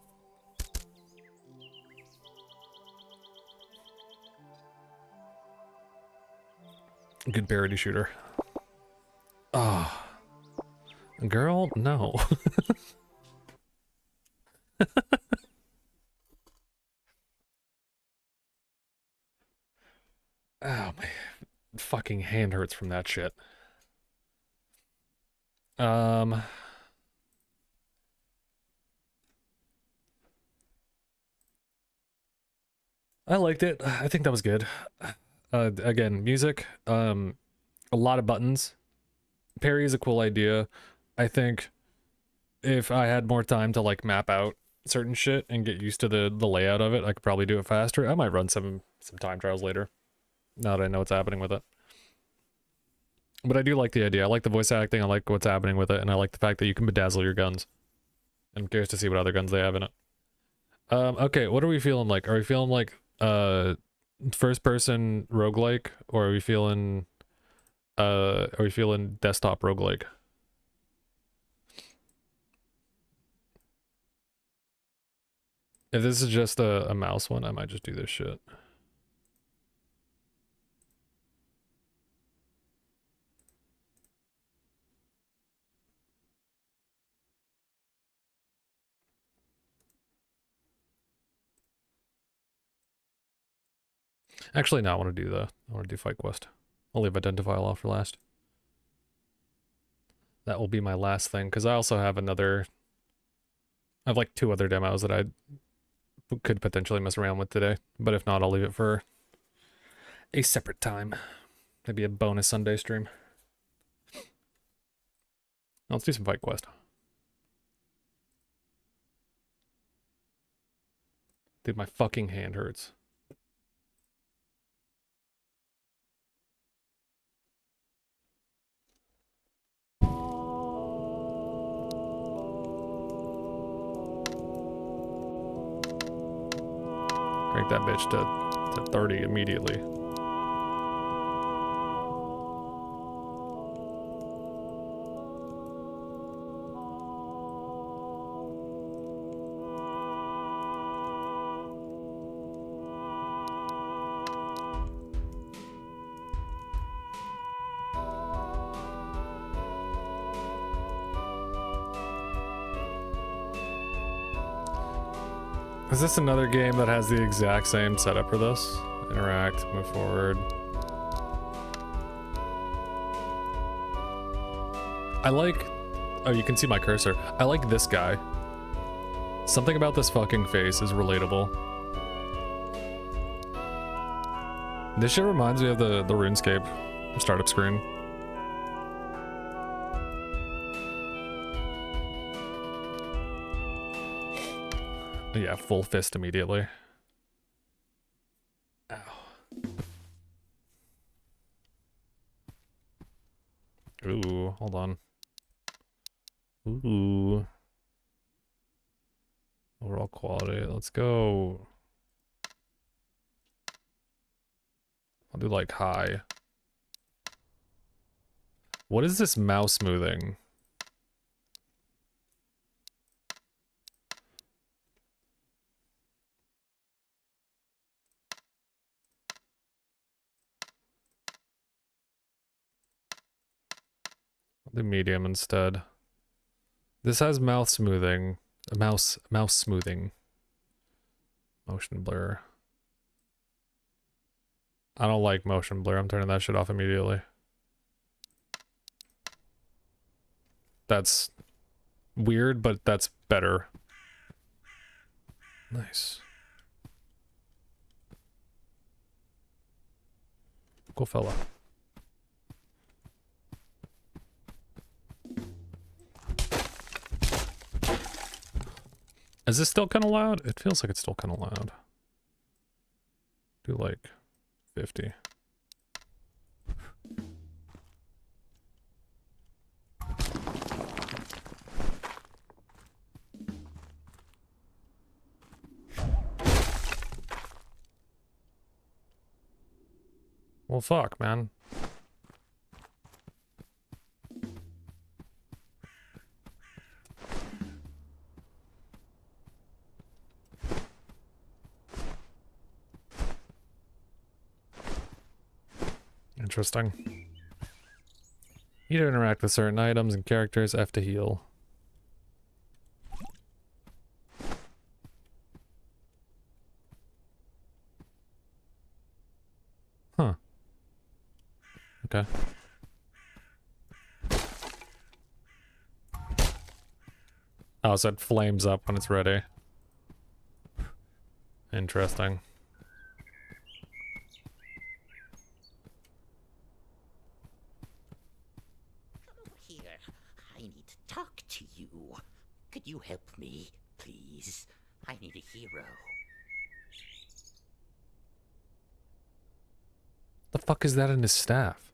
Good parody shooter. Ah. Girl, no. Oh, my fucking hand hurts from that shit. I liked it. I think that was good. Again, music, a lot of buttons. Parry is a cool idea. I think if I had more time to like map out certain shit and get used to the layout of it, I could probably do it faster. I might run some time trials later, now that I know what's happening with it. But I do like the idea. I like the voice acting, I like what's happening with it, and I like the fact that you can bedazzle your guns. I'm curious to see what other guns they have in it. Okay, what are we feeling like? Are we feeling like first person roguelike, or are we feeling desktop roguelike? If this is just a mouse one, I might just do this shit. Actually, no, I want to do Fight Quest. I'll leave Identifile off for last. That will be my last thing, because I also have I have like 2 other demos that I could potentially mess around with today. But if not, I'll leave it for a separate time. Maybe a bonus Sunday stream. Let's do some Fight Quest. Dude, my fucking hand hurts. Crank that bitch to 30 immediately. Is this another game that has the exact same setup for this? Interact, move forward. I like... Oh, you can see my cursor. I like this guy. Something about this fucking face is relatable. This shit reminds me of the RuneScape startup screen. Yeah, full fist immediately. Ow. Ooh, hold on. Ooh. Overall quality, let's go. I'll do like high. What is this mouse smoothing? I'll do medium instead. This has mouth smoothing. Mouse smoothing. Motion blur. I don't like motion blur. I'm turning that shit off immediately. That's weird, but that's better. Nice. Cool fella. Is this still kind of loud? It feels like it's still kind of loud. Do like 50. Well, fuck, man. Interesting. You to interact with certain items and characters, F to heal. Huh. Okay. Oh, so it flames up when it's ready. Interesting. Could you help me, please? I need a hero. The fuck is that in his staff?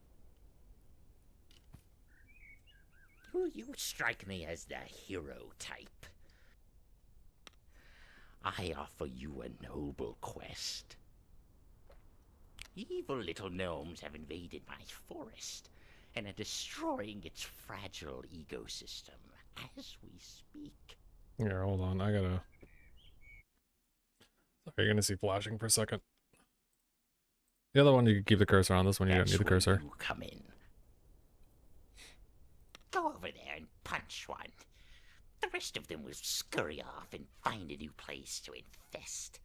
You strike me as the hero type. I offer you a noble quest. Evil little gnomes have invaded my forest and are destroying its fragile ecosystem as we speak. Here, hold on. I gotta... Are you gonna see flashing for a second? The other one you can keep the cursor on. This one you don't need the cursor. You come in. Go over there and punch one. The rest of them will scurry off and find a new place to infest.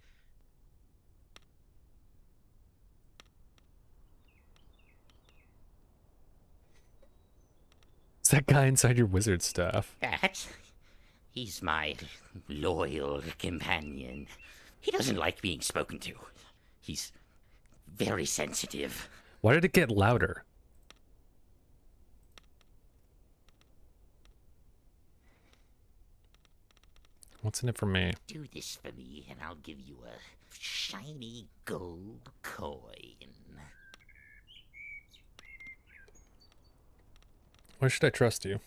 Is that guy inside your wizard staff? He's my loyal companion. He doesn't like being spoken to. He's very sensitive. Why did it get louder? What's in it for me? Do this for me and I'll give you a shiny gold coin. Why should I trust you?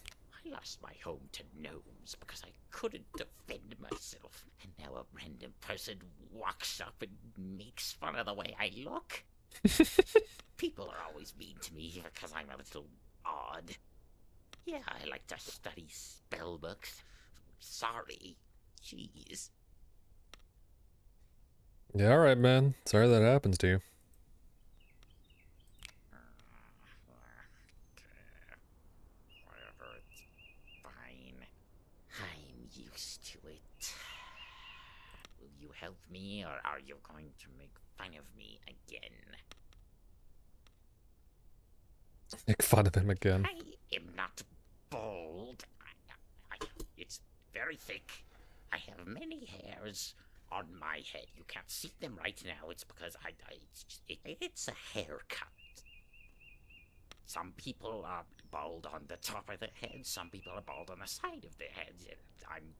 I lost my home to gnomes because I couldn't defend myself. And now a random person walks up and makes fun of the way I look. People are always mean to me because I'm a little odd. Yeah, I like to study spell books. Sorry. Jeez. Yeah, alright, man. Sorry that happens to you. Whatever, it's fine. I'm used to it. Will you help me, or are you going to make fun of me again? Make fun of him again. I am not bald. It's very thick. I have many hairs on my head. You can't see them right now. It's because it's a haircut. Some people are bald on the top of their head. Some people are bald on the side of their heads. I'm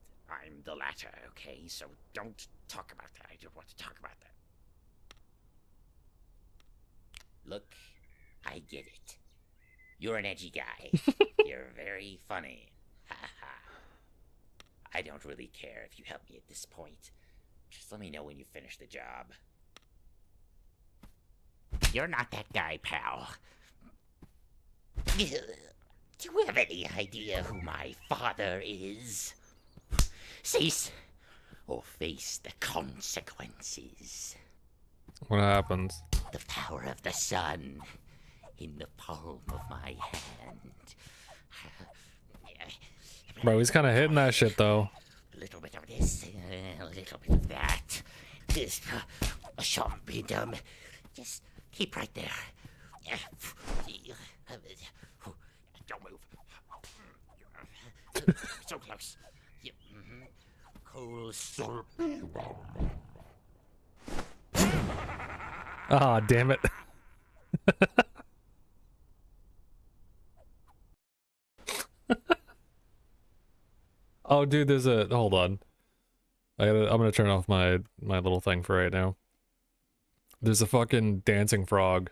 the latter, okay? So don't talk about that. I don't want to talk about that. Look, I get it. You're an edgy guy. You're very funny. Ha ha. I don't really care if you help me at this point. Just let me know when you finish the job. You're not that guy, pal. Do you have any idea who my father is? Cease or face the consequences. What happens? The power of the sun in the palm of my hand. Bro, he's kind of hitting that shit, though. A little bit of this, a little bit of that. This, a sharp rhythm. Just keep right there. Don't move. So close. Cool slurp. Ah, damn it. Oh, dude, there's a... Hold on. I'm gonna turn off my little thing for right now. There's a fucking dancing frog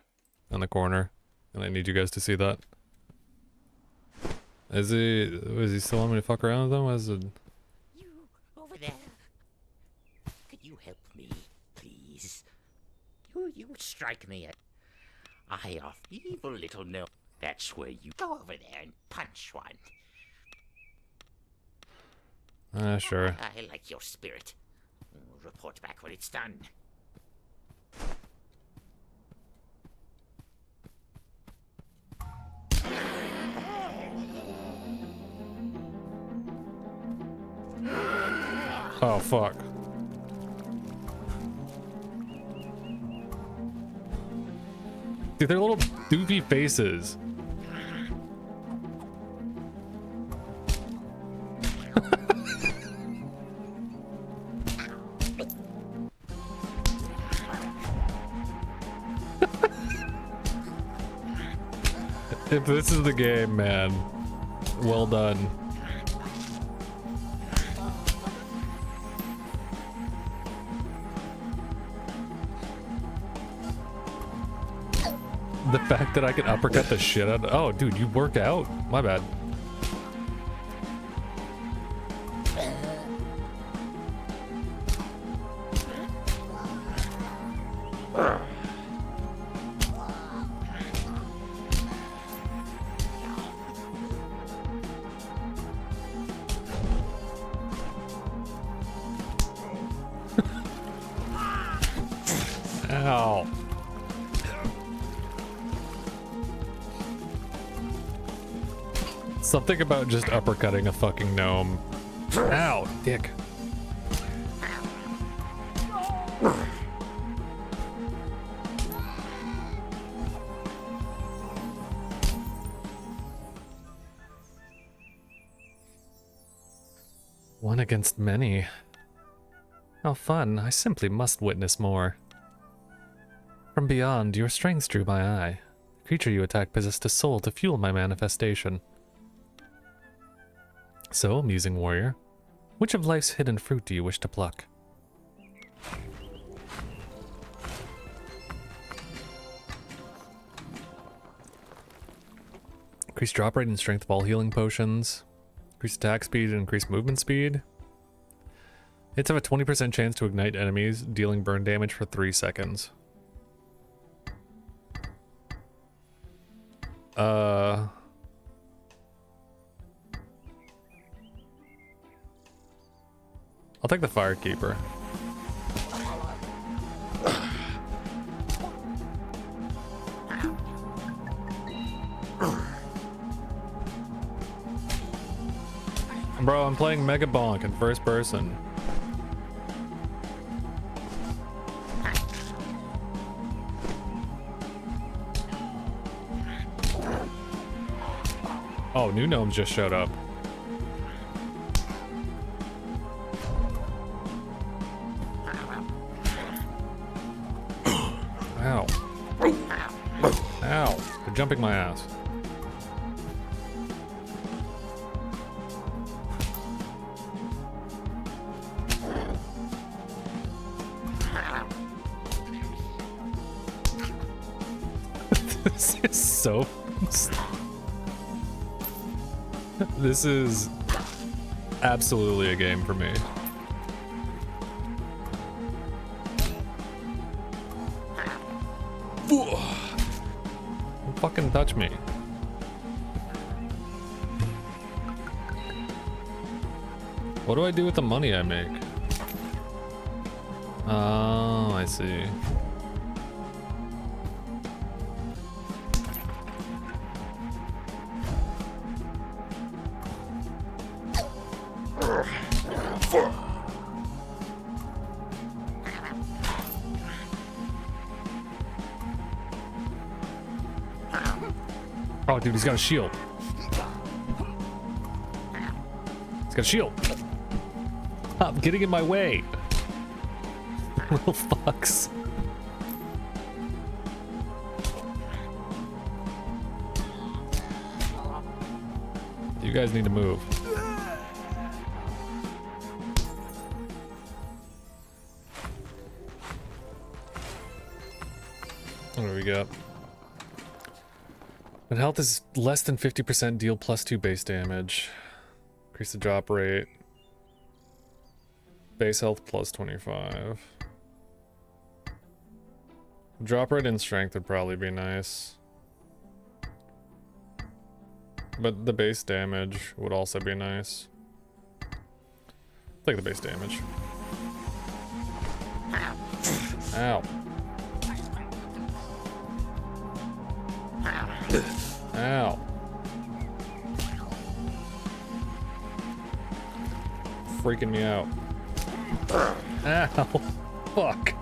in the corner, and I need you guys to see that. Is he still want me to fuck around with him? Is it... You, over there. Could you help me, please? You strike me at... I off evil little no. That's where you go over there and punch one. Sure. I like your spirit. Report back when it's done. Oh, fuck. Dude, they're little doofy faces. If this is the game, man, well done. The fact that I can uppercut the shit out of... Oh, dude, you work out? My bad. Ow. Something about just uppercutting a fucking gnome. Ow, dick. One against many. How fun. I simply must witness more. From beyond, your strengths drew my eye. The creature you attacked possessed a soul to fuel my manifestation. So, musing warrior, which of life's hidden fruit do you wish to pluck? Increase drop rate and strength of all healing potions. Increase attack speed and increase movement speed. Hits have a 20% chance to ignite enemies, dealing burn damage for 3 seconds. I'll take the Firekeeper. Bro, I'm playing Mega Bonk in first person. Oh, new gnomes just showed up. Ow. Ow. They're jumping my ass. This is so... This is absolutely a game for me. Don't fucking touch me. What do I do with the money I make? Oh, I see. Oh, dude, he's got a shield. He's got a shield. Stop getting in my way. Little fucks. You guys need to move. What do we got? When health is less than 50%, deal +2 base damage. Increase the drop rate. Base health +25. Drop rate and strength would probably be nice. But the base damage would also be nice. Take the base damage. Ow. Ow. Freaking me out. Ow. Fuck.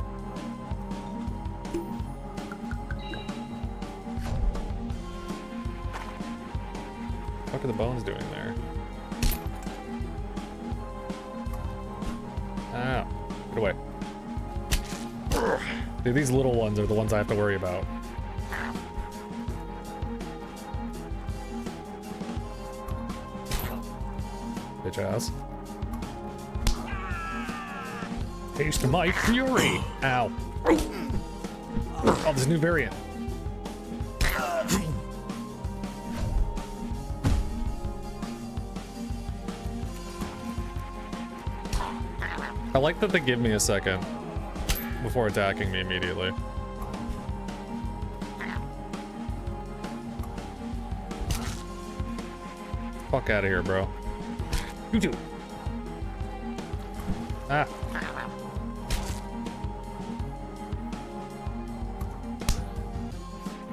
What are the bones doing there? Ow. Get away. Dude, these little ones are the ones I have to worry about. Bitch ass. Taste my fury! Ow. Oh, this new variant. I like that they give me a second before attacking me immediately. Fuck out of here, bro. You too. Ah.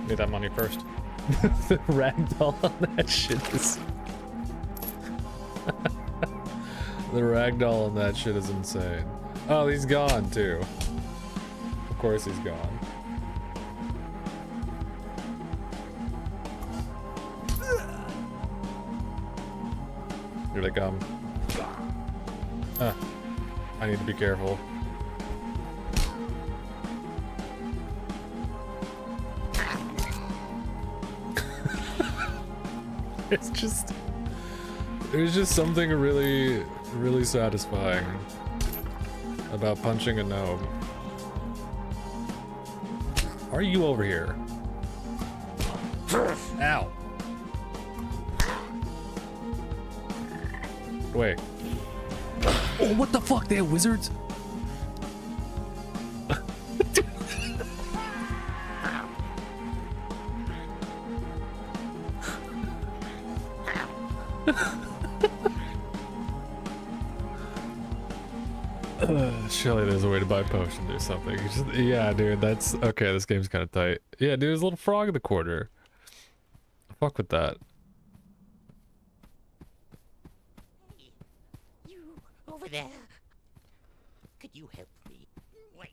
Need that money first. The ragdoll on that shit is... The ragdoll on that shit is insane. Oh, he's gone too. Of course he's gone. Here they come. Ah, I need to be careful. It's just... There's just something really, really satisfying about punching a gnome. Are you over here? Ow. Wait. Oh, what the fuck? They have wizards? Surely there's a way to buy potions or something. Just, yeah, dude, that's... Okay, this game's kind of tight. Yeah, dude, there's a little frog in the corner. Fuck with that. Hey, you over there. Could you help me? Wait.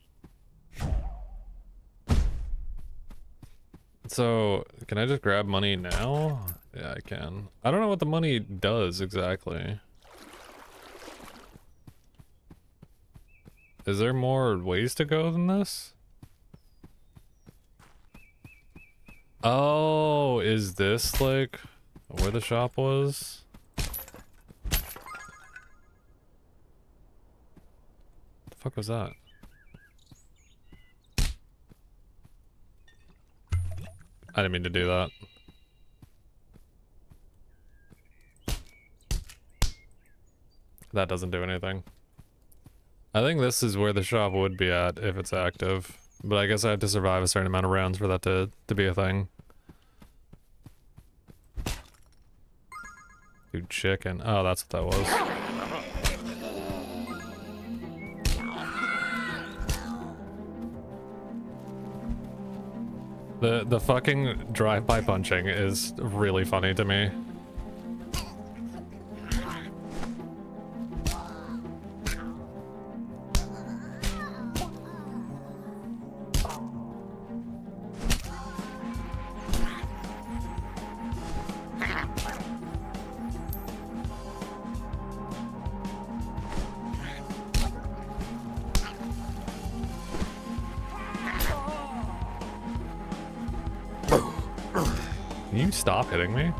So, can I just grab money now? Yeah, I can. I don't know what the money does exactly. Is there more ways to go than this? Oh, is this like where the shop was? The fuck was that? I didn't mean to do that. That doesn't do anything. I think this is where the shop would be at if it's active, but I guess I have to survive a certain amount of rounds for that to be a thing. Dude, chicken. Oh, that's what that was. The fucking drive-by punching is really funny to me. Can you stop hitting me?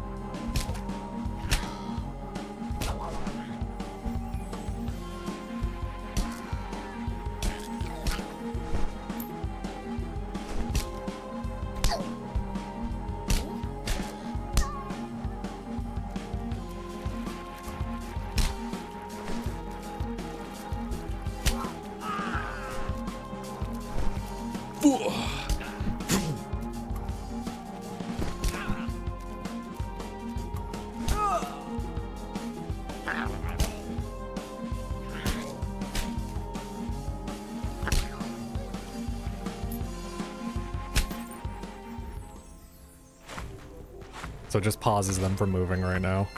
So it just pauses them from moving right now.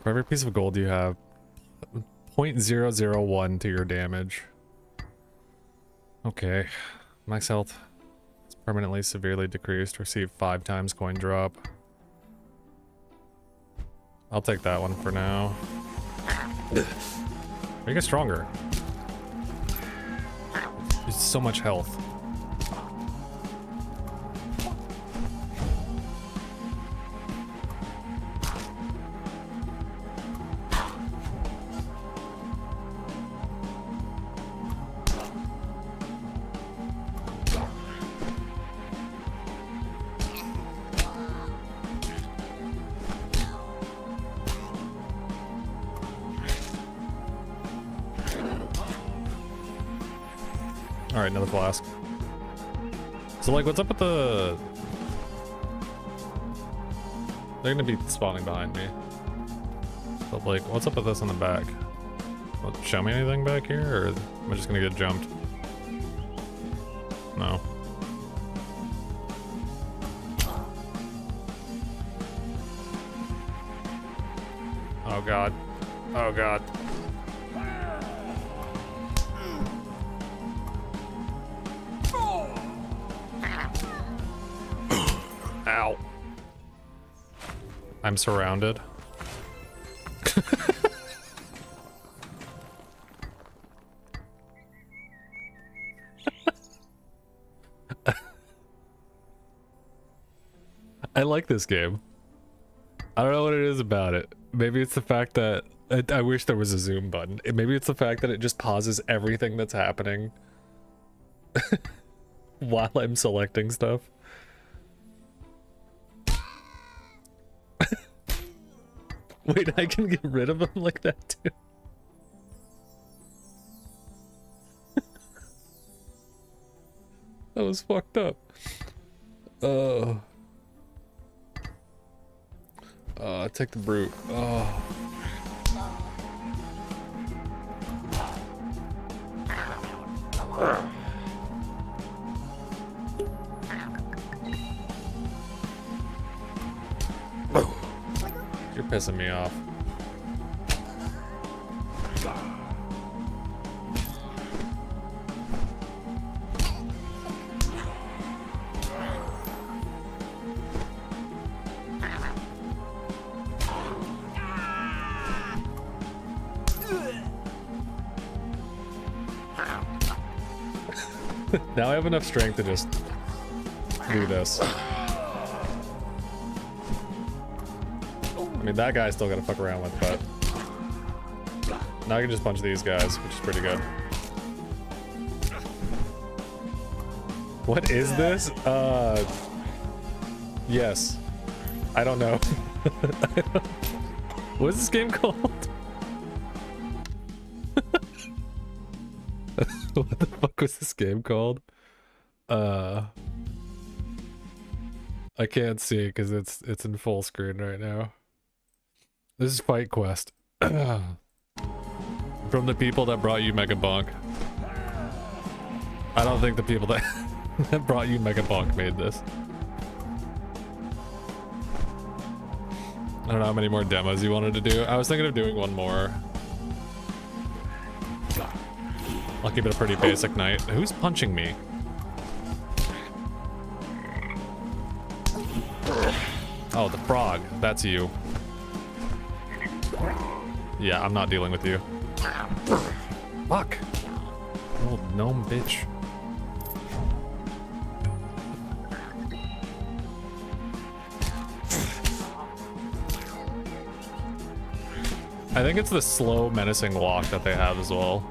For every piece of gold you have, 0.001 to your damage. Okay. Max health is permanently severely decreased. Receive 5 times coin drop. I'll take that one for now. You get stronger. It's so much health. All right, another flask. So like, what's up with the? They're gonna be spawning behind me. But like, what's up with this on the back? Will it show me anything back here, or am I just gonna get jumped? No. Oh god. Oh god. Ow. I'm surrounded. I like this game. I don't know what it is about it. Maybe it's the fact that I wish there was a zoom button. Maybe it's the fact that it just pauses everything that's happening while I'm selecting stuff. Wait, I can get rid of them like that too. That was fucked up. Take the brute. Oh. You're pissing me off. Now I have enough strength to just do this. I mean, that guy still gotta fuck around with, but now I can just punch these guys, which is pretty good. What is this? Yes. I don't know. What is this game called? What the fuck was this game called? I can't see because it's in full screen right now. This is Fight Quest. From the people that brought you Mega Bonk. I don't think the people that that brought you Mega Bonk made this. I don't know how many more demos you wanted to do. I was thinking of doing one more. I'll keep it a pretty basic night. Who's punching me? Oh, the frog. That's you. Yeah, I'm not dealing with you. Fuck. Old gnome bitch. I think it's the slow, menacing walk that they have as well.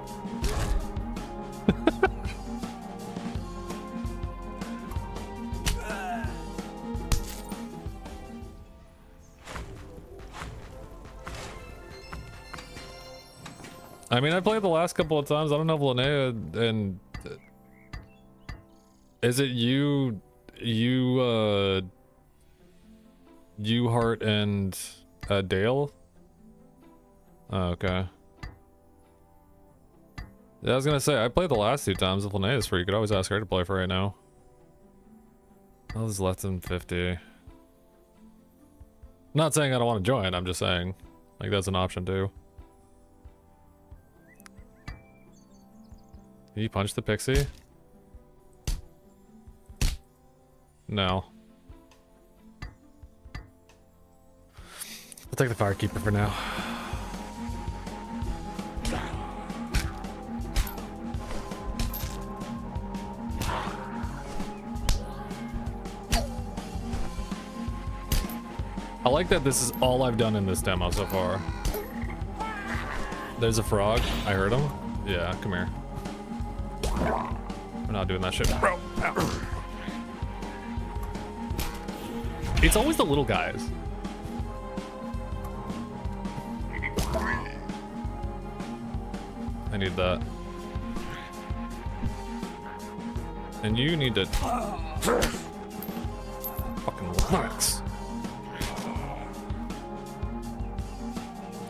I mean, I played the last couple of times. I don't know if Linnea and is it you Hart and Dale? Oh, okay. Yeah, I was gonna say I played the last two times. If Linnea is free, you could always ask her to play for right now. Oh, this is less than 50. I'm not saying I don't want to join. I'm just saying, like, that's an option too. Did you punch the pixie? No. I'll take the Firekeeper for now. I like that this is all I've done in this demo so far. There's a frog. I heard him. Yeah, come here. We're not doing that shit, bro. Ow. It's always the little guys. I need that. And you need to fucking relax.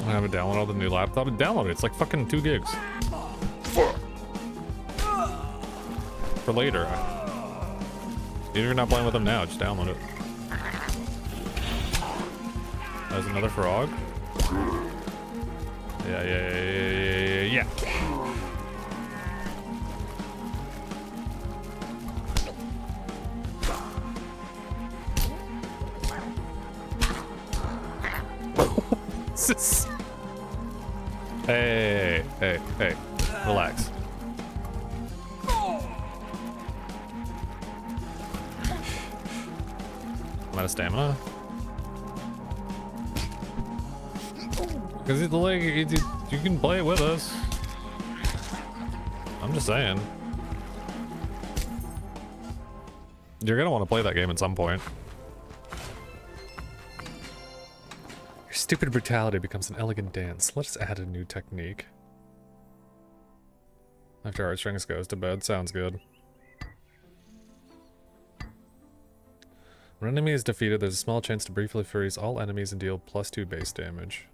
I haven't downloaded the new laptop. Download it. It's like fucking 2 gigs. For later. Even if you're not playing with them now, just download it. There's another frog. Yeah. Hey, relax. I'm out of stamina. Because like, you can play it with us. I'm just saying. You're gonna want to play that game at some point. Your stupid brutality becomes an elegant dance. Let us add a new technique. After Heartstrings goes to bed. Sounds good. When an enemy is defeated, there's a small chance to briefly freeze all enemies and deal +2 base damage.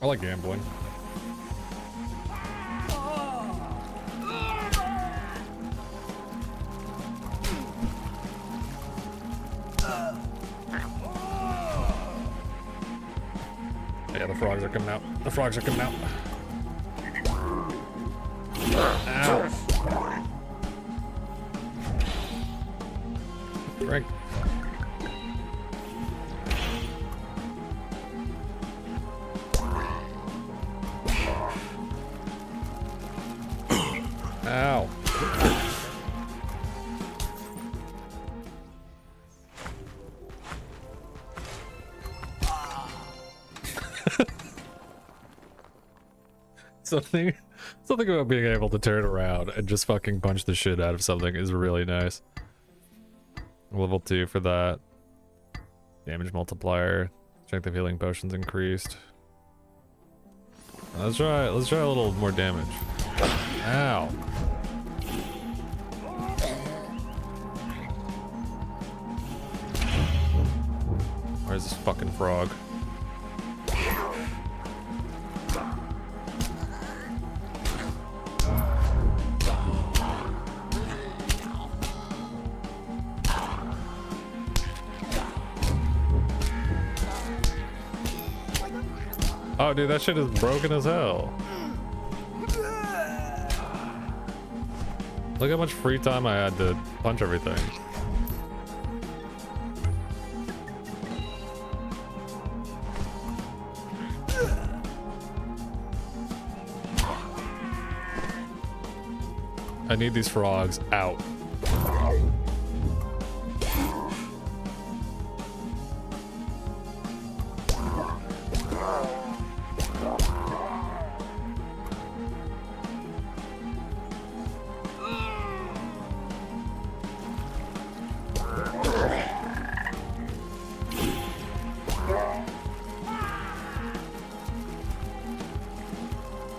I like gambling. Yeah, the frogs are coming out. The frogs are coming out. Ow. Right. Ow. Something about being able to turn around and just fucking punch the shit out of something is really nice. Level 2 for that. Damage multiplier. Strength of healing potions increased. Let's try a little more damage. Ow. Where's this fucking frog? Oh, dude, that shit is broken as hell. Look how much free time I had to punch everything. I need these frogs out.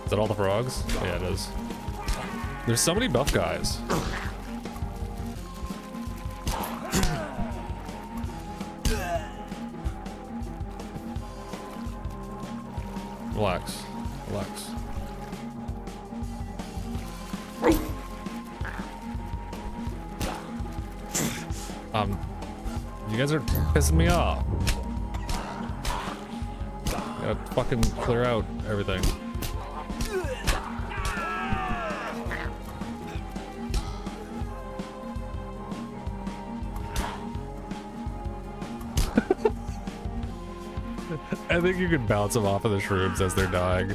Is that all the frogs? Yeah, it is. There's so many buff guys. Relax. Relax. You guys are pissing me off. Gotta fucking clear out everything. I think you can bounce them off of the shrooms as they're dying.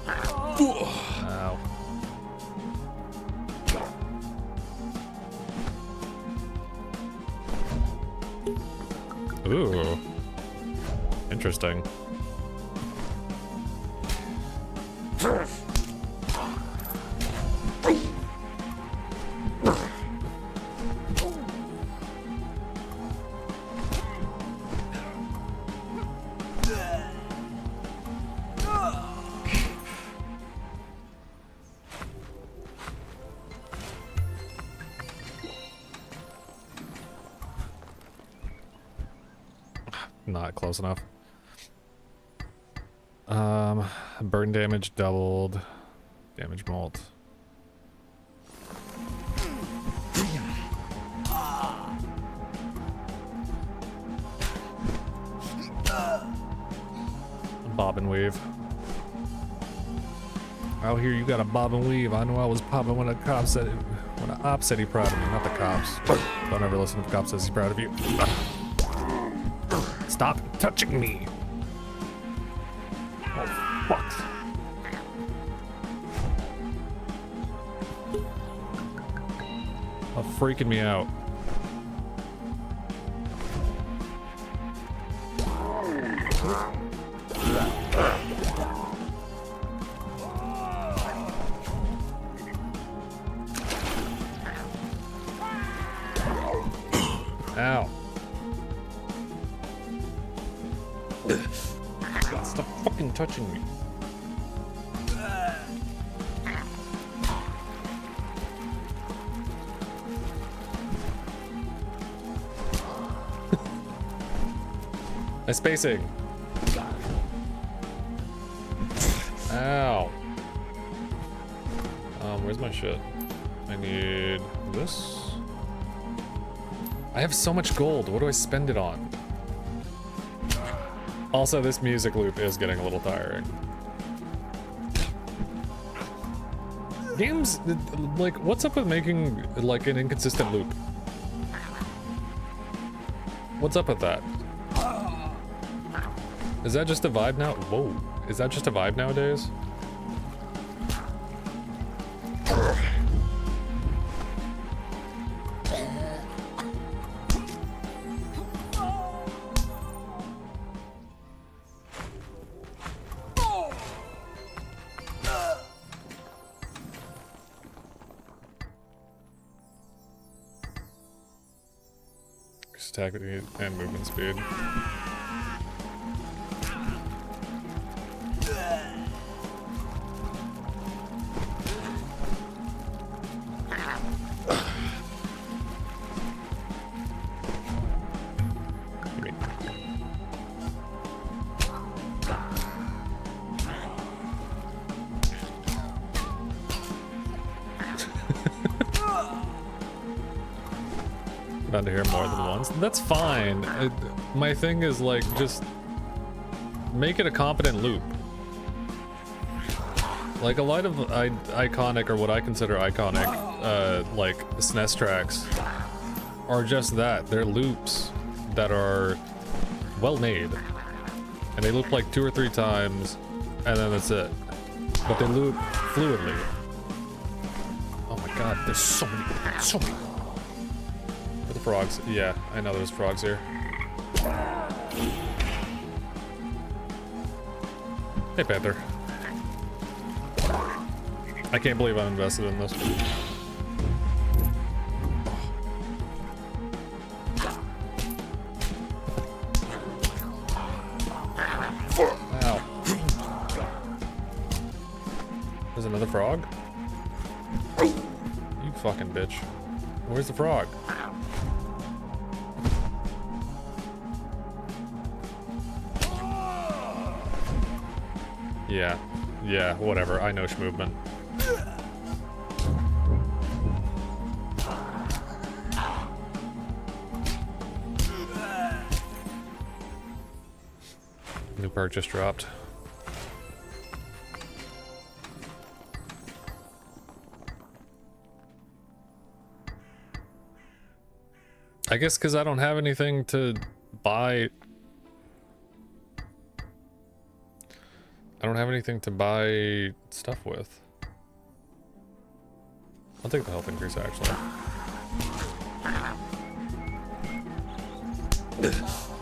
Ow. Ooh. Interesting. not close enough. Burn damage doubled. Damage mult. Bob and weave. Out here, you got a bob and weave. I know I was popping when a cop said, when an op said he's proud of me, not the cops. Don't ever listen if a cop says he's proud of you. Stop touching me. Oh, fuck. Oh, freaking me out. Ow. Stop fucking touching me. I'm spacing. Ow. Where's my shit? I need this. I have so much gold. What do I spend it on? Also, this music loop is getting a little tiring. Games, like, what's up with making, like, an inconsistent loop? What's up with that? Is that just a vibe now? Whoa. Is that just a vibe nowadays? Attack and movement speed. To hear more than once. That's fine. My thing is, like, just make it a competent loop. Like, a lot of iconic, or what I consider iconic, like, SNES tracks are just that. They're loops that are well made. And they loop like 2 or 3 times, and then that's it. But they loop fluidly. Oh my god, there's so many. Frogs. Yeah, I know there's frogs here. Hey, Panther. I can't believe I'm invested in this. Ow. There's another frog? You fucking bitch. Where's the frog? Yeah, whatever. I know movement. New perk just dropped. I guess because I don't have anything to buy. I don't have anything to buy stuff with. I'll take the health increase, actually.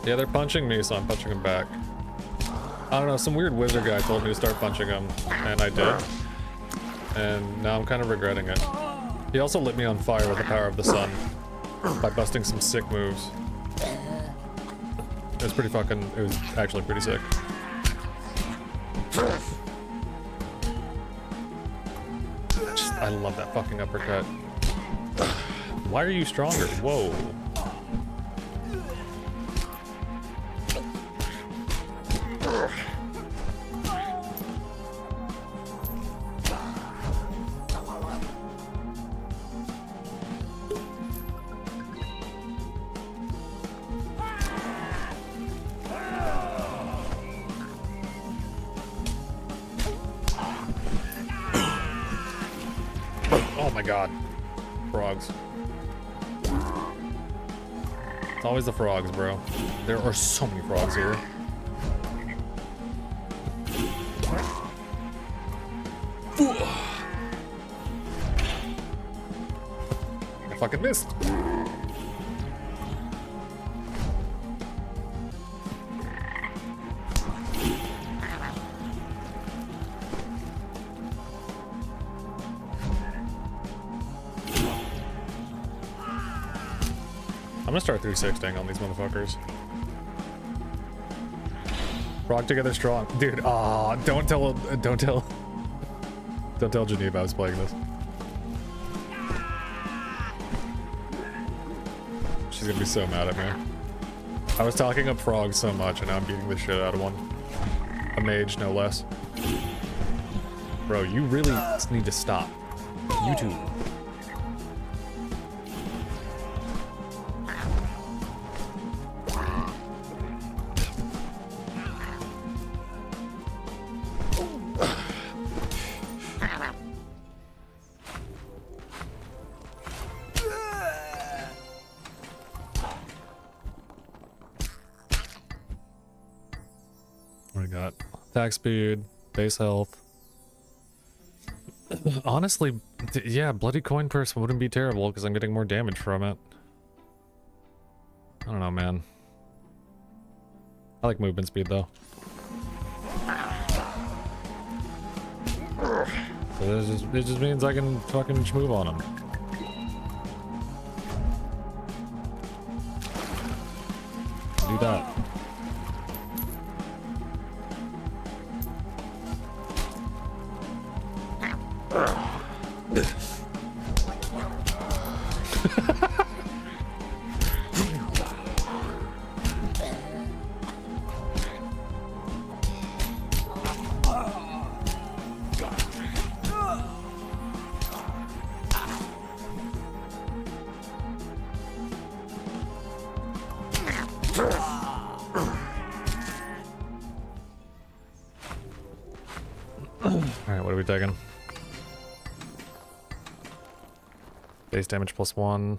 Yeah, they're punching me, so I'm punching them back. I don't know, some weird wizard guy told me to start punching him, and I did. And now I'm kind of regretting it. He also lit me on fire with the power of the sun by busting some sick moves. It was actually pretty sick. I love that fucking uppercut. Why are you stronger? Whoa. my god. Frogs. It's always the frogs, bro. There are so many frogs here. I fucking missed. I'm gonna start 360ing on these motherfuckers. Rock together strong. Dude, don't tell Geneva I was playing this. She's gonna be so mad at me. I was talking up frogs so much and now I'm beating the shit out of one. A mage, no less. Bro, you really need to stop. YouTube. What do we got? Attack speed, base health. Honestly, yeah, bloody coin purse wouldn't be terrible because I'm getting more damage from it. I don't know, man. I like movement speed though. So it just means I can fucking schmove on him. Do that. Alright, what are we taking? Base damage +1.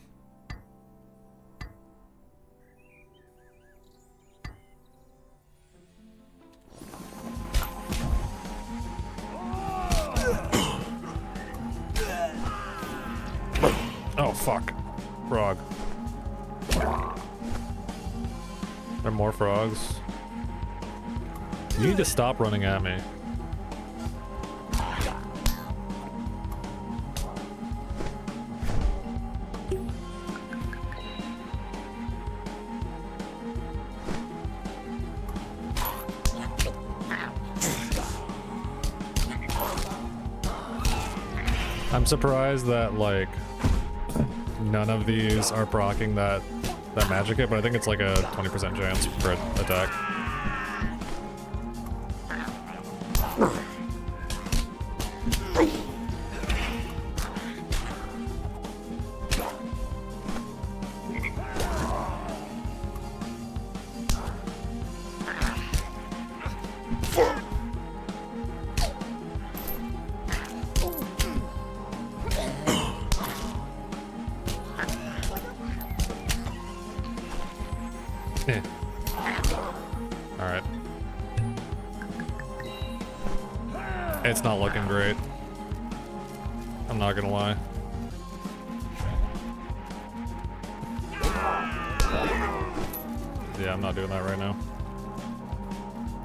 Oh fuck. Frog. There are more frogs. You need to stop running at me. I'm surprised that like none of these are proccing that magic hit, but I think it's like a 20% chance for attack. Alright. It's not looking great. I'm not gonna lie. Yeah, I'm not doing that right now.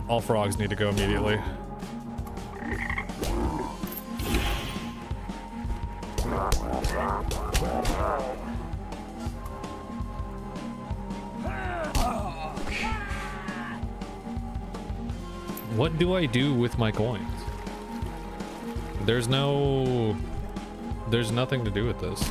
All frogs need to go immediately. What do I do with my coins? There's nothing to do with this.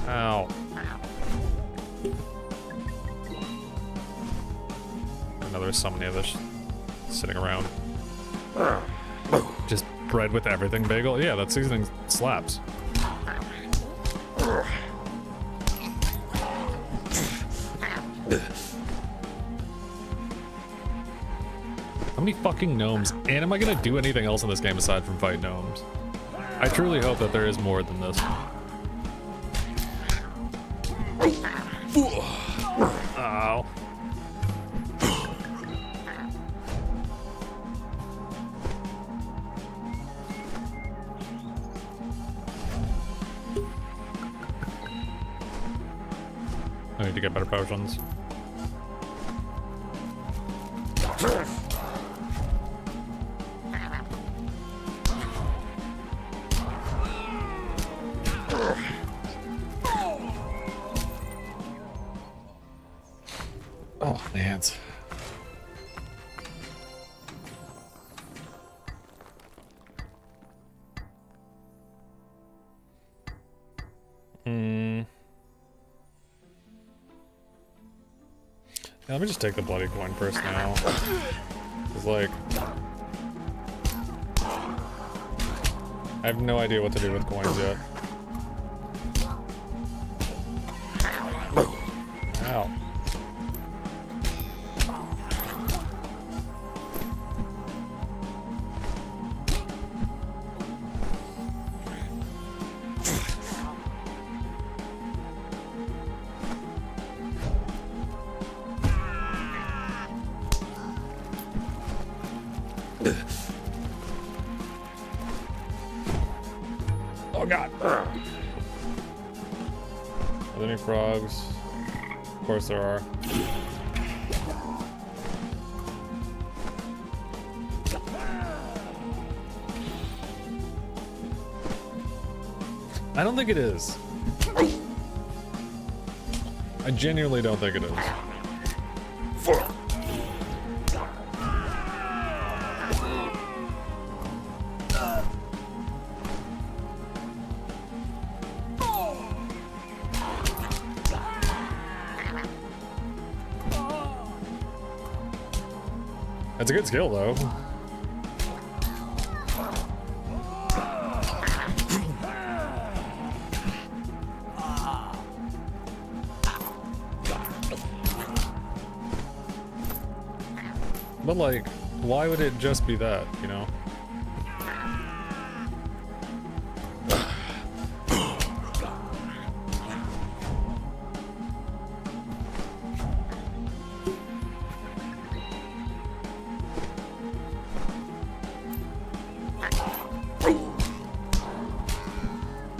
Ow. I know there's so many of this sitting around. Just bread with everything bagel? Yeah, that seasoning slaps. How many fucking gnomes? And am I gonna do anything else in this game aside from fight gnomes? I truly hope that there is more than this. Ow. I need to get better potions. Oh, man. Yeah, let me just take the bloody coin first now. It's like... I have no idea what to do with coins yet. Ow. Oh god. Are there any frogs? Of course there are. I don't think it is. I genuinely don't think it is. That's a good skill, though. But, like, why would it just be that, you know?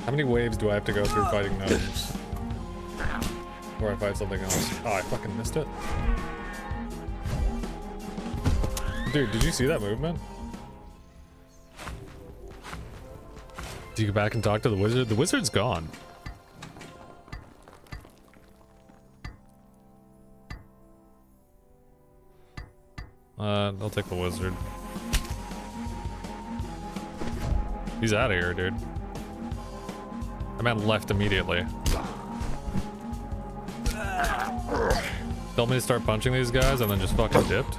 How many waves do I have to go through fighting gnomes? Or I fight something else? Oh, I fucking missed it. Dude, did you see that movement? Do you go back and talk to the wizard? The wizard's gone. I'll take the wizard. He's out of here, dude. The man left immediately. Told me to start punching these guys and then just fucking dipped.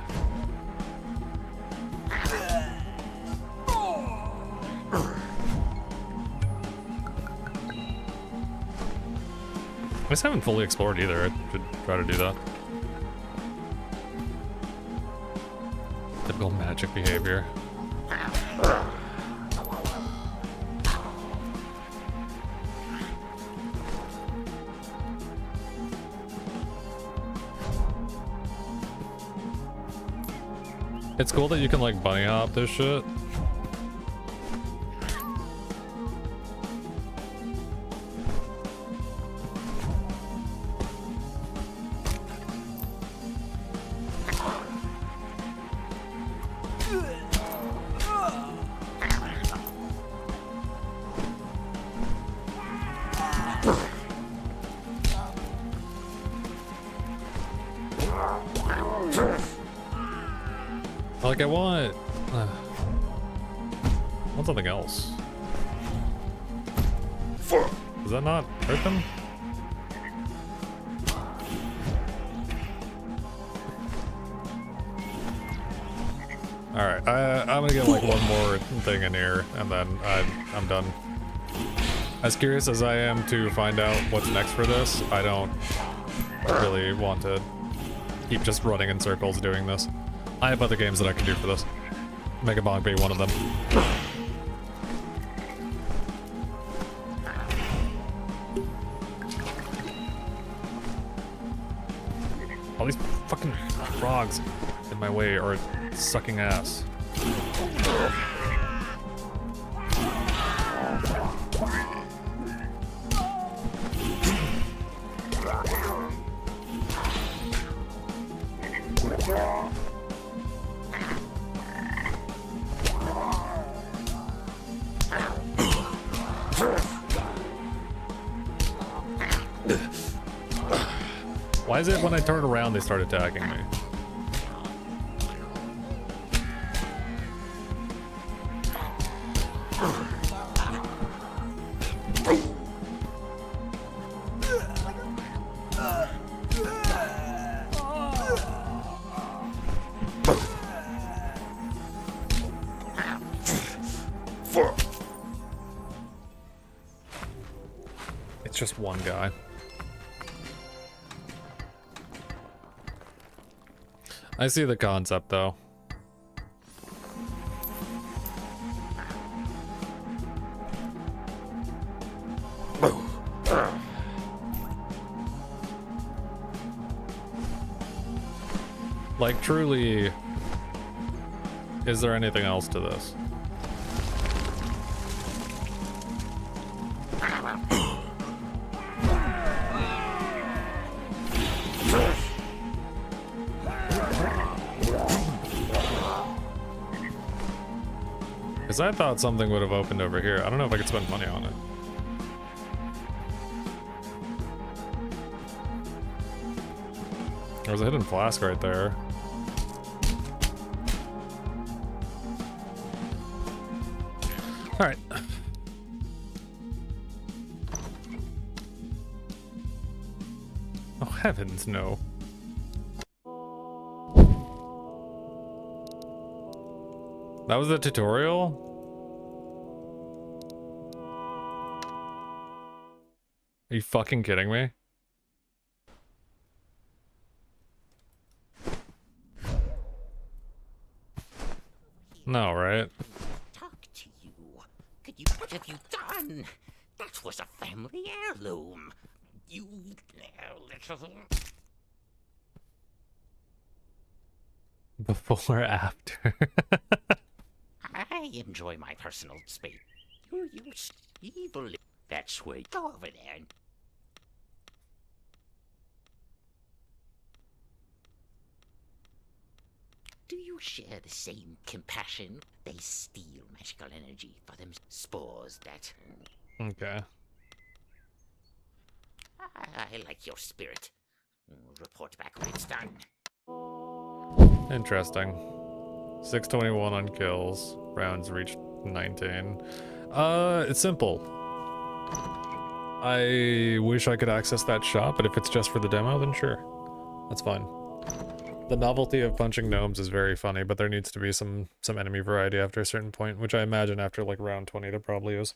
I just haven't fully explored either. I should try to do that. Typical magic behavior. It's cool that you can like bunny hop this shit. Like I want something else. Does that not hurt them? Alright, I'm gonna get like one more thing in here, and then I'm done. As curious as I am to find out what's next for this, I don't really want to keep just running in circles doing this. I have other games that I can do for this. Mega Bong be one of them. All these fucking frogs in my way are sucking ass. Why is it when I turn around they start attacking me? It's just one guy. I see the concept, though. Like, truly, is there anything else to this? Because I thought something would have opened over here. I don't know if I could spend money on it. There's a hidden flask right there. Alright. Oh, heavens no. That was the tutorial? Are you fucking kidding me? No, right? Talk to you. What have you done? That was a family heirloom. You little... Before or after? I enjoy my personal space. You evil... That's way. Go over there and... Do you share the same compassion? They steal magical energy for them spores that... Okay. I like your spirit. Report back when it's done. Interesting. 621 on kills. Rounds reached 19. It's simple. I wish I could access that shop, but if it's just for the demo, then sure. That's fine. The novelty of punching gnomes is very funny, but there needs to be some enemy variety after a certain point, which I imagine after like round 20 there probably is.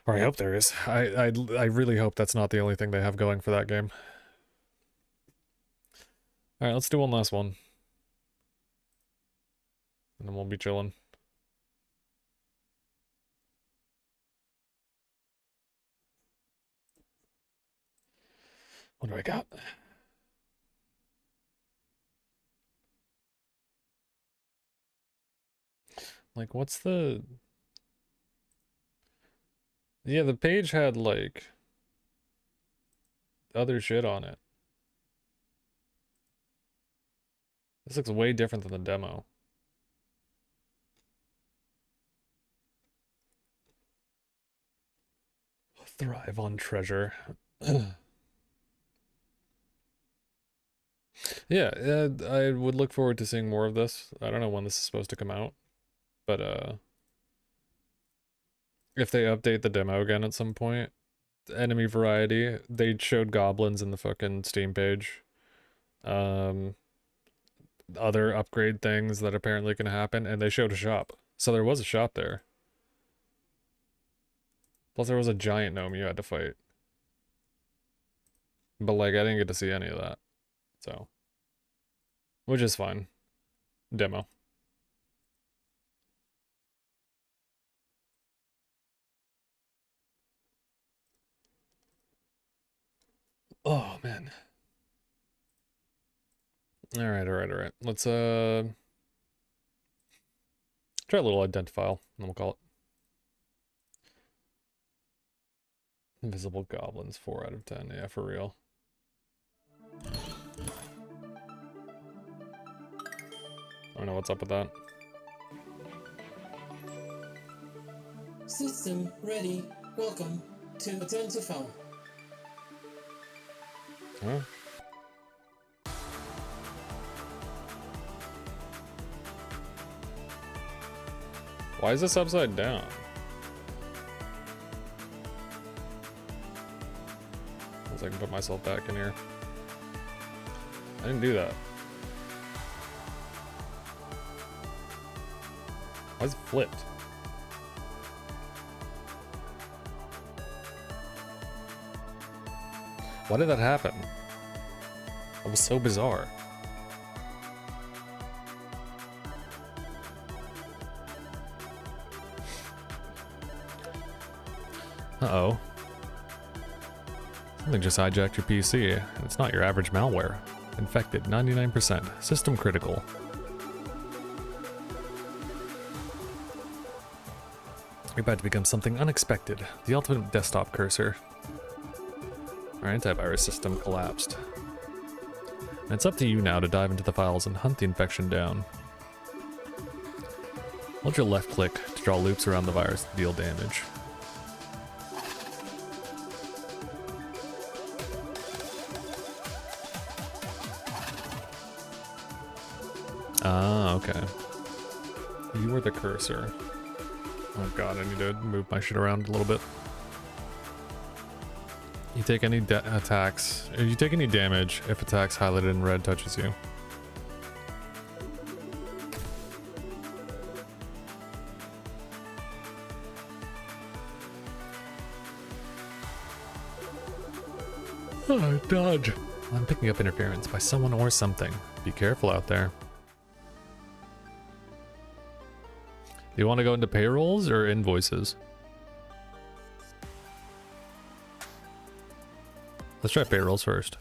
Or I hope there is. I really hope that's not the only thing they have going for that game. Alright, let's do one last one. And then we'll be chilling. What do I got? Like, what's the... Yeah, the page had, like, other shit on it. This looks way different than the demo. Thrive on treasure. Yeah, I would look forward to seeing more of this. I don't know when this is supposed to come out, but if they update the demo again at some point, enemy variety, they showed goblins in the fucking Steam page. other upgrade things that apparently can happen, and they showed a shop. So there was a shop there. Plus there was a giant gnome you had to fight. But like, I didn't get to see any of that. So. Which is fine. Demo. Oh, man. Alright. Let's, try a little Identifile, and we'll call it. Invisible goblins, 4 out of 10. Yeah, for real. I don't know what's up with that. System ready. Welcome to Identifile. Huh? Why is this upside down? I can put myself back in here. I didn't do that. Why is it flipped? Why did that happen? That was so bizarre. Uh-oh. Something just hijacked your PC, and it's not your average malware. Infected, 99%. System critical. You're about to become something unexpected. The ultimate desktop cursor. Our antivirus system collapsed. And it's up to you now to dive into the files and hunt the infection down. Hold your left click to draw loops around the virus to deal damage. Ah, okay. You were the cursor. Oh god, I need to move my shit around a little bit. You take any attacks. You take any damage if attacks highlighted in red touches you. Oh, dodge. I'm picking up interference by someone or something. Be careful out there. Do you want to go into payrolls or invoices? Let's try payrolls first.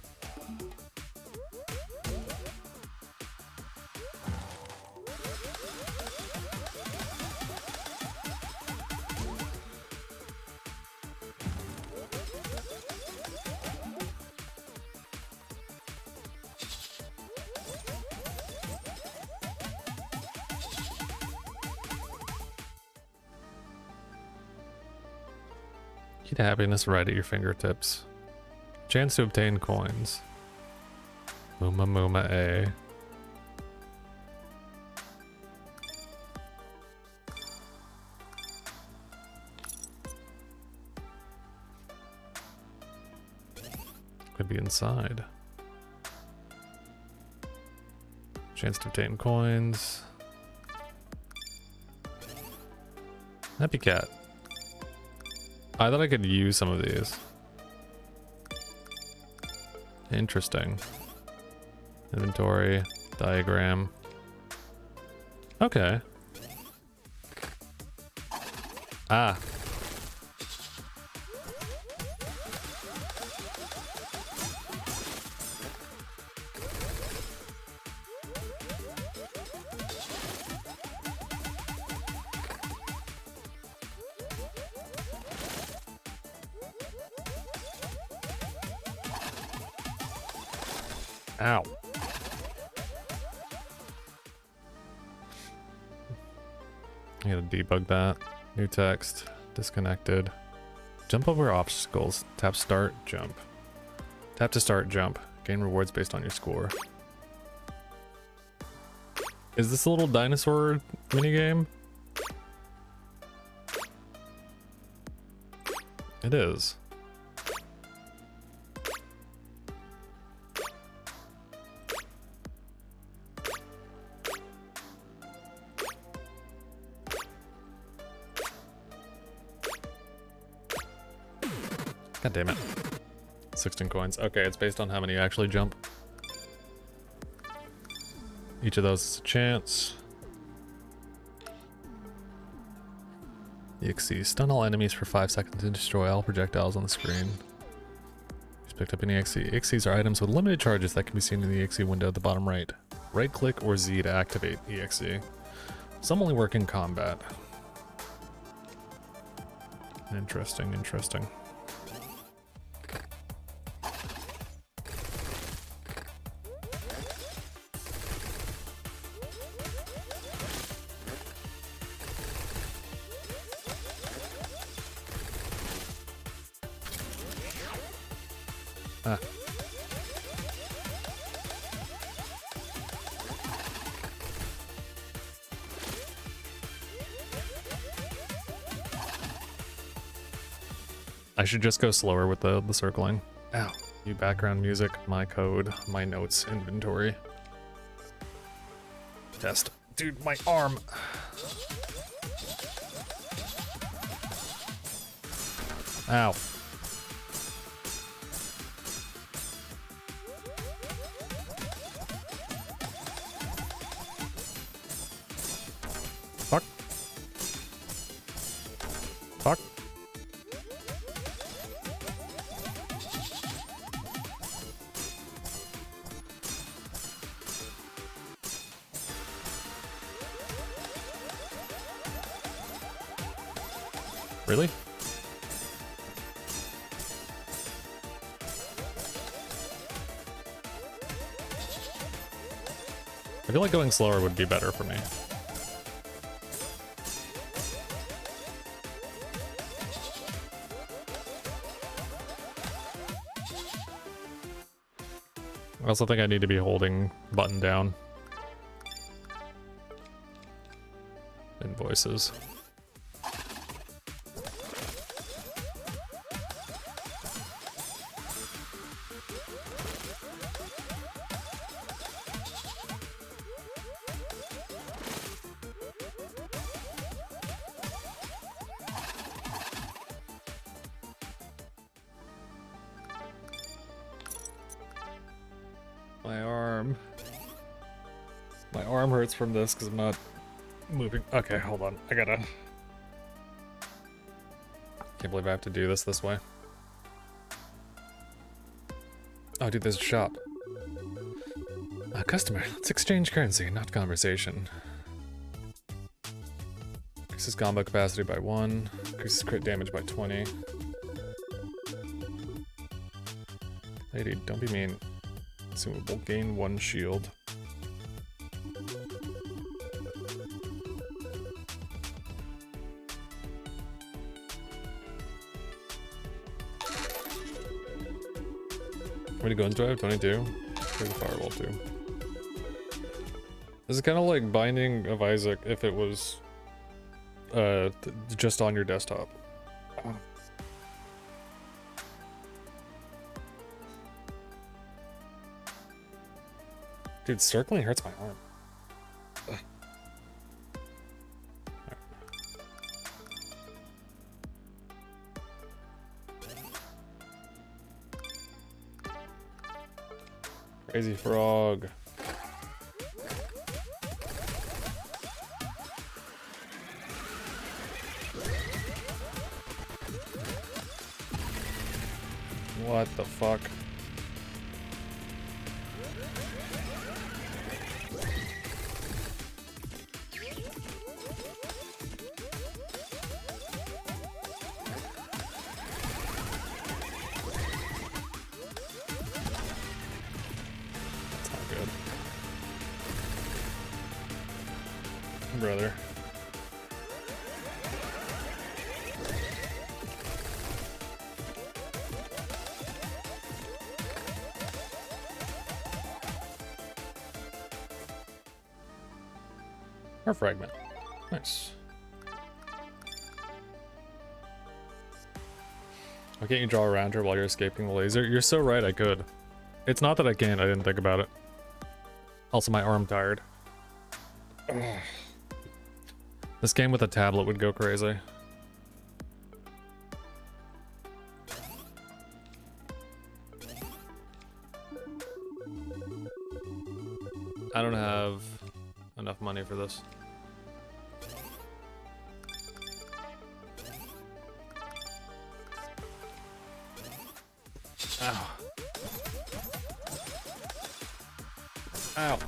Keep happiness right at your fingertips. Chance to obtain coins. Mooma A. Could be inside. Chance to obtain coins. Happy cat. I thought I could use some of these. Interesting. Inventory, diagram. Okay. Ah. Ow. I gotta debug that. New text. Disconnected. Jump over obstacles. Tap start, jump. Tap to start, jump. Gain rewards based on your score. Is this a little dinosaur minigame? It is. God damn it. 16 coins. Okay, it's based on how many you actually jump. Each of those is a chance. EXE. Stun all enemies for 5 seconds and destroy all projectiles on the screen. Just picked up an EXE. EXEs are items with limited charges that can be seen in the EXE window at the bottom right. Right click or Z to activate EXE. Some only work in combat. Interesting, interesting. Ah. I should just go slower with the circling. Ow. New background music, my code, my notes, inventory. Test. Dude, my arm. Ow. Fuck. Fuck. Really? I feel like going slower would be better for me. I also think I need to be holding button down. Invoices. My arm hurts from this because I'm not moving. Okay, hold on. I gotta... Can't believe I have to do this way. Oh, dude, there's a shop. Customer, let's exchange currency, not conversation. Increases combo capacity by 1. Increases crit damage by 20. Lady, don't be mean. Consumable, gain 1 shield. How many guns do I have? 22? Take the firewall too. This is kind of like Binding of Isaac if it was just on your desktop. Dude, circling hurts my arm. Ugh. Crazy frog. What the fuck? Brother. Or fragment. Nice. Why can't you draw around her while you're escaping the laser? You're so right, I could. It's not that I can't, I didn't think about it. Also, my arm tired. Ugh. This game with a tablet would go crazy. I don't have enough money for this. Ow. Ow.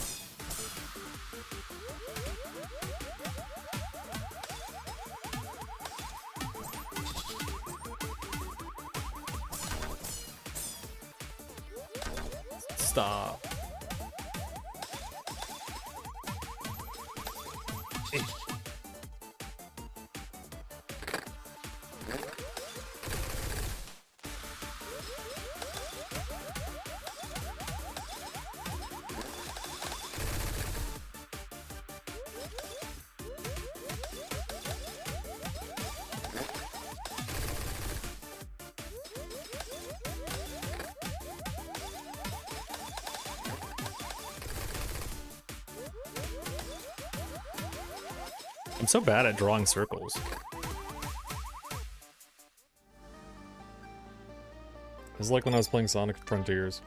Stop. I'm so bad at drawing circles. It's like when I was playing Sonic Frontiers.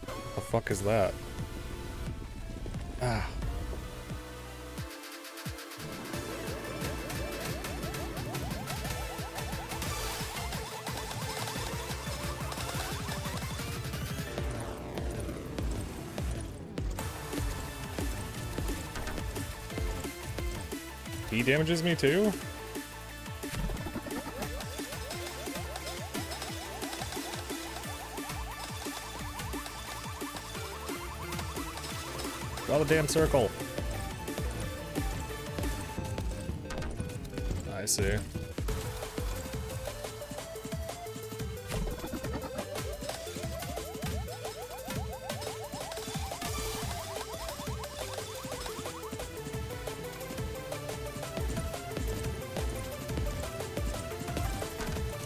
What the fuck is that? Ah. He damages me too? Draw the damn circle. I see.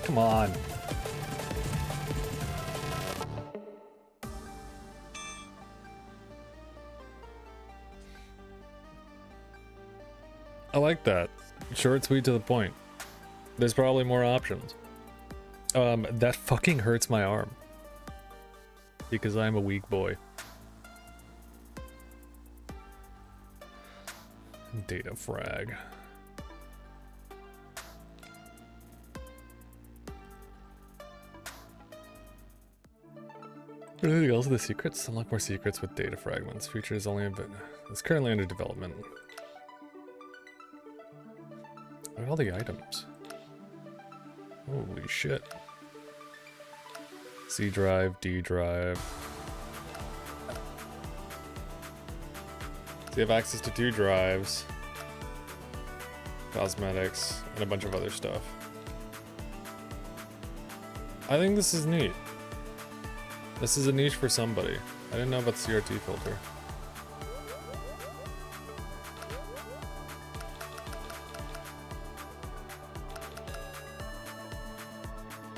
Come on. I like that. Short, sweet, to the point. There's probably more options. That fucking hurts my arm. Because I'm a weak boy. Data frag. Anything else in the secrets? Unlock more secrets with data fragments. Feature is only a bit. It's currently under development. Look at all the items. Holy shit. C drive, D drive. So you have access to 2 drives, cosmetics, and a bunch of other stuff. I think this is neat. This is a niche for somebody. I didn't know about the CRT filter.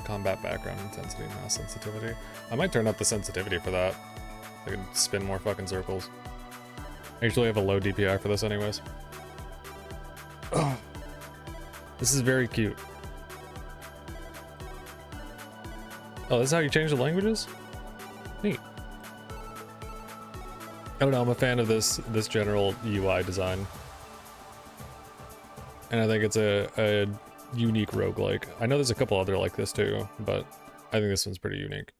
Combat background intensity, mass sensitivity. I might turn up the sensitivity for that. I can spin more fucking circles. I usually have a low DPI for this anyways. Oh, this is very cute. Oh, this is how you change the languages? Neat. I don't know, I'm a fan of this general UI design. And I think it's a unique roguelike. I know there's a couple other like this too, but I think this one's pretty unique.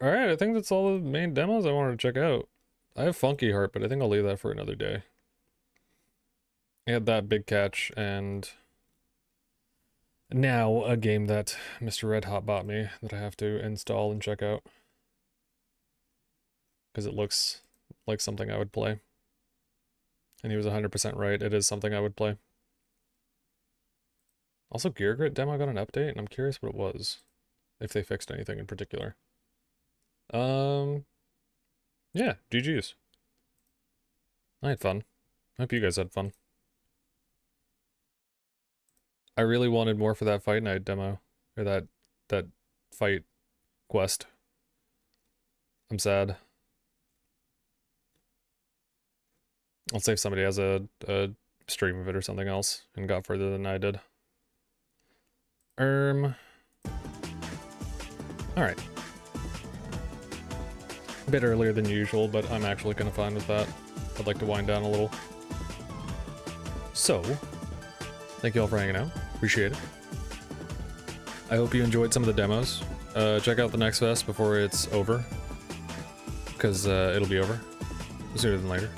Alright, I think that's all the main demos I wanted to check out. I have Funky Heart, but I think I'll leave that for another day. I had that big catch, and now a game that Mr. Red Hot bought me that I have to install and check out. Because it looks like something I would play. And he was 100% right, it is something I would play. Also, Gear Grit demo got an update, and I'm curious what it was. If they fixed anything in particular. Yeah, GG's. I had fun. I hope you guys had fun. I really wanted more for that Fight Night demo, or that fight quest. I'm sad. I'll see if somebody has a stream of it or something else and got further than I did. Alright. A bit earlier than usual, but I'm actually kind of fine with that. I'd like to wind down a little. So, thank you all for hanging out. Appreciate it. I hope you enjoyed some of the demos. Check out the next fest before it's over, because it'll be over sooner than later.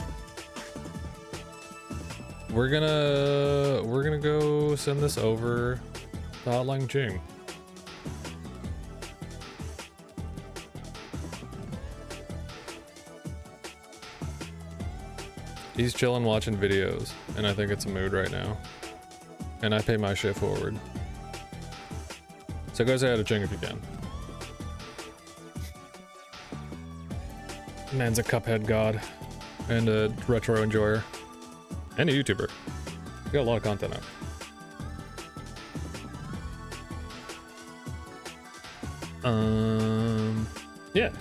We're gonna go send this over to Hotline Ching. He's chilling watching videos, and I think it's a mood right now. And I pay my shit forward. So go say hi to Ching if you can. Man's a Cuphead god, and a retro enjoyer, and a YouTuber. You got a lot of content out. Yeah.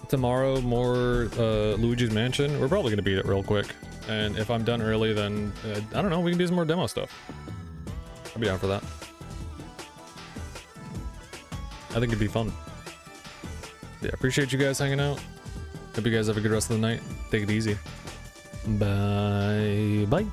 Tomorrow, more Luigi's Mansion. We're probably gonna beat it real quick, and if I'm done early, then I don't know. We can do some more demo stuff. I'll be down for that. I think it'd be fun. Yeah, appreciate you guys hanging out. Hope you guys have a good rest of the night. Take it easy. Bye. Bye.